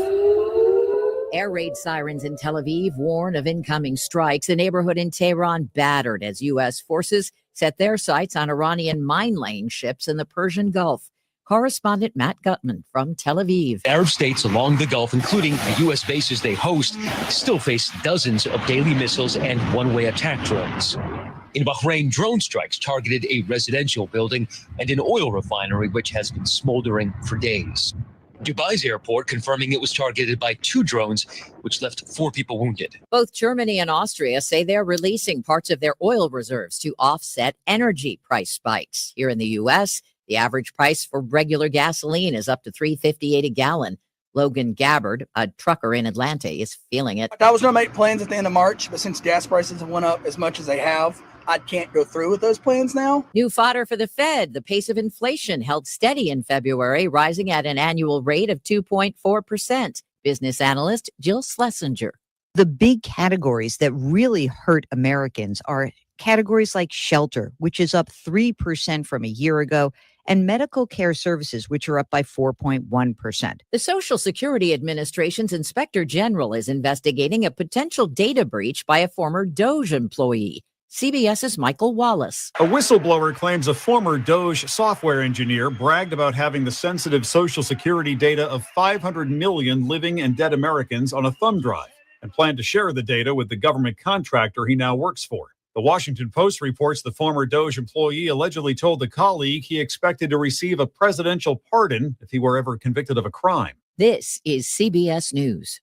Air raid sirens in Tel Aviv warn of incoming strikes. A neighborhood in Tehran battered as U.S. forces set their sights on Iranian mine-laying ships in the Persian Gulf. Correspondent Matt Gutman from Tel Aviv. Arab states along the Gulf, including the U.S. bases they host, still face dozens of daily missiles and one-way attack drones. In Bahrain, drone strikes targeted a residential building and an oil refinery, which has been smoldering for days. Dubai's airport confirming it was targeted by 2 drones, which left 4 people wounded. Both Germany and Austria say they're releasing parts of their oil reserves to offset energy price spikes. Here in the U.S., the average price for regular gasoline is up to $3.58 a gallon. Logan Gabbard, a trucker in Atlanta, is feeling it. I was going to make plans at the end of March, but since gas prices have went up as much as they have, I can't go through with those plans now. New fodder for the Fed. The pace of inflation held steady in February, rising at an annual rate of 2.4%. Business analyst Jill Schlesinger. The big categories that really hurt Americans are categories like shelter, which is up 3% from a year ago, and medical care services, which are up by 4.1%. The Social Security Administration's Inspector General is investigating a potential data breach by a former DOJ employee. CBS's Michael Wallace. A whistleblower claims a former DOJ software engineer bragged about having the sensitive Social Security data of 500 million living and dead Americans on a thumb drive and planned to share the data with the government contractor he now works for. The Washington Post reports the former DOJ employee allegedly told the colleague he expected to receive a presidential pardon if he were ever convicted of a crime. This is CBS News.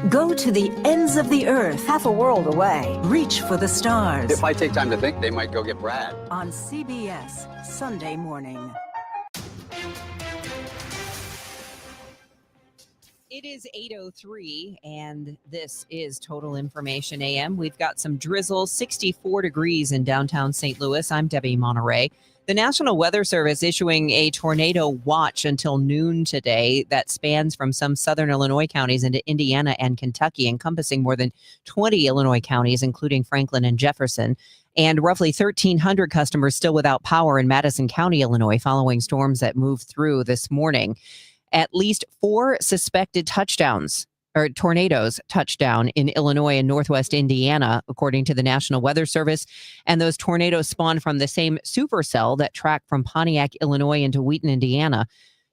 Go to the ends of the earth, half a world away. Reach for the stars. If I take time to think, they might go get Brad. On CBS, Sunday morning. It is 8:03, and this is Total Information AM. We've got some drizzle, 64 degrees in downtown St. Louis. I'm Debbie Monterrey. The National Weather Service issuing a tornado watch until noon today that spans from some southern Illinois counties into Indiana and Kentucky, encompassing more than 20 Illinois counties, including Franklin and Jefferson, and roughly 1,300 customers still without power in Madison County, Illinois, following storms that moved through this morning. At least 4 suspected tornadoes touched down in Illinois and northwest Indiana, according to the National Weather Service. And those tornadoes spawned from the same supercell that tracked from Pontiac, Illinois into Wheaton, Indiana.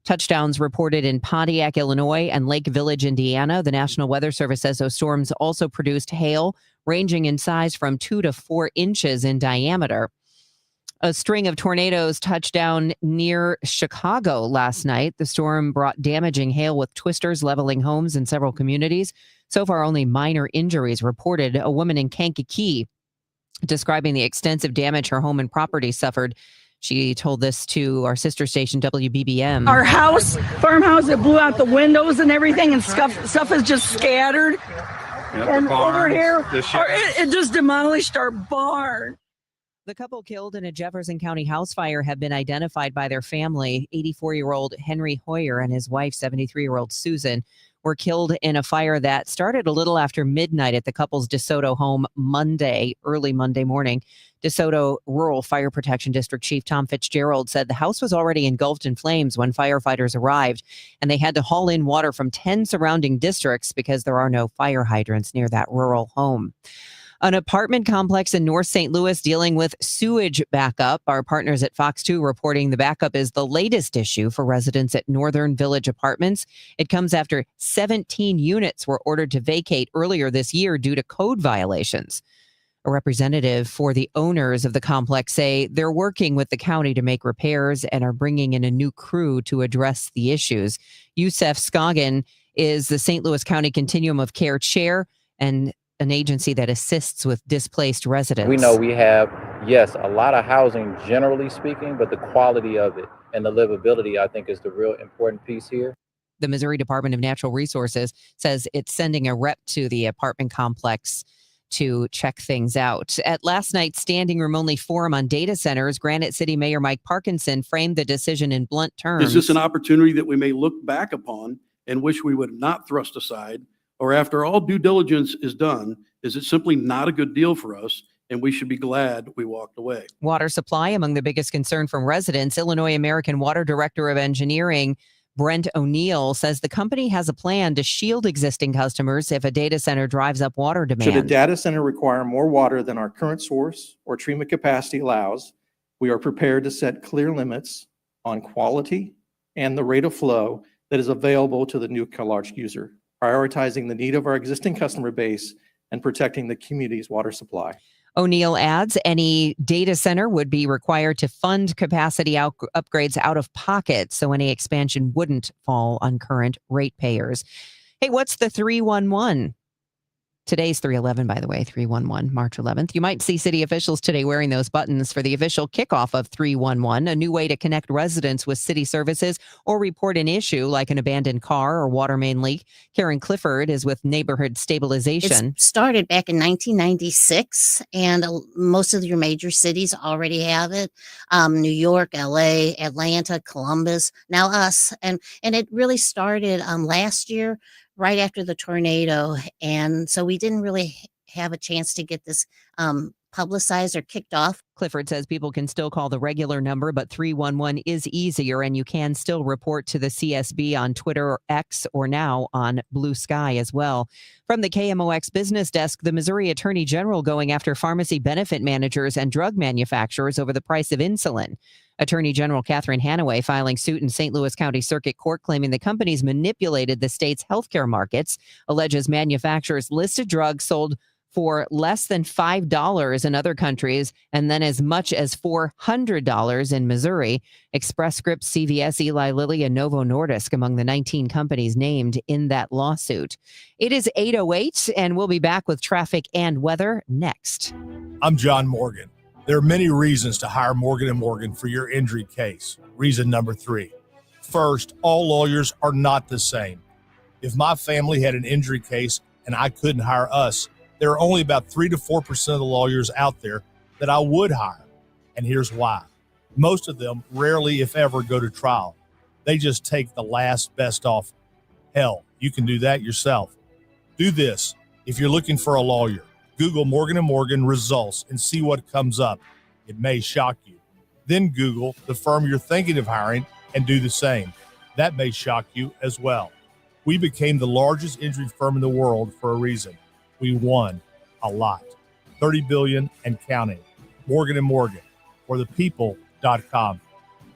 Touchdowns reported in Pontiac, Illinois and Lake Village, Indiana. The National Weather Service says those storms also produced hail ranging in size from 2 to 4 inches in diameter. A string of tornadoes touched down near Chicago last night. The storm brought damaging hail with twisters leveling homes in several communities. So far, only minor injuries reported. A woman in Kankakee describing the extensive damage her home and property suffered. She told this to our sister station, WBBM. Our farmhouse, it blew out the windows and everything, and stuff is just scattered. And over here, it just demolished our barn. The couple killed in a Jefferson County house fire have been identified by their family. 84-year-old Henry Hoyer and his wife, 73-year-old Susan, were killed in a fire that started a little after midnight at the couple's DeSoto home early Monday morning. DeSoto Rural Fire Protection District Chief Tom Fitzgerald said the house was already engulfed in flames when firefighters arrived, and they had to haul in water from 10 surrounding districts because there are no fire hydrants near that rural home. An apartment complex in North St. Louis dealing with sewage backup. Our partners at Fox 2 reporting the backup is the latest issue for residents at Northern Village Apartments. It comes after 17 units were ordered to vacate earlier this year due to code violations. A representative for the owners of the complex say they're working with the county to make repairs and are bringing in a new crew to address the issues. Yusef Scoggin is the St. Louis County Continuum of Care chair and an agency that assists with displaced residents. We know we have, yes, a lot of housing generally speaking, but the quality of it and the livability, I think, is the real important piece here. The Missouri Department of Natural Resources says it's sending a rep to the apartment complex to check things out. At last night's standing room only forum on data centers, Granite City Mayor Mike Parkinson framed the decision in blunt terms. Is this an opportunity that we may look back upon and wish we would not thrust aside? Or after all due diligence is done, is it simply not a good deal for us and we should be glad we walked away? Water supply among the biggest concern from residents. Illinois American Water Director of Engineering Brent O'Neill says the company has a plan to shield existing customers if a data center drives up water demand. Should a data center require more water than our current source or treatment capacity allows, we are prepared to set clear limits on quality and the rate of flow that is available to the new large user, prioritizing the need of our existing customer base and protecting the community's water supply. O'Neill adds any data center would be required to fund capacity upgrades out of pocket, so any expansion wouldn't fall on current ratepayers. Hey, what's the 311? Today's 3/11, by the way, 3/11, March 11th. You might see city officials today wearing those buttons for the official kickoff of 311, a new way to connect residents with city services or report an issue like an abandoned car or water main leak. Karen Clifford is with Neighborhood Stabilization. It started back in 1996, and most of your major cities already have it. New York, LA, Atlanta, Columbus, now us. And it really started last year, right after the tornado. And so we didn't really have a chance to get this publicized or kicked off. Clifford says people can still call the regular number, but 311 is easier, and you can still report to the CSB on Twitter or X, or now on Blue Sky as well. From the KMOX business desk, the Missouri Attorney General going after pharmacy benefit managers and drug manufacturers over the price of insulin. Attorney General Catherine Hanaway filing suit in St. Louis County Circuit Court claiming the companies manipulated the state's healthcare markets, alleges manufacturers listed drugs sold for less than $5 in other countries and then as much as $400 in Missouri. Express Scripts, CVS, Eli Lilly, and Novo Nordisk among the 19 companies named in that lawsuit. It is 8:08, and we'll be back with traffic and weather next. I'm John Morgan. There are many reasons to hire Morgan & Morgan for your injury case. Reason number 3. First, all lawyers are not the same. If my family had an injury case and I couldn't hire us, there are only about 3 to 4% of the lawyers out there that I would hire. And here's why. Most of them rarely, if ever, go to trial. They just take the last best offer. Hell, you can do that yourself. Do this. If you're looking for a lawyer, Google Morgan & Morgan results and see what comes up. It may shock you. Then Google the firm you're thinking of hiring and do the same. That may shock you as well. We became the largest injury firm in the world for a reason. We won a lot. $30 billion and counting. Morgan & Morgan, for the people.com.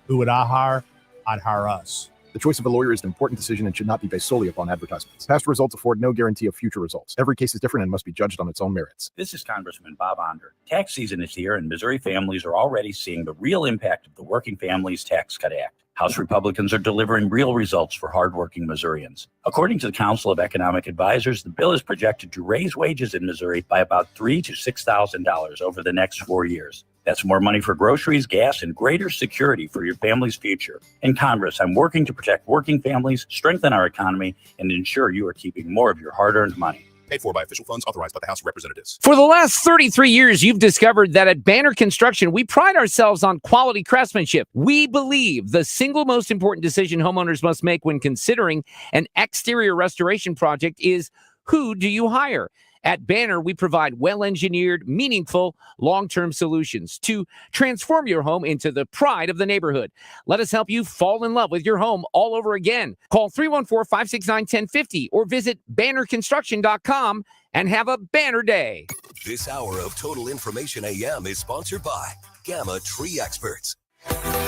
Who would I hire? I'd hire us. The choice of a lawyer is an important decision and should not be based solely upon advertisements. Past results afford no guarantee of future results. Every case is different and must be judged on its own merits. This is Congressman Bob Onder. Tax season is here, and Missouri families are already seeing the real impact of the Working Families Tax Cut Act. House Republicans are delivering real results for hardworking Missourians. According to the Council of Economic Advisors, the bill is projected to raise wages in Missouri by about $3,000 to $6,000 over the next 4 years. That's more money for groceries, gas, and greater security for your family's future. In Congress, I'm working to protect working families, strengthen our economy, and ensure you are keeping more of your hard-earned money. Paid for by official funds authorized by the House of Representatives. For the last 33 years, you've discovered that at Banner Construction, we pride ourselves on quality craftsmanship. We believe the single most important decision homeowners must make when considering an exterior restoration project is, who do you hire? At Banner, we provide well-engineered, meaningful, long-term solutions to transform your home into the pride of the neighborhood. Let us help you fall in love with your home all over again. Call 314-569-1050 or visit bannerconstruction.com and have a banner day. This hour of Total Information AM is sponsored by Gamma Tree Experts.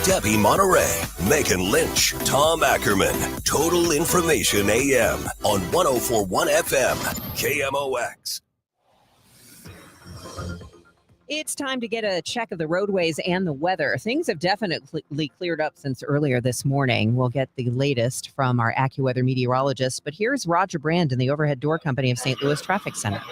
Debbie Monterrey, Megan Lynch, Tom Ackerman. Total Information AM on 104.1 FM, KMOX. It's time to get a check of the roadways and the weather. Things have definitely cleared up since earlier this morning. We'll get the latest from our AccuWeather meteorologist. But here's Roger Brand in the Overhead Door Company of St. Louis Traffic Center.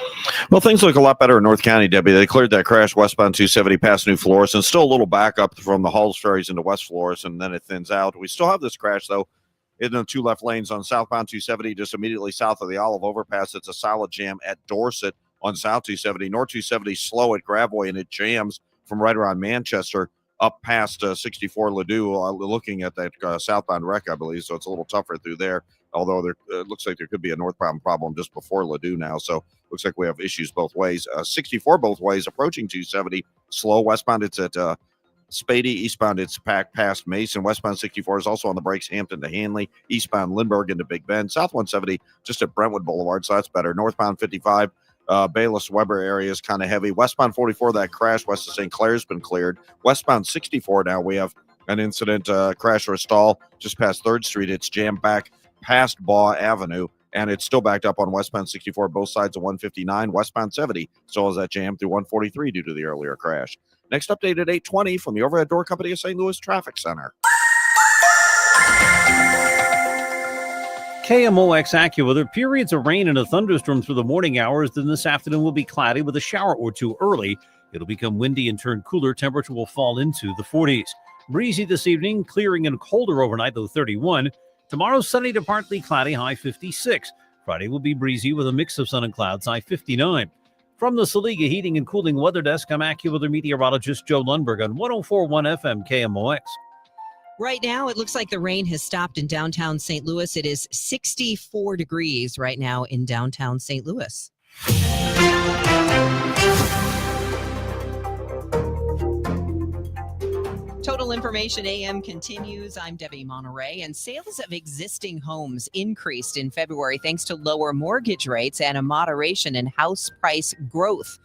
Well, things look a lot better in North County, Debbie. They cleared that crash westbound 270 past New Florissant. Still a little backup from the Halls Ferries into West Florissant, and then it thins out. We still have this crash, though, in the 2 left lanes on southbound 270, just immediately south of the Olive Overpass. It's a solid jam at Dorset on South 270. North 270 slow at Gravois, and it jams from right around Manchester up past 64 Ladue, looking at that southbound wreck, I believe. So it's a little tougher through there, although it looks like there could be a northbound problem just before Ladue now. So looks like we have issues both ways. 64 both ways, approaching 270. Slow westbound, it's at Spady. Eastbound, it's packed past Mason. Westbound 64 is also on the brakes, Hampton to Hanley. Eastbound, Lindbergh into Big Bend. South 170, just at Brentwood Boulevard, so that's better. Northbound 55, Bayless Weber area is kind of heavy. Westbound 44, that crash west of St. Clair's been cleared. Westbound 64, now we have an incident, crash or a stall just past 3rd Street. It's jammed back past Baugh Avenue, and it's still backed up on westbound 64, both sides of 159. Westbound 70 still has that jam through 143 due to the earlier crash. Next update at 8:20 from the Overhead Door Company of St. Louis Traffic Center. KMOX AccuWeather, periods of rain and a thunderstorm through the morning hours. Then this afternoon will be cloudy with a shower or two early. It'll become windy and turn cooler. Temperature will fall into the 40s. Breezy this evening, clearing and colder overnight, though 31. Tomorrow, sunny to partly cloudy, high 56. Friday will be breezy with a mix of sun and clouds, high 59. From the Saliga Heating and Cooling Weather Desk, I'm AccuWeather meteorologist Joe Lundberg on 104.1 FM KMOX. Right now, it looks like the rain has stopped in downtown St. Louis. It is 64 degrees right now in downtown St. Louis. Total Information AM continues. I'm Debbie Monterrey, and sales of existing homes increased in February thanks to lower mortgage rates and a moderation in house price growth.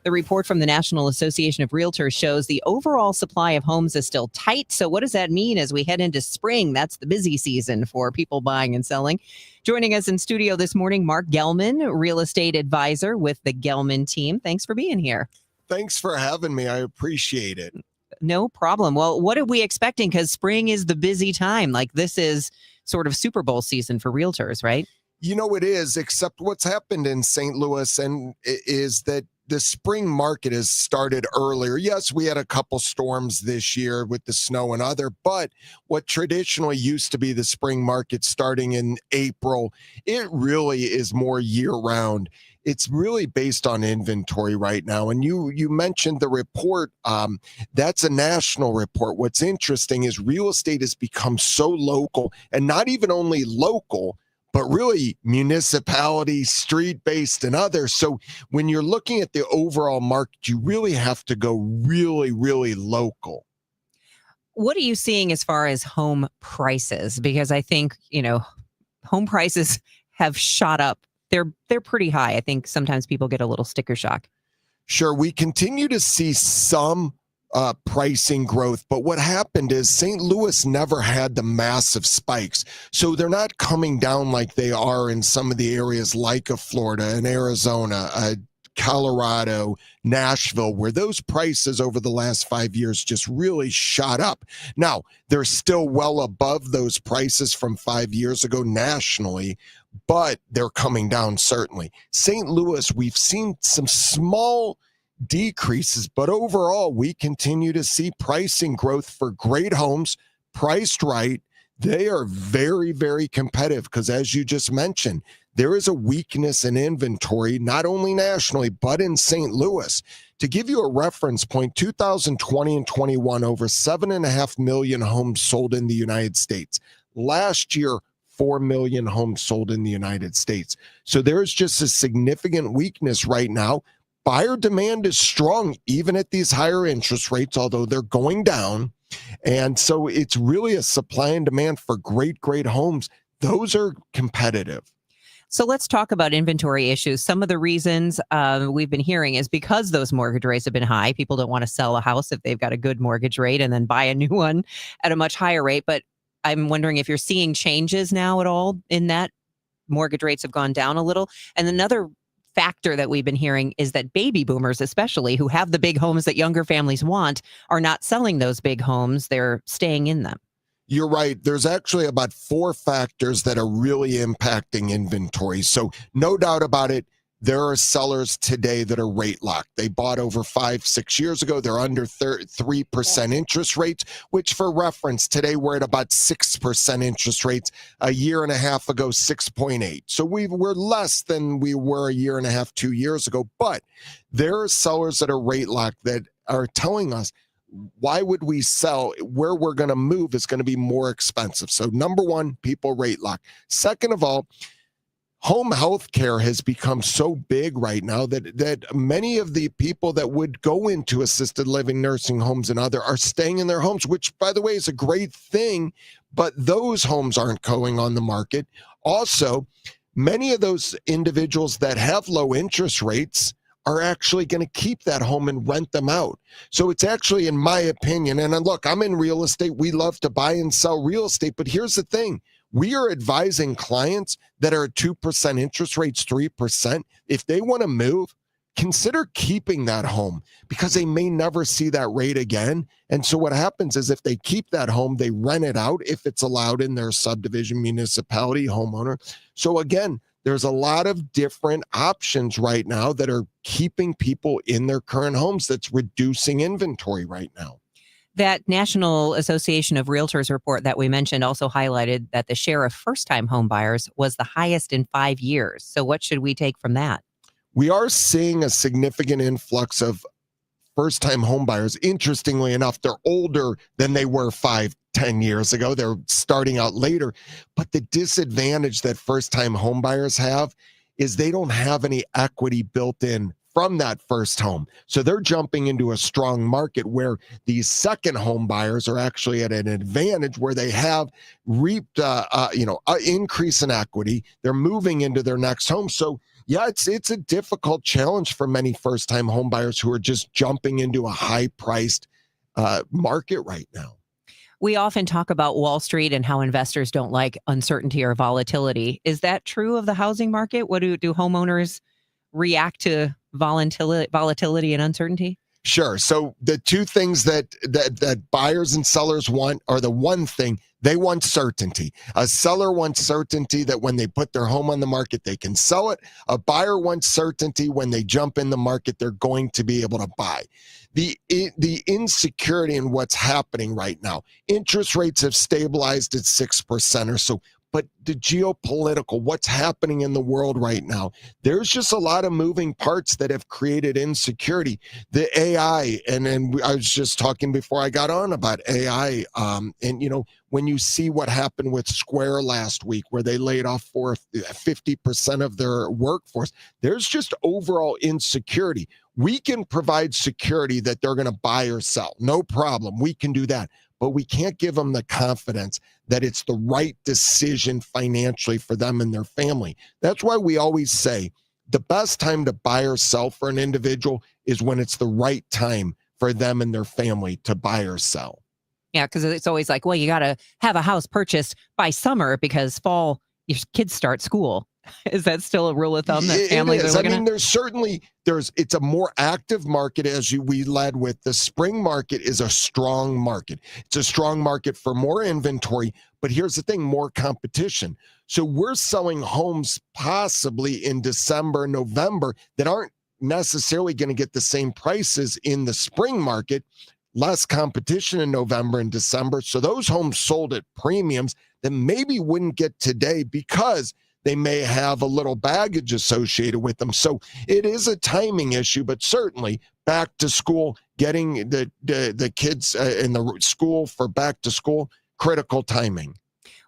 The report from the National Association of Realtors shows the overall supply of homes is still tight. So what does that mean as we head into spring? That's the busy season for people buying and selling. Joining us in studio this morning, Mark Gelman, real estate advisor with the Gelman team. Thanks for being here. Thanks for having me. I appreciate it. No problem. Well, what are we expecting? Because spring is the busy time. Like, this is sort of Super Bowl season for realtors, right? You know, it is, except what's happened in St. Louis and is that the spring market has started earlier. Yes, we had a couple storms this year with the snow and other, but what traditionally used to be the spring market starting in April, it really is more year round. It's really based on inventory right now. And you mentioned the report. That's a national report. What's interesting is real estate has become so local, and not even only local, but really municipality, street-based, and others. So when you're looking at the overall market, you really have to go really, really local. What are you seeing as far as home prices? Because I think, home prices have shot up. They're pretty high. I think sometimes people get a little sticker shock. Sure, we continue to see some pricing growth, but what happened is St. Louis never had the massive spikes, so they're not coming down like they are in some of the areas like Florida and Arizona, Colorado, Nashville, where those prices over the last 5 years just really shot up. Now, they're still well above those prices from 5 years ago nationally, but they're coming down certainly. St. Louis, we've seen some small decreases, but overall, we continue to see pricing growth for great homes priced right. They are very, very competitive because, as you just mentioned, there is a weakness in inventory, not only nationally, but in St. Louis. To give you a reference point, 2020 and 21, over 7.5 million homes sold in the United States. Last year, 4 million homes sold in the United States. So there's just a significant weakness right now. Buyer demand is strong, even at these higher interest rates, although they're going down. And so it's really a supply and demand for great, great homes. Those are competitive. So let's talk about inventory issues. Some of the reasons we've been hearing is because those mortgage rates have been high. People don't want to sell a house if they've got a good mortgage rate and then buy a new one at a much higher rate. But I'm wondering if you're seeing changes now at all in that. Mortgage rates have gone down a little. And another factor that we've been hearing is that baby boomers, especially who have the big homes that younger families want, are not selling those big homes. They're staying in them. You're right. There's actually about 4 factors that are really impacting inventory. So no doubt about it, there are sellers today that are rate locked. They bought over 5-6 years ago. They're under 3% interest rates, which for reference, today we're at about 6% interest rates. A year and a half ago, 6.8. So we're less than we were a year and a half, 2 years ago. But there are sellers that are rate locked that are telling us, why would we sell? Where we're going to move is going to be more expensive. So number one, people rate lock. Second of all, home health care has become so big right now that many of the people that would go into assisted living, nursing homes, and other are staying in their homes, which, by the way, is a great thing. But those homes aren't going on the market. Also, many of those individuals that have low interest rates are actually going to keep that home and rent them out. So it's actually, in my opinion, and look, I'm in real estate. We love to buy and sell real estate. But here's the thing. We are advising clients that are at 2% interest rates, 3%. If they want to move, consider keeping that home because they may never see that rate again. And so what happens is if they keep that home, they rent it out if it's allowed in their subdivision, municipality, homeowner. So again, there's a lot of different options right now that are keeping people in their current homes. That's reducing inventory right now. That National Association of Realtors report that we mentioned also highlighted that the share of first-time home buyers was the highest in 5 years. So what should we take from that? We are seeing a significant influx of first-time home buyers. Interestingly enough, they're older than they were 5-10 years ago. They're starting out later. But the disadvantage that first-time home buyers have is they don't have any equity built in from that first home. So they're jumping into a strong market where these second home buyers are actually at an advantage where they have reaped, increase in equity. They're moving into their next home. So yeah, it's a difficult challenge for many first-time home buyers who are just jumping into a high-priced market right now. We often talk about Wall Street and how investors don't like uncertainty or volatility. Is that true of the housing market? What do homeowners react to volatility and uncertainty? Sure. So the two things that buyers and sellers want are the one thing. They want certainty. A seller wants certainty that when they put their home on the market, they can sell it. A buyer wants certainty when they jump in the market, they're going to be able to buy. The insecurity in what's happening right now, interest rates have stabilized at 6% or so. But the geopolitical, what's happening in the world right now, there's just a lot of moving parts that have created insecurity. The AI, and I was just talking before I got on about AI, when you see what happened with Square last week, where they laid off 50% of their workforce, there's just overall insecurity. We can provide security that they're going to buy or sell. No problem. We can do that. But we can't give them the confidence that it's the right decision financially for them and their family. That's why we always say the best time to buy or sell for an individual is when it's the right time for them and their family to buy or sell. Yeah, because it's always like, well, you got to have a house purchased by summer because fall, your kids start school. Is that still a rule of thumb that families are looking at? It's a more active market we led with. The spring market is a strong market. It's a strong market for more inventory, but here's the thing, more competition. So we're selling homes possibly in December, November that aren't necessarily going to get the same prices in the spring market. Less competition in November and December. So those homes sold at premiums that maybe wouldn't get today because they may have a little baggage associated with them. So it is a timing issue, but certainly back to school, getting the kids in the school for back to school, critical timing.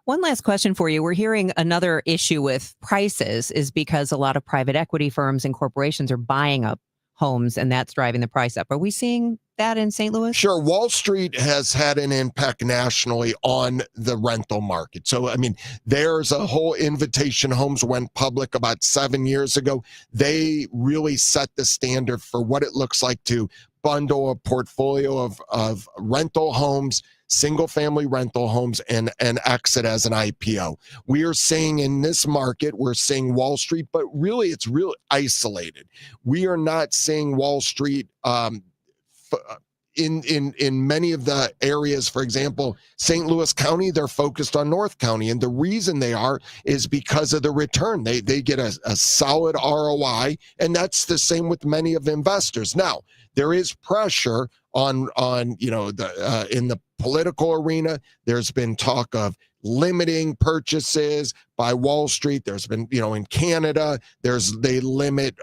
One last question for you. We're hearing another issue with prices is because a lot of private equity firms and corporations are buying up homes, and that's driving the price up. Are we seeing that in St. Louis? Sure. Wall Street has had an impact nationally on the rental market. So, I mean, there's a whole Invitation Homes went public about 7 years ago. They really set the standard for what it looks like to bundle a portfolio of rental homes, single-family rental homes, and exit as an IPO. We are seeing in this market, we're seeing Wall Street, but really it's real isolated. We are not seeing Wall Street in many of the areas. For example, St. Louis County, they're focused on North County, and the reason they are is because of the return. They get a solid ROI, and that's the same with many of the investors. Now, there is pressure on in the political arena. There's been talk of limiting purchases by Wall Street. There's been, in Canada, they limit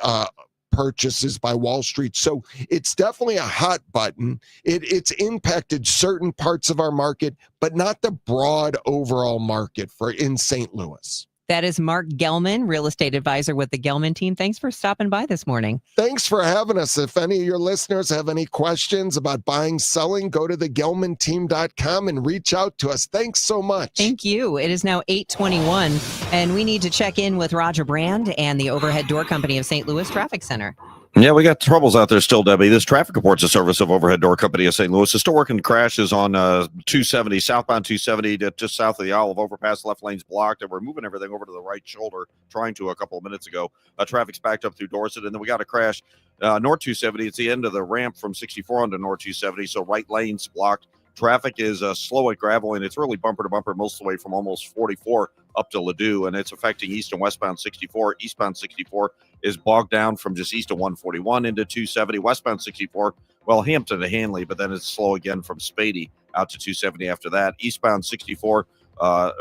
purchases by Wall Street. So it's definitely a hot button. It's impacted certain parts of our market, but not the broad overall market in St. Louis. That is Mark Gelman, real estate advisor with the Gelman team. Thanks for stopping by this morning. Thanks for having us. If any of your listeners have any questions about buying, selling, go to thegelmanteam.com and reach out to us. Thanks so much. Thank you. It is now 8:21, and we need to check in with Roger Brand and the Overhead Door Company of St. Louis Traffic Center. Yeah, we got troubles out there still, Debbie. This traffic report's a service of Overhead Door Company of St. Louis. It's still working crashes on 270, southbound 270, just south of the Olive Overpass. Left lane's blocked, and we're moving everything over to the right shoulder, trying to a couple of minutes ago. Traffic's backed up through Dorset, and then we got a crash north 270. It's the end of the ramp from 64 onto north 270, so right lane's blocked. Traffic is slow at gravel, and it's really bumper to bumper most of the way from almost 44 up to Ladue, and it's affecting east and westbound 64. Eastbound 64 is bogged down from just east of 141 into 270. Westbound 64, well, Hampton to Hanley, but then it's slow again from Spady out to 270 after that. Eastbound 64, South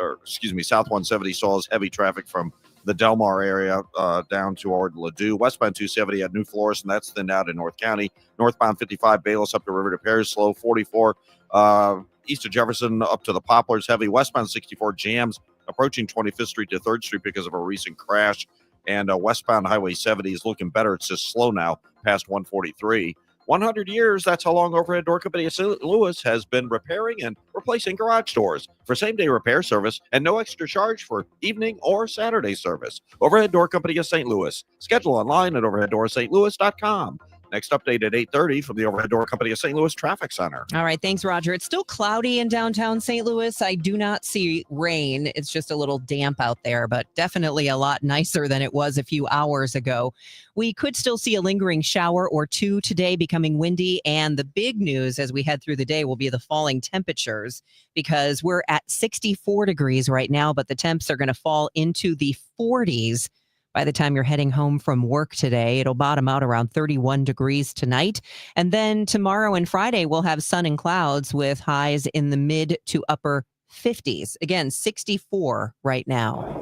170 saw heavy traffic from the Delmar area down toward Ladue. Westbound 270 at New Florist, and that's then out in North County. Northbound 55 Bayless up to River de Paris, slow. 44 east of Jefferson up to the Poplars, heavy. Westbound 64 jams approaching 25th Street to 3rd Street because of a recent crash. And westbound Highway 70 is looking better. It's just slow now past 143. 100 years, that's how long Overhead Door Company of St. Louis has been repairing and replacing garage doors for same-day repair service and no extra charge for evening or Saturday service. Overhead Door Company of St. Louis. Schedule online at overheaddoorsstlouis.com. Next update at 8:30 from the Overhead Door Company of St. Louis Traffic Center. All right. Thanks, Roger. It's still cloudy in downtown St. Louis. I do not see rain. It's just a little damp out there, but definitely a lot nicer than it was a few hours ago. We could still see a lingering shower or two today, becoming windy. And the big news as we head through the day will be the falling temperatures, because we're at 64 degrees right now, but the temps are going to fall into the 40s. By the time you're heading home from work today, it'll bottom out around 31 degrees tonight. And then tomorrow and Friday, we'll have sun and clouds with highs in the mid to upper 50s. Again, 64 right now.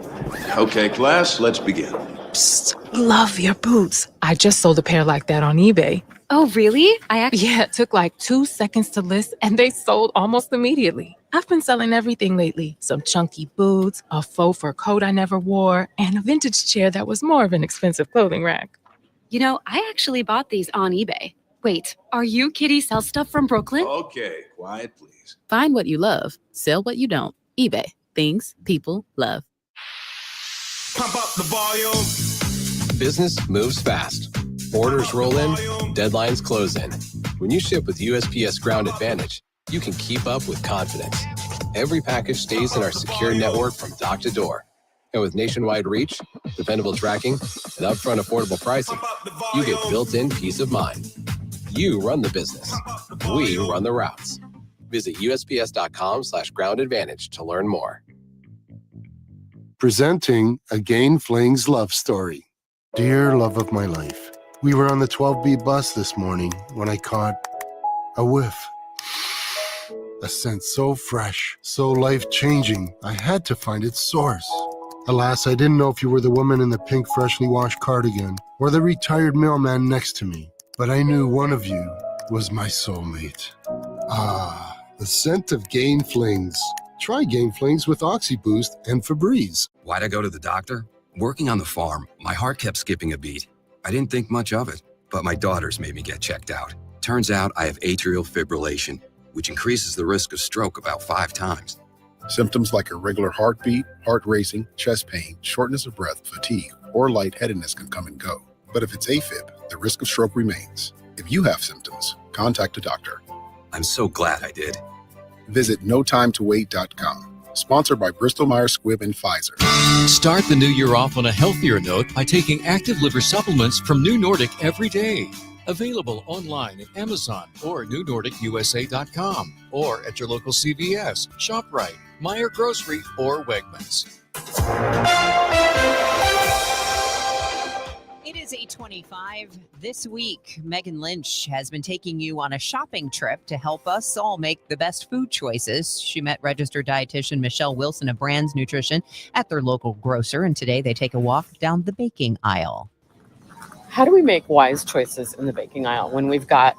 Okay, class, let's begin. Psst, love your boots. I just sold a pair like that on eBay. Oh, really? Yeah, it took like 2 seconds to list and they sold almost immediately. I've been selling everything lately. Some chunky boots, a faux fur coat I never wore, and a vintage chair that was more of an expensive clothing rack. You know, I actually bought these on eBay. Wait, are you Kitty Sell Stuff from Brooklyn? Okay, quiet, please. Find what you love, sell what you don't. eBay, things people love. Pump up the volume. Business moves fast. Orders roll in, deadlines close in. When you ship with USPS Ground Advantage, you can keep up with confidence. Every package stays in our secure network from dock to door. And with nationwide reach, dependable tracking, and upfront affordable pricing, you get built-in peace of mind. You run the business. We run the routes. Visit USPS.com/Ground Advantage to learn more. Presenting a Gain Flings love story. Dear love of my life, we were on the 12B bus this morning when I caught a whiff. A scent so fresh, so life-changing, I had to find its source. Alas, I didn't know if you were the woman in the pink freshly washed cardigan or the retired mailman next to me, but I knew one of you was my soulmate. Ah, the scent of Gain Flings. Try Gain Flings with OxyBoost and Febreze. Why'd I go to the doctor? Working on the farm, my heart kept skipping a beat. I didn't think much of it, but my daughters made me get checked out. Turns out I have atrial fibrillation, which increases the risk of stroke about 5 times. Symptoms like irregular heartbeat, heart racing, chest pain, shortness of breath, fatigue, or lightheadedness can come and go. But if it's AFib, the risk of stroke remains. If you have symptoms, contact a doctor. I'm so glad I did. Visit notimetowait.com. Sponsored by Bristol-Myers Squibb and Pfizer. Start the new year off on a healthier note by taking active liver supplements from New Nordic every day. Available online at Amazon or newnordicusa.com or at your local CVS, ShopRite, Meijer Grocery, or Wegmans. It is 8:25. This week, Megan Lynch has been taking you on a shopping trip to help us all make the best food choices. She met registered dietitian Michelle Wilson of Brands Nutrition at their local grocer, and today they take a walk down the baking aisle. How do we make wise choices in the baking aisle when we've got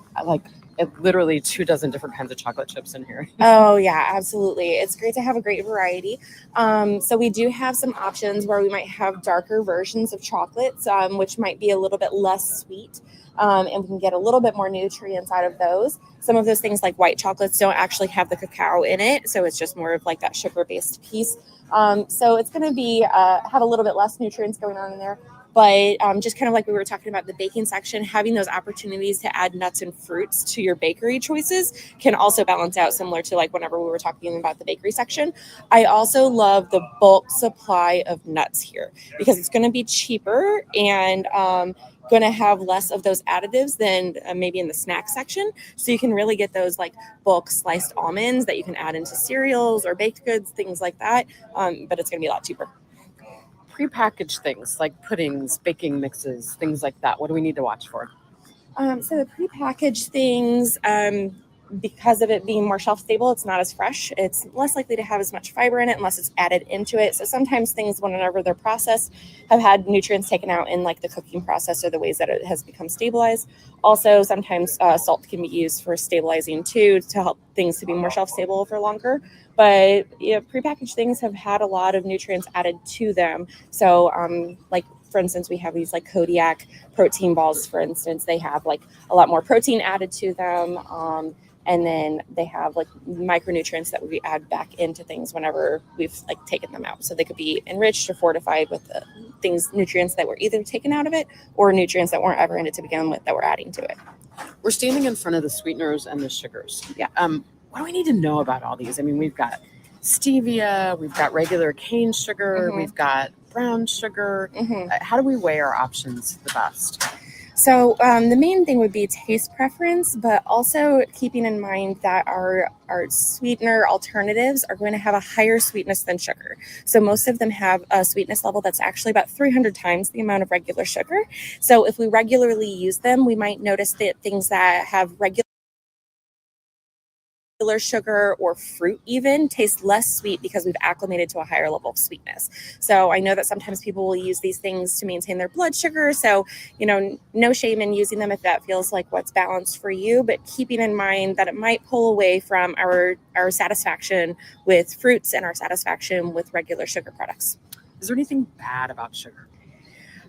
literally 24 different kinds of chocolate chips in here? Oh yeah, absolutely. It's great to have a great variety. So we do have some options where we might have darker versions of chocolates, which might be a little bit less sweet. And we can get a little bit more nutrients out of those. Some of those things like white chocolates don't actually have the cacao in it. So it's just more of like that sugar-based piece. So it's going to be have a little bit less nutrients going on in there. But just kind of like we were talking about the baking section, having those opportunities to add nuts and fruits to your bakery choices can also balance out, similar to like whenever we were talking about the bakery section. I also love the bulk supply of nuts here because it's going to be cheaper and going to have less of those additives than maybe in the snack section. So you can really get those like bulk sliced almonds that you can add into cereals or baked goods, things like that. But it's going to be a lot cheaper. Prepackaged things like puddings, baking mixes, things like that. What do we need to watch for? So the prepackaged things, because of it being more shelf stable, it's not as fresh. It's less likely to have as much fiber in it unless it's added into it. So sometimes things, whenever they're processed, have had nutrients taken out in like the cooking process or the ways that it has become stabilized. Also, sometimes salt can be used for stabilizing too, to help things to be more shelf stable for longer. But prepackaged things have had a lot of nutrients added to them. So like for instance, we have these like Kodiak protein balls, for instance. They have like a lot more protein added to them. And then they have like micronutrients that we add back into things whenever we've like taken them out. So they could be enriched or fortified with the nutrients that were either taken out of it or nutrients that weren't ever in it to begin with that we're adding to it. We're standing in front of the sweeteners and the sugars. Yeah. What do we need to know about all these? I mean, we've got stevia, we've got regular cane sugar, we've got brown sugar. How do we weigh our options the best? So the main thing would be taste preference, but also keeping in mind that our sweetener alternatives are going to have a higher sweetness than sugar. So most of them have a sweetness level that's actually about 300 times the amount of regular sugar. So if we regularly use them, we might notice that things that have regular sugar or fruit even taste less sweet because we've acclimated to a higher level of sweetness. So I know that sometimes people will use these things to maintain their blood sugar. So, no shame in using them if that feels like what's balanced for you, but keeping in mind that it might pull away from our satisfaction with fruits and our satisfaction with regular sugar products. Is there anything bad about sugar?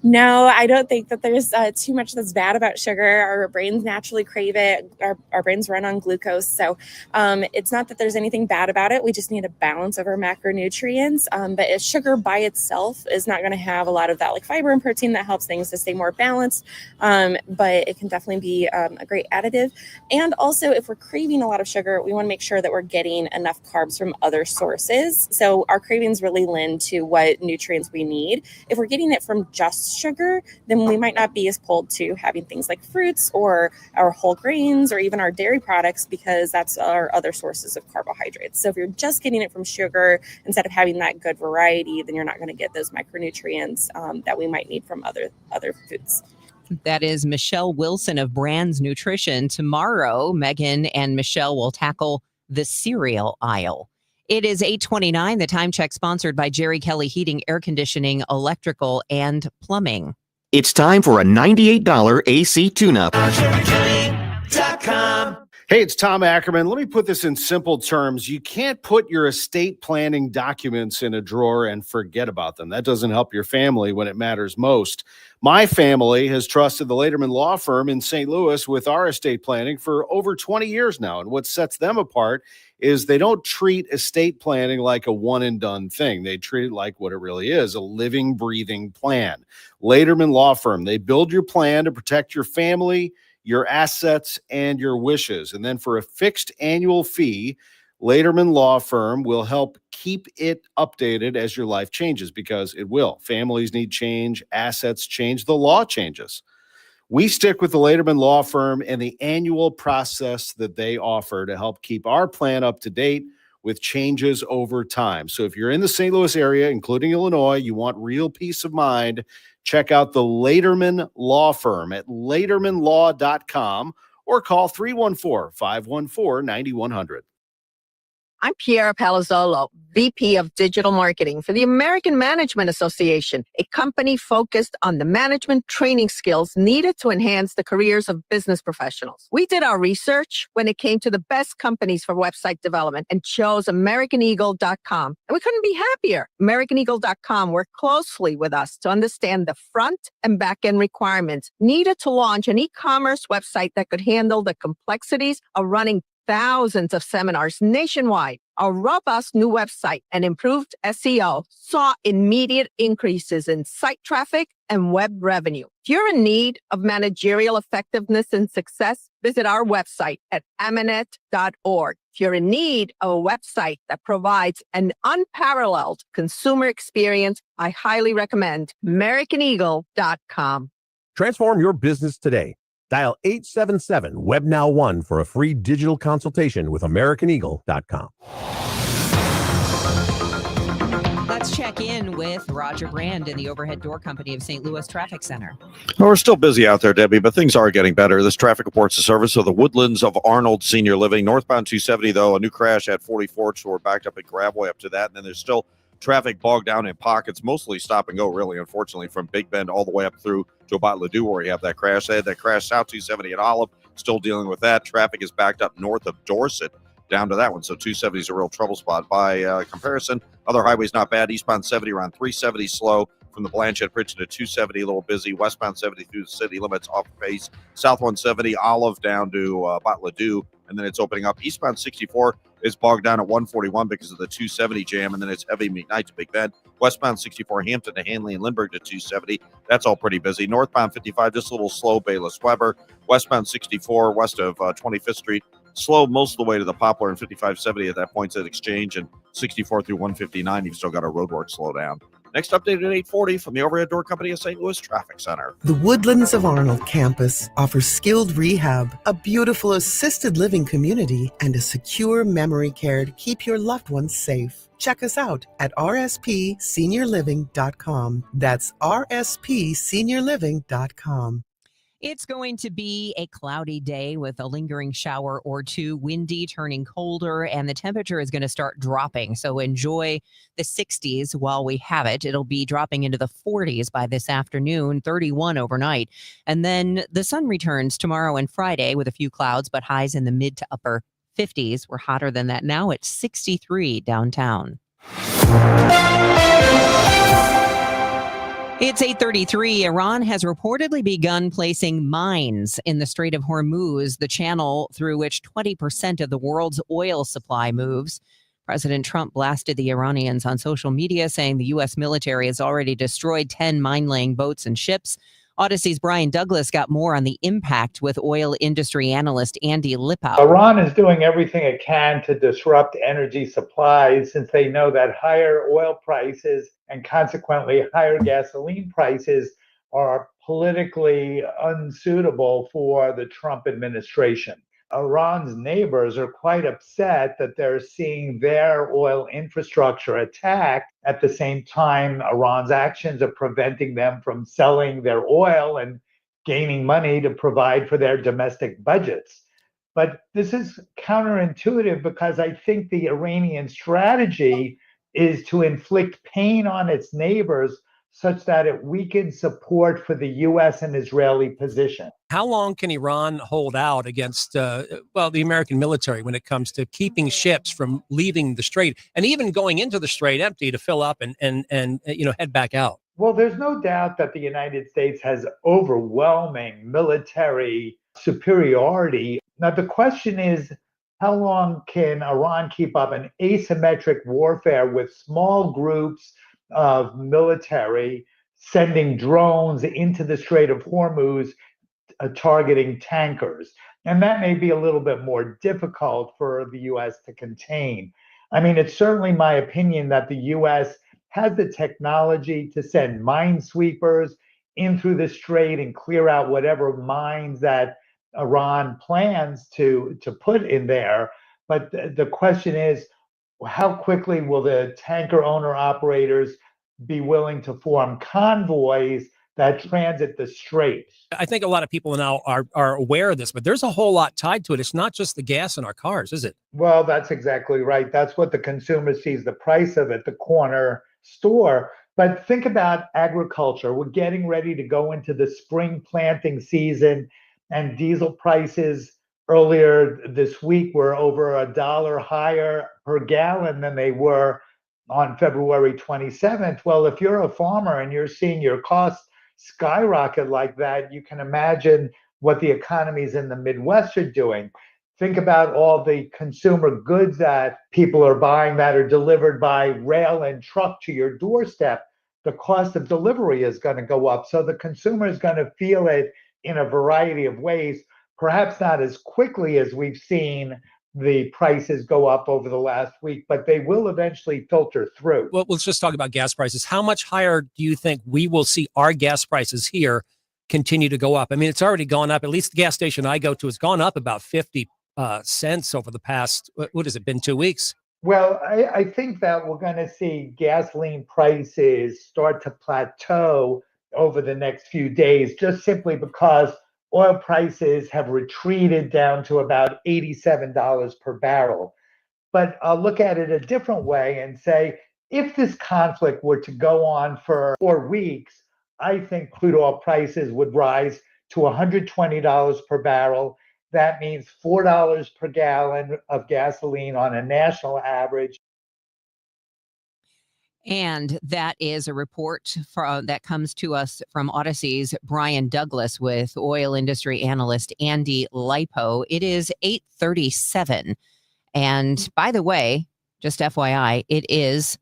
No, I don't think that there's too much that's bad about sugar. Our brains naturally crave it. Our brains run on glucose. So it's not that there's anything bad about it. We just need a balance of our macronutrients. But sugar by itself is not going to have a lot of that like fiber and protein that helps things to stay more balanced. But it can definitely be a great additive. And also, if we're craving a lot of sugar, we want to make sure that we're getting enough carbs from other sources. So our cravings really lend to what nutrients we need. If we're getting it from just sugar, then we might not be as pulled to having things like fruits or our whole grains or even our dairy products, because that's our other sources of carbohydrates. So if you're just getting it from sugar instead of having that good variety, then you're not going to get those micronutrients that we might need from other foods. That is Michelle Wilson of Brands Nutrition. Tomorrow, Megan and Michelle will tackle the cereal aisle. It is 8:29. The time check sponsored by Jerry Kelly Heating, Air Conditioning, Electrical, and Plumbing. It's time for a $98 AC tune-up. Hey, it's Tom Ackerman. Let me put this in simple terms. You can't put your estate planning documents in a drawer and forget about them. That doesn't help your family when it matters most. My family has trusted the Laderman Law Firm in St. Louis with our estate planning for over 20 years now. And what sets them apart is they don't treat estate planning like a one-and-done thing. They treat it like what it really is, a living, breathing plan. Laderman Law Firm, they build your plan to protect your family, your assets, and your wishes. And then for a fixed annual fee, Laderman Law Firm will help keep it updated as your life changes, because it will. Families need change, assets change, the law changes. We stick with the Laderman Law Firm and the annual process that they offer to help keep our plan up to date with changes over time. So if you're in the St. Louis area, including Illinois, you want real peace of mind, check out the Laderman Law Firm at ladermanlaw.com or call 314-514-9100. I'm Piera Palazzolo, VP of Digital Marketing for the American Management Association, a company focused on the management training skills needed to enhance the careers of business professionals. We did our research when it came to the best companies for website development and chose AmericanEagle.com. And we couldn't be happier. AmericanEagle.com worked closely with us to understand the front and back end requirements needed to launch an e-commerce website that could handle the complexities of running thousands of seminars nationwide. Our robust new website and improved SEO saw immediate increases in site traffic and web revenue. If you're in need of managerial effectiveness and success, visit our website at amanet.org. If you're in need of a website that provides an unparalleled consumer experience, I highly recommend AmericanEagle.com. Transform your business today. Dial 877-WebNow1 for a free digital consultation with AmericanEagle.com. Let's check in with Roger Brand in the Overhead Door Company of St. Louis Traffic Center. Well, we're still busy out there, Debbie, but things are getting better. This traffic reports the service of the Woodlands of Arnold Senior Living. Northbound 270, though, a new crash at 44th, so we're backed up at Gravway up to that. And then there's still traffic bogged down in pockets, mostly stop and go, really, unfortunately, from Big Bend all the way up through to about Ladue, where you have that crash. They had that crash south 270 at Olive, still dealing with that. Traffic is backed up north of Dorset down to that one, so 270 is a real trouble spot. By comparison, other highways not bad. Eastbound 70 around 370 slow from the Blanchette Bridge to 270, a little busy. Westbound 70 through the city limits off pace. South 170, Olive down to Bat-Ladue, and then it's opening up. Eastbound 64 is bogged down at 141 because of the 270 jam, and then it's heavy McKnight to Big Bend. Westbound 64, Hampton to Hanley and Lindbergh to 270. That's all pretty busy. Northbound 55, just a little slow, Bayless Weber. Westbound 64, west of 25th Street, slow most of the way to the Poplar, and 5570 at that point at Exchange, and 64 through 159, you've still got a roadwork slow down. Next update at 8:40 from the Overhead Door Company of St. Louis Traffic Center. The Woodlands of Arnold campus offers skilled rehab, a beautiful assisted living community, and a secure memory care to keep your loved ones safe. Check us out at rspseniorliving.com. That's rspseniorliving.com. It's going to be a cloudy day with a lingering shower or two, windy, turning colder, and the temperature is going to start dropping. So enjoy the 60s while we have it. It'll be dropping into the 40s by this afternoon, 31 overnight. And then the sun returns tomorrow and Friday with a few clouds, but highs in the mid to upper 50s. We're hotter than that now. It's 63 downtown. It's 8:33. Iran has reportedly begun placing mines in the Strait of Hormuz, the channel through which 20% of the world's oil supply moves. President Trump blasted the Iranians on social media, saying the U.S. military has already destroyed 10 mine-laying boats and ships. Odyssey's Brian Douglas got more on the impact with oil industry analyst Andy Lipow. Iran is doing everything it can to disrupt energy supplies since they know that higher oil prices and consequently higher gasoline prices are politically unsuitable for the Trump administration. Iran's neighbors are quite upset that they're seeing their oil infrastructure attacked. At the same time, Iran's actions are preventing them from selling their oil and gaining money to provide for their domestic budgets. But this is counterintuitive because I think the Iranian strategy is to inflict pain on its neighbors such that it weakens support for the U.S. and Israeli position. How long can Iran hold out against, the American military when it comes to keeping ships from leaving the strait and even going into the strait empty to fill up and head back out? Well, there's no doubt that the United States has overwhelming military superiority. Now, the question is, how long can Iran keep up an asymmetric warfare with small groups of military sending drones into the Strait of Hormuz, targeting tankers? And that may be a little bit more difficult for the U.S. to contain. I mean, it's certainly my opinion that the U.S. has the technology to send minesweepers in through the strait and clear out whatever mines that Iran plans to put in there. But the question is, how quickly will the tanker owner operators be willing to form convoys that transit the strait? I think a lot of people now are aware of this, but there's a whole lot tied to it. It's not just the gas in our cars, is it? Well, that's exactly right. That's what the consumer sees the price of at the corner store. But think about agriculture. We're getting ready to go into the spring planting season, and diesel prices earlier this week were over $1 higher per gallon than they were on February 27th. Well, if you're a farmer and you're seeing your costs skyrocket like that, you can imagine what the economies in the Midwest are doing. Think about all the consumer goods that people are buying that are delivered by rail and truck to your doorstep. The cost of delivery is going to go up. So the consumer is going to feel it in a variety of ways, perhaps not as quickly as we've seen the prices go up over the last week, but they will eventually filter through. Well, let's just talk about gas prices. How much higher do you think we will see our gas prices here continue to go up? I mean, it's already gone up. At least the gas station I go to has gone up about 50 cents over the past, what has it been, 2 weeks? Well, I think that we're going to see gasoline prices start to plateau over the next few days, just simply because oil prices have retreated down to about $87 per barrel. But I'll look at it a different way and say, if this conflict were to go on for 4 weeks, I think crude oil prices would rise to $120 per barrel. That means $4 per gallon of gasoline on a national average. And that is a report that comes to us from Odyssey's Brian Douglas with oil industry analyst Andy Lipo. It is 8:37. And by the way, just FYI, it is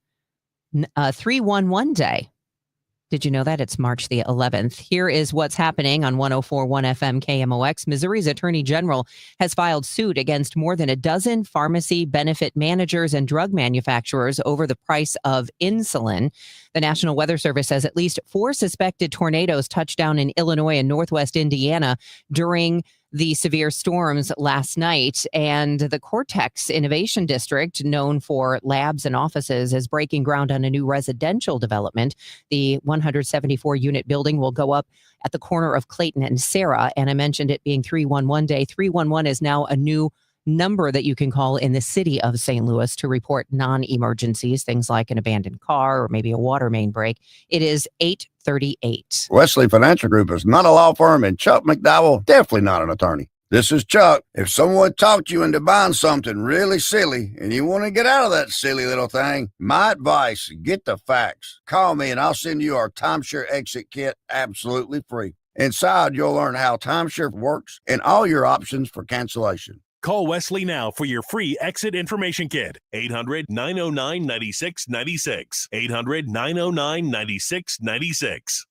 311 day. Did you know that? It's March the 11th. Here is what's happening on 104.1 FM KMOX. Missouri's Attorney General has filed suit against more than a dozen pharmacy benefit managers and drug manufacturers over the price of insulin. The National Weather Service says at least 4 suspected tornadoes touched down in Illinois and northwest Indiana during the severe storms last night. And the Cortex Innovation District, known for labs and offices, is breaking ground on a new residential development. The 174-unit building will go up at the corner of Clayton and Sarah. And I mentioned it being 311 day. 311 is now a new number that you can call in the city of St. Louis to report non-emergencies, things like an abandoned car or maybe a water main break. It is 838. Wesley Financial Group is not a law firm, and Chuck McDowell definitely not an attorney. This is Chuck. If someone talked you into buying something really silly and you want to get out of that silly little thing, my advice, get the facts. Call me and I'll send you our timeshare exit kit absolutely free. Inside, you'll learn how timeshare works and all your options for cancellation. Call Wesley now for your free exit information kit. 800-909-9696. 800-909-9696.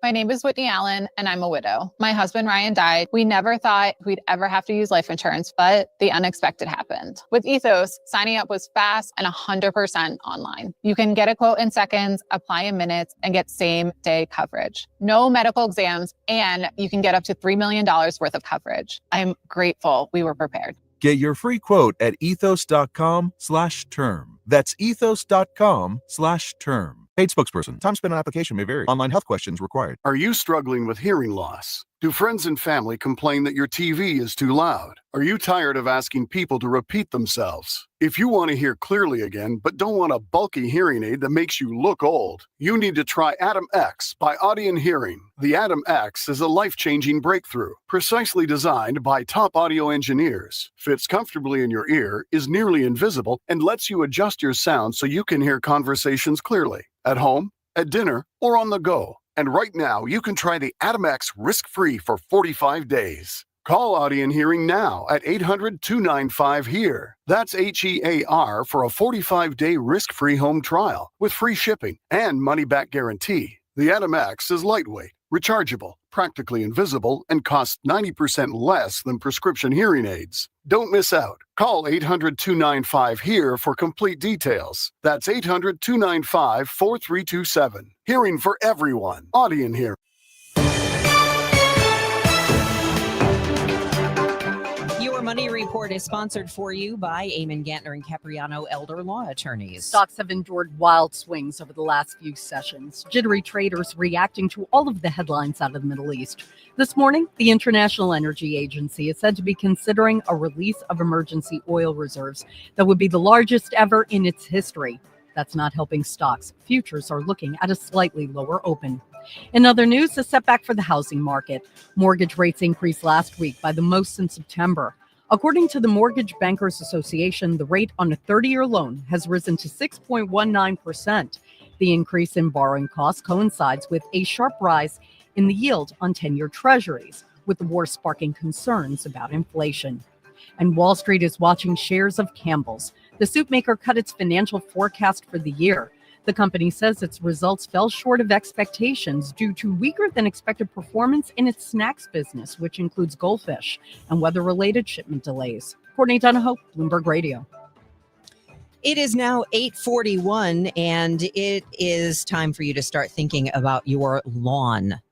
My name is Whitney Allen, and I'm a widow. My husband, Ryan, died. We never thought we'd ever have to use life insurance, but the unexpected happened. With Ethos, signing up was fast and 100% online. You can get a quote in seconds, apply in minutes, and get same-day coverage. No medical exams, and you can get up to $3 million worth of coverage. I'm grateful we were prepared. Get your free quote at ethos.com/term. That's ethos.com/term. Paid spokesperson. Time spent on application may vary. Online health questions required. Are you struggling with hearing loss? Do friends and family complain that your TV is too loud? Are you tired of asking people to repeat themselves? If you want to hear clearly again, but don't want a bulky hearing aid that makes you look old, you need to try Atom X by Audion Hearing. The Atom X is a life-changing breakthrough, precisely designed by top audio engineers, fits comfortably in your ear, is nearly invisible, and lets you adjust your sound so you can hear conversations clearly, at home, at dinner, or on the go. And right now, you can try the Atom X risk-free for 45 days. Call Audion Hearing now at 800-295-HEAR. That's HEAR for a 45-day risk-free home trial with free shipping and money-back guarantee. The Atom X is lightweight, rechargeable, practically invisible, and costs 90% less than prescription hearing aids. Don't miss out. Call 800-295-HEAR for complete details. That's 800-295-4327. Hearing for everyone. Audion Hearing. Your Money Report is sponsored for you by Eamon Gantner and Capriano Elder Law Attorneys. Stocks have endured wild swings over the last few sessions. Jittery traders reacting to all of the headlines out of the Middle East. This morning, the International Energy Agency is said to be considering a release of emergency oil reserves that would be the largest ever in its history. That's not helping stocks. Futures are looking at a slightly lower open. In other news, a setback for the housing market. Mortgage rates increased last week by the most since September. According to the Mortgage Bankers Association, the rate on a 30-year loan has risen to 6.19%. The increase in borrowing costs coincides with a sharp rise in the yield on 10-year treasuries, with the war sparking concerns about inflation. And Wall Street is watching shares of Campbell's. The soup maker cut its financial forecast for the year. The company says its results fell short of expectations due to weaker than expected performance in its snacks business, which includes goldfish and weather-related shipment delays. Courtney Donahoe, Bloomberg Radio. It is now 8:41, and it is time for you to start thinking about your lawn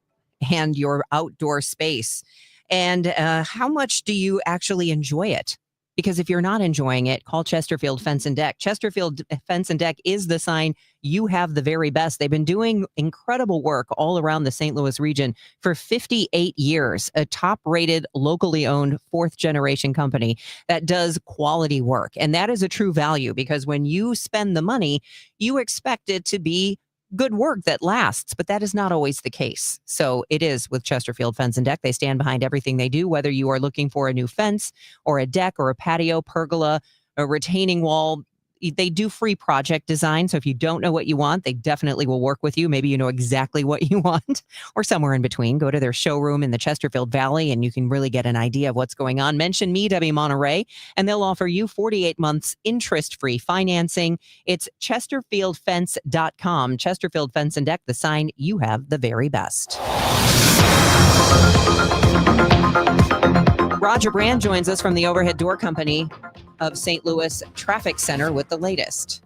and your outdoor space. And how much do you actually enjoy it? Because if you're not enjoying it, call Chesterfield Fence and Deck. Chesterfield Fence and Deck is the sign you have the very best. They've been doing incredible work all around the St. Louis region for 58 years, a top-rated, locally owned, fourth-generation company that does quality work. And that is a true value because when you spend the money, you expect it to be good work that lasts, but that is not always the case. So it is with Chesterfield Fence and Deck. They stand behind everything they do, whether you are looking for a new fence or a deck or a patio, pergola, a retaining wall. they do free project design. So if you don't know what you want, they definitely will work with you. Maybe you know exactly what you want or somewhere in between. Go to their showroom in the Chesterfield Valley and you can really get an idea of what's going on. Mention me, Debbie Monterrey, and they'll offer you 48 months interest-free financing. It's chesterfieldfence.com. Chesterfield Fence and Deck, the sign you have the very best. Roger Brand joins us from the Overhead Door Company of St. Louis Traffic Center with the latest.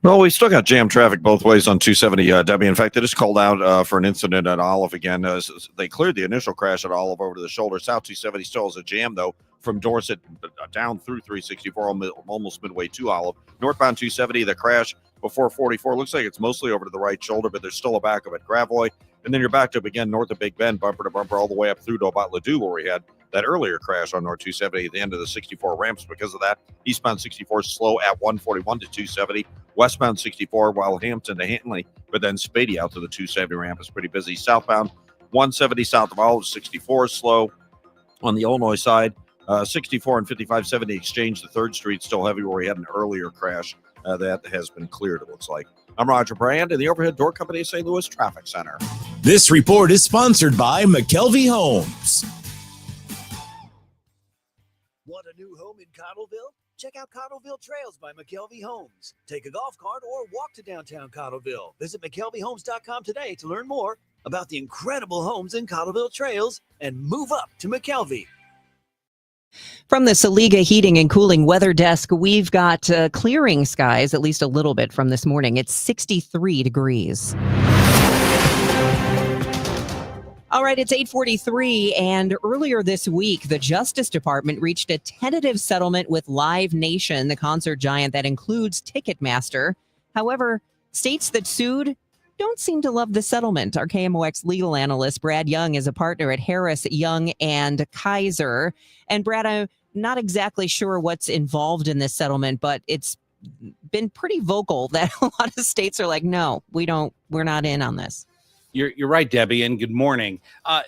Well, we still got jam traffic both ways on 270, Debbie. In fact, they just called out for an incident at Olive again. They cleared the initial crash at Olive over to the shoulder. South 270 still has a jam, though, from Dorset down through 364, almost midway to Olive. Northbound 270, the crash before 44. Looks like it's mostly over to the right shoulder, but there's still a backup at Gravois. And then you're backed up again north of Big Bend, bumper to bumper, all the way up through to about Ladue, where we had that earlier crash on North 270 at the end of the 64 ramps. Because of that, eastbound 64 slow at 141 to 270. Westbound 64, while Hampton to Hanley, but then Spady out to the 270 ramp is pretty busy. Southbound 170 south of Olive, 64 slow. On the Illinois side, 64 and 5570 Exchange, the 3rd Street, still heavy where we had an earlier crash. That has been cleared, it looks like. I'm Roger Brand in the Overhead Door Company of St. Louis Traffic Center. This report is sponsored by McKelvey Homes. Want a new home in Cottleville? Check out Cottleville Trails by McKelvey Homes. Take a golf cart or walk to downtown Cottleville. Visit McKelveyHomes.com today to learn more about the incredible homes in Cottleville Trails and move up to McKelvey. From the Saliga Heating and Cooling Weather Desk, we've got clearing skies, at least a little bit from this morning. It's 63 degrees. All right, it's 8:43, and earlier this week, the Justice Department reached a tentative settlement with Live Nation, the concert giant that includes Ticketmaster. However, states that sued don't seem to love the settlement. Our KMOX legal analyst, Brad Young, is a partner at Harris, Young, and Kaiser. And Brad, I'm not exactly sure what's involved in this settlement, but it's been pretty vocal that a lot of states are like, no, we're not in on this. You're right, Debbie, and good morning.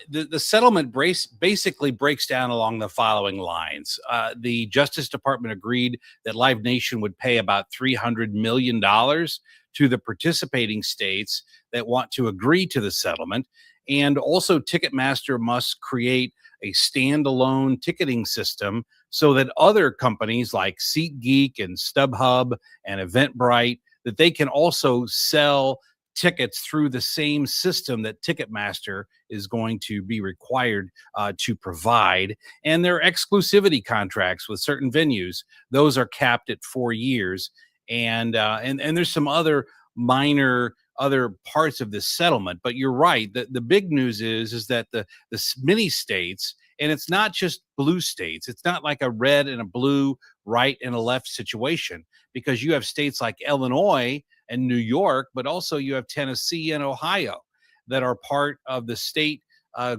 The settlement basically breaks down along the following lines. The Justice Department agreed that Live Nation would pay about $300 million to the participating states that want to agree to the settlement. And also Ticketmaster must create a standalone ticketing system so that other companies like SeatGeek and StubHub and Eventbrite, that they can also sell tickets through the same system that Ticketmaster is going to be required to provide. And their exclusivity contracts with certain venues, those are capped at 4 years. And there's some other minor other parts of this settlement. But you're right. The big news is that the many states, and it's not just blue states, it's not like a red and a blue, right and a left situation, because you have states like Illinois and New York, but also you have Tennessee and Ohio that are part of the state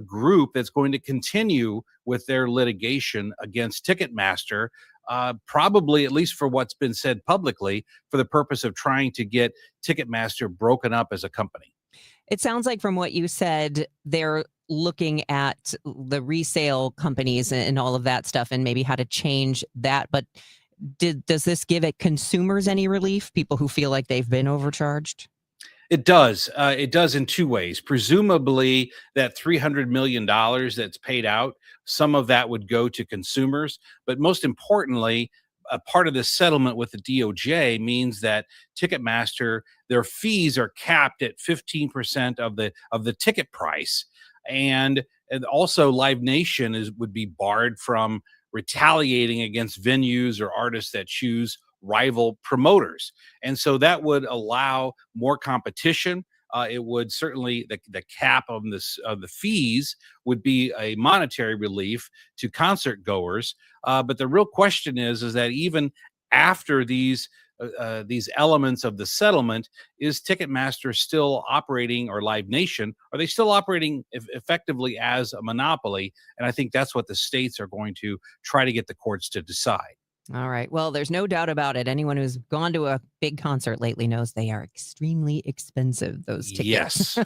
group that's going to continue with their litigation against Ticketmaster, probably, at least for what's been said publicly, for the purpose of trying to get Ticketmaster broken up as a company. It sounds like from what you said, they're looking at the resale companies and all of that stuff and maybe how to change that. But does this give it consumers any relief? People who feel like they've been overcharged? It does. It does in two ways. Presumably that $300 million that's paid out, some of that would go to consumers. But most importantly, a part of the settlement with the DOJ means that Ticketmaster, their fees are capped at 15% of the ticket price. And also Live Nation would be barred from retaliating against venues or artists that choose rival promoters. And so that would allow more competition. It would certainly, the cap of the fees would be a monetary relief to concert goers. But the real question is that even after these elements of the settlement, is Ticketmaster still operating, or Live Nation, are they still operating effectively as a monopoly? And I think that's what the states are going to try to get the courts to decide. All right. Well, there's no doubt about it. Anyone who's gone to a big concert lately knows they are extremely expensive, those tickets. Yes.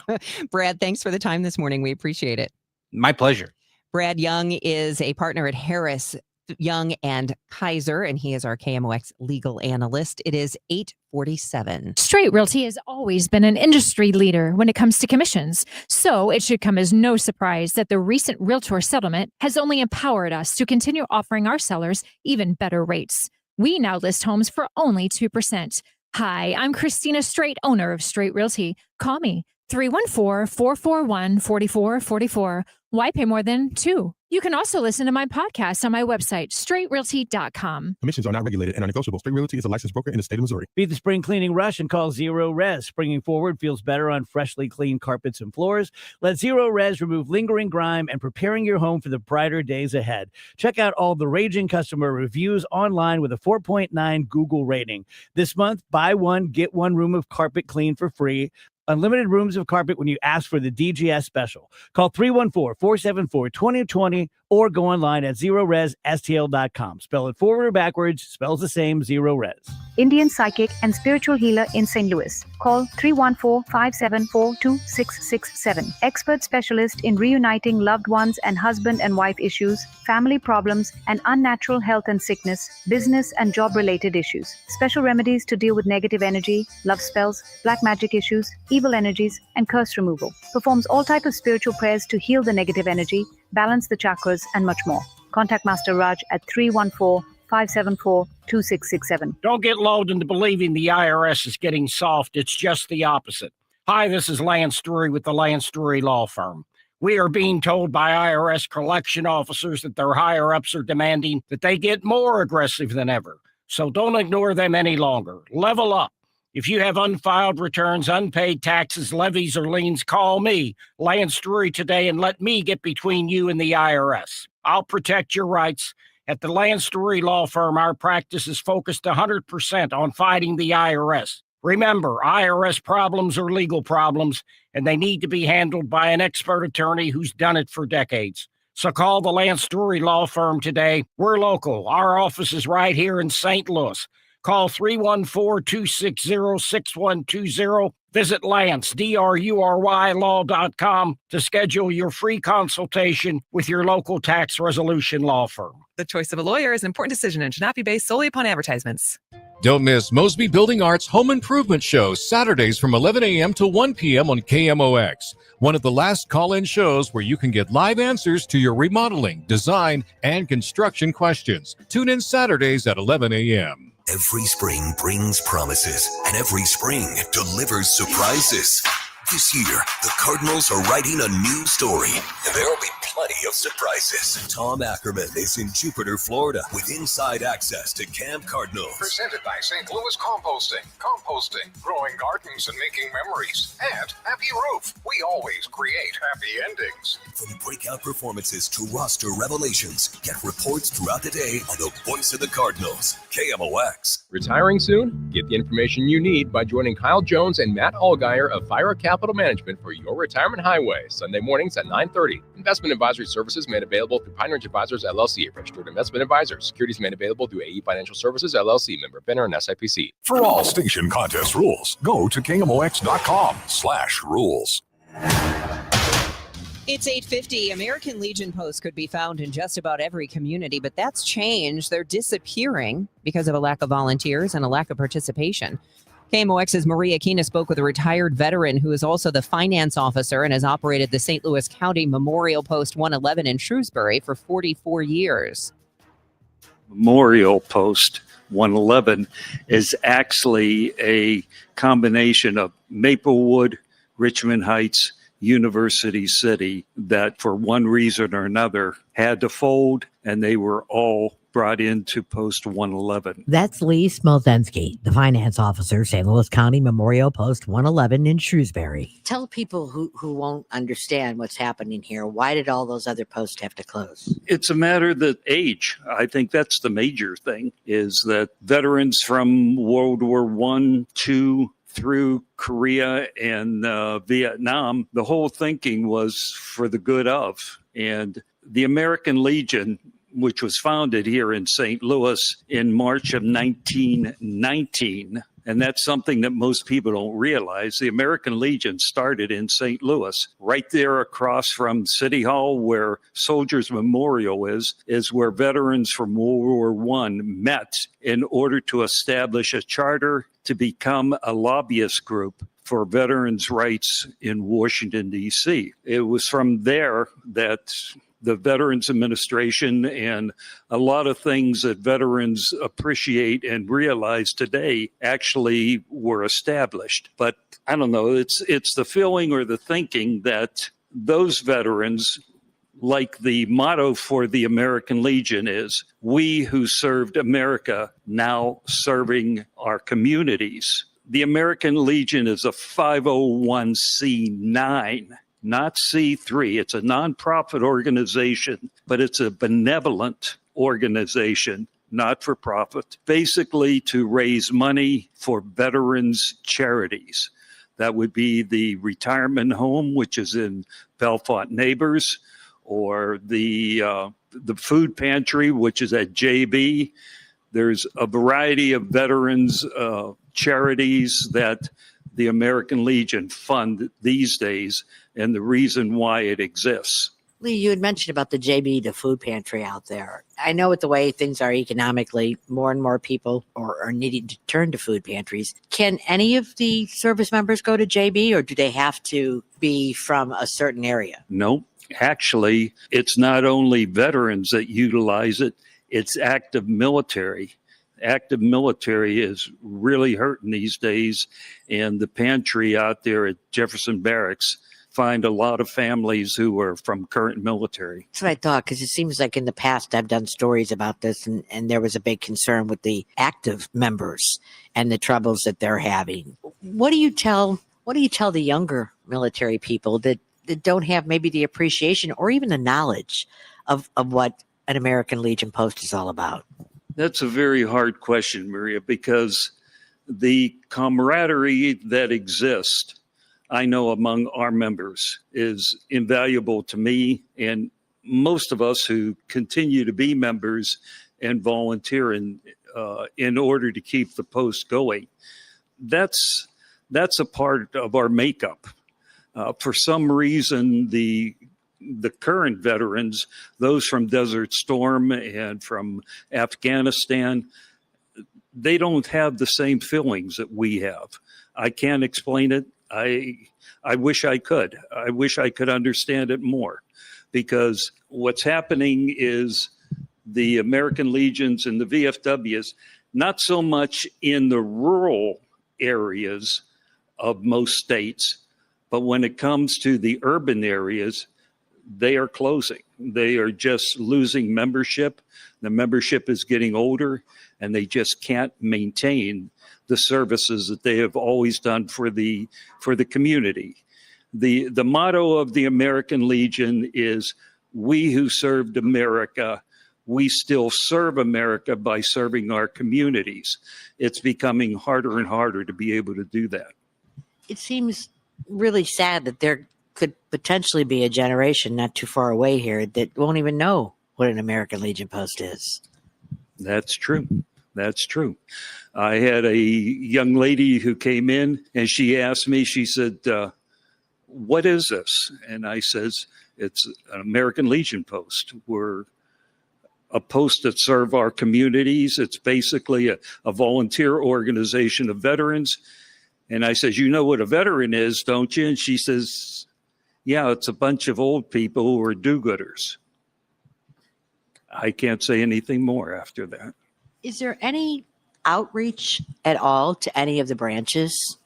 Brad, thanks for the time this morning. We appreciate it. My pleasure. Brad Young is a partner at Harris, Young and Kaiser, and he is our KMOX legal analyst. It is 8:47. Straight Realty has always been an industry leader when it comes to commissions, so it should come as no surprise that the recent Realtor settlement has only empowered us to continue offering our sellers even better rates. We now list homes for only 2%. Hi, I'm Christina Straight, owner of Straight Realty. Call me 314-441-4444. Why pay more than 2? You can also listen to my podcast on my website, straightrealty.com. Commissions are not regulated and are negotiable. Straight Realty is a licensed broker in the state of Missouri. Beat the spring cleaning rush and call Zero Res. Springing forward feels better on freshly cleaned carpets and floors. Let Zero Res remove lingering grime and preparing your home for the brighter days ahead. Check out all the raging customer reviews online with a 4.9 Google rating. This month, buy one, get one room of carpet clean for free. Unlimited rooms of carpet when you ask for the DGS special. Call 314-474-2020 or go online at ZeroResSTL.com. Spell it forward or backwards. Spells the same, Zero Res. Indian psychic and spiritual healer in St. Louis. Call 314-574-2667. Expert specialist in reuniting loved ones and husband and wife issues, family problems, and unnatural health and sickness, business and job-related issues. Special remedies to deal with negative energy, love spells, black magic issues, evil energies, and curse removal. Performs all types of spiritual prayers to heal the negative energy, balance the chakras, and much more. Contact Master Raj at 314-574-2667. Don't get lulled into believing the IRS is getting soft. It's just the opposite. Hi, this is Lance Drury with the Lance Drury Law Firm. We are being told by IRS collection officers that their higher-ups are demanding that they get more aggressive than ever. So don't ignore them any longer. Level up. If you have unfiled returns, unpaid taxes, levies, or liens, call me, Lance Drury, today and let me get between you and the IRS. I'll protect your rights. At the Lance Drury Law Firm, our practice is focused 100% on fighting the IRS. Remember, IRS problems are legal problems, and they need to be handled by an expert attorney who's done it for decades. So call the Lance Drury Law Firm today. We're local. Our office is right here in St. Louis. Call 314-260-6120. Visit Lance, DRURY law.com to schedule your free consultation with your local tax resolution law firm. The choice of a lawyer is an important decision and should not be based solely upon advertisements. Don't miss Mosby Building Arts Home Improvement Show, Saturdays from 11 a.m. to 1 p.m. on KMOX. One of the last call-in shows where you can get live answers to your remodeling, design, and construction questions. Tune in Saturdays at 11 a.m. Every spring brings promises, and every spring delivers surprises. This year, the Cardinals are writing a new story, and there will be plenty of surprises. Tom Ackerman is in Jupiter, Florida, with inside access to Camp Cardinals. Presented by St. Louis Composting. Composting, growing gardens and making memories. And Happy Roof. We always create happy endings. From breakout performances to roster revelations, get reports throughout the day on the voice of the Cardinals, KMOX. Retiring soon? Get the information you need by joining Kyle Jones and Matt Allgeier of Fire Capital Management for your retirement highway, Sunday mornings at 9:30. Investment advisory services made available through Pine Ridge Advisors, LLC, a registered investment advisor. Securities made available through AE Financial Services, LLC, member FINRA and SIPC. For all station contest rules, go to KMOX.com/rules. It's 8:50. American Legion posts could be found in just about every community, but that's changed. They're disappearing because of a lack of volunteers and a lack of participation. KMOX's Maria Kina spoke with a retired veteran who is also the finance officer and has operated the St. Louis County Memorial Post 111 in Shrewsbury for 44 years. Memorial Post 111 is actually a combination of Maplewood, Richmond Heights, University City that for one reason or another had to fold, and they were all brought into Post 111. That's Lee Smolensky, the finance officer, St. Louis County Memorial Post 111 in Shrewsbury. Tell people who won't understand what's happening here, why did all those other posts have to close? It's a matter that age. I think that's the major thing, is that veterans from World War I, II, through Korea and Vietnam, the whole thinking was for the good of. And the American Legion, which was founded here in St. Louis in March of 1919, And that's something that most people don't realize. The American Legion started in St. Louis, right there across from City Hall, where Soldiers Memorial is where veterans from World War I met in order to establish a charter to become a lobbyist group for veterans' rights in Washington, D.C. It was from there that the Veterans Administration and a lot of things that veterans appreciate and realize today actually were established. But I don't know, it's the feeling or the thinking that those veterans, like the motto for the American Legion is, we who served America now serving our communities. The American Legion is a 501c9. Not C3. It's a nonprofit organization, but it's a benevolent organization, not for profit, basically to raise money for veterans charities. That would be the retirement home, which is in Bellefonte Neighbors, or the food pantry, which is at JB. There's a variety of veterans charities that the American Legion fund these days, and the reason why it exists. Lee, you had mentioned about the JB, the food pantry out there. I know with the way things are economically, more and more people are needing to turn to food pantries. Can any of the service members go to JB, or do they have to be from a certain area? No, actually, it's not only veterans that utilize it, it's active military. Active military is really hurting these days, and the pantry out there at Jefferson Barracks find a lot of families who are from current military. That's what I thought, because it seems like in the past I've done stories about this, and there was a big concern with the active members and the troubles that they're having. What do you tell the younger military people that don't have maybe the appreciation or even the knowledge of what an American Legion post is all about? That's a very hard question, Maria, because the camaraderie that exists, I know among our members, is invaluable to me and most of us who continue to be members and volunteer in order to keep the post going. That's a part of our makeup. For some reason, the current veterans, those from Desert Storm and from Afghanistan, they don't have the same feelings that we have. I can't explain it. I wish I could. I wish I could understand it more, because what's happening is the American Legions and the VFWs, not so much in the rural areas of most states, but when it comes to the urban areas, they are closing. They are just losing membership. The membership is getting older, and they just can't maintain the services that they have always done for the community. The motto of the American Legion is, we who served America, we still serve America by serving our communities. It's becoming harder and harder to be able to do that. It seems really sad that there could potentially be a generation not too far away here that won't even know what an American Legion post is. That's true. That's true. I had a young lady who came in and she asked me, she said, what is this? And I says, it's an American Legion post. We're a post that serve our communities. It's basically a volunteer organization of veterans. And I says, you know what a veteran is, don't you? And she says, yeah, it's a bunch of old people who are do-gooders. I can't say anything more after that. Is there any outreach at all to any of the branches?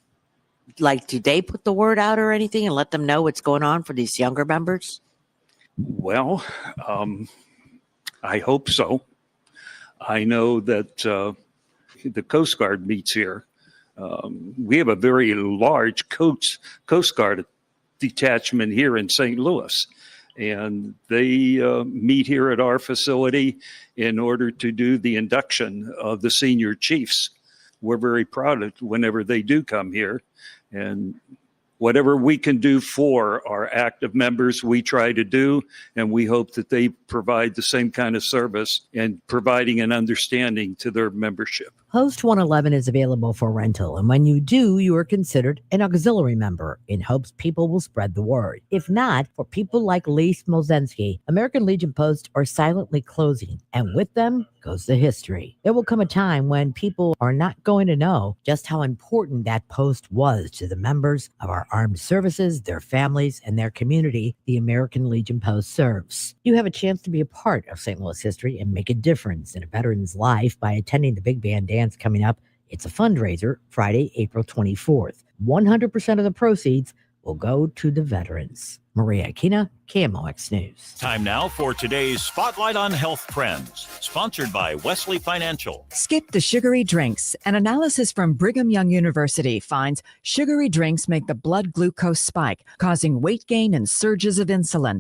Like, do they put the word out or anything and let them know what's going on for these younger members? Well, I hope so. I know that the Coast Guard meets here. We have a very large Coast Guard detachment here in St. Louis, and they meet here at our facility in order to do the induction of the senior chiefs. We're very proud of whenever they do come here, and whatever we can do for our active members, we try to do, and we hope that they provide the same kind of service and providing an understanding to their membership. Post 111 is available for rental, and when you do, you are considered an auxiliary member in hopes people will spread the word. If not, for people like Lee Smolzensky, American Legion posts are silently closing, and with them goes the history. There will come a time when people are not going to know just how important that post was to the members of our armed services, their families, and their community the American Legion Post serves. You have a chance to be a part of St. Louis history and make a difference in a veteran's life by attending the Big Band Dance coming up. It's a fundraiser Friday, April 24th. 100% of the proceeds will go to the veterans. Maria Aquina, KMOX News. Time now for today's Spotlight on Health Trends, sponsored by Wesley Financial. Skip the sugary drinks. An analysis from Brigham Young University finds sugary drinks make the blood glucose spike, causing weight gain and surges of insulin.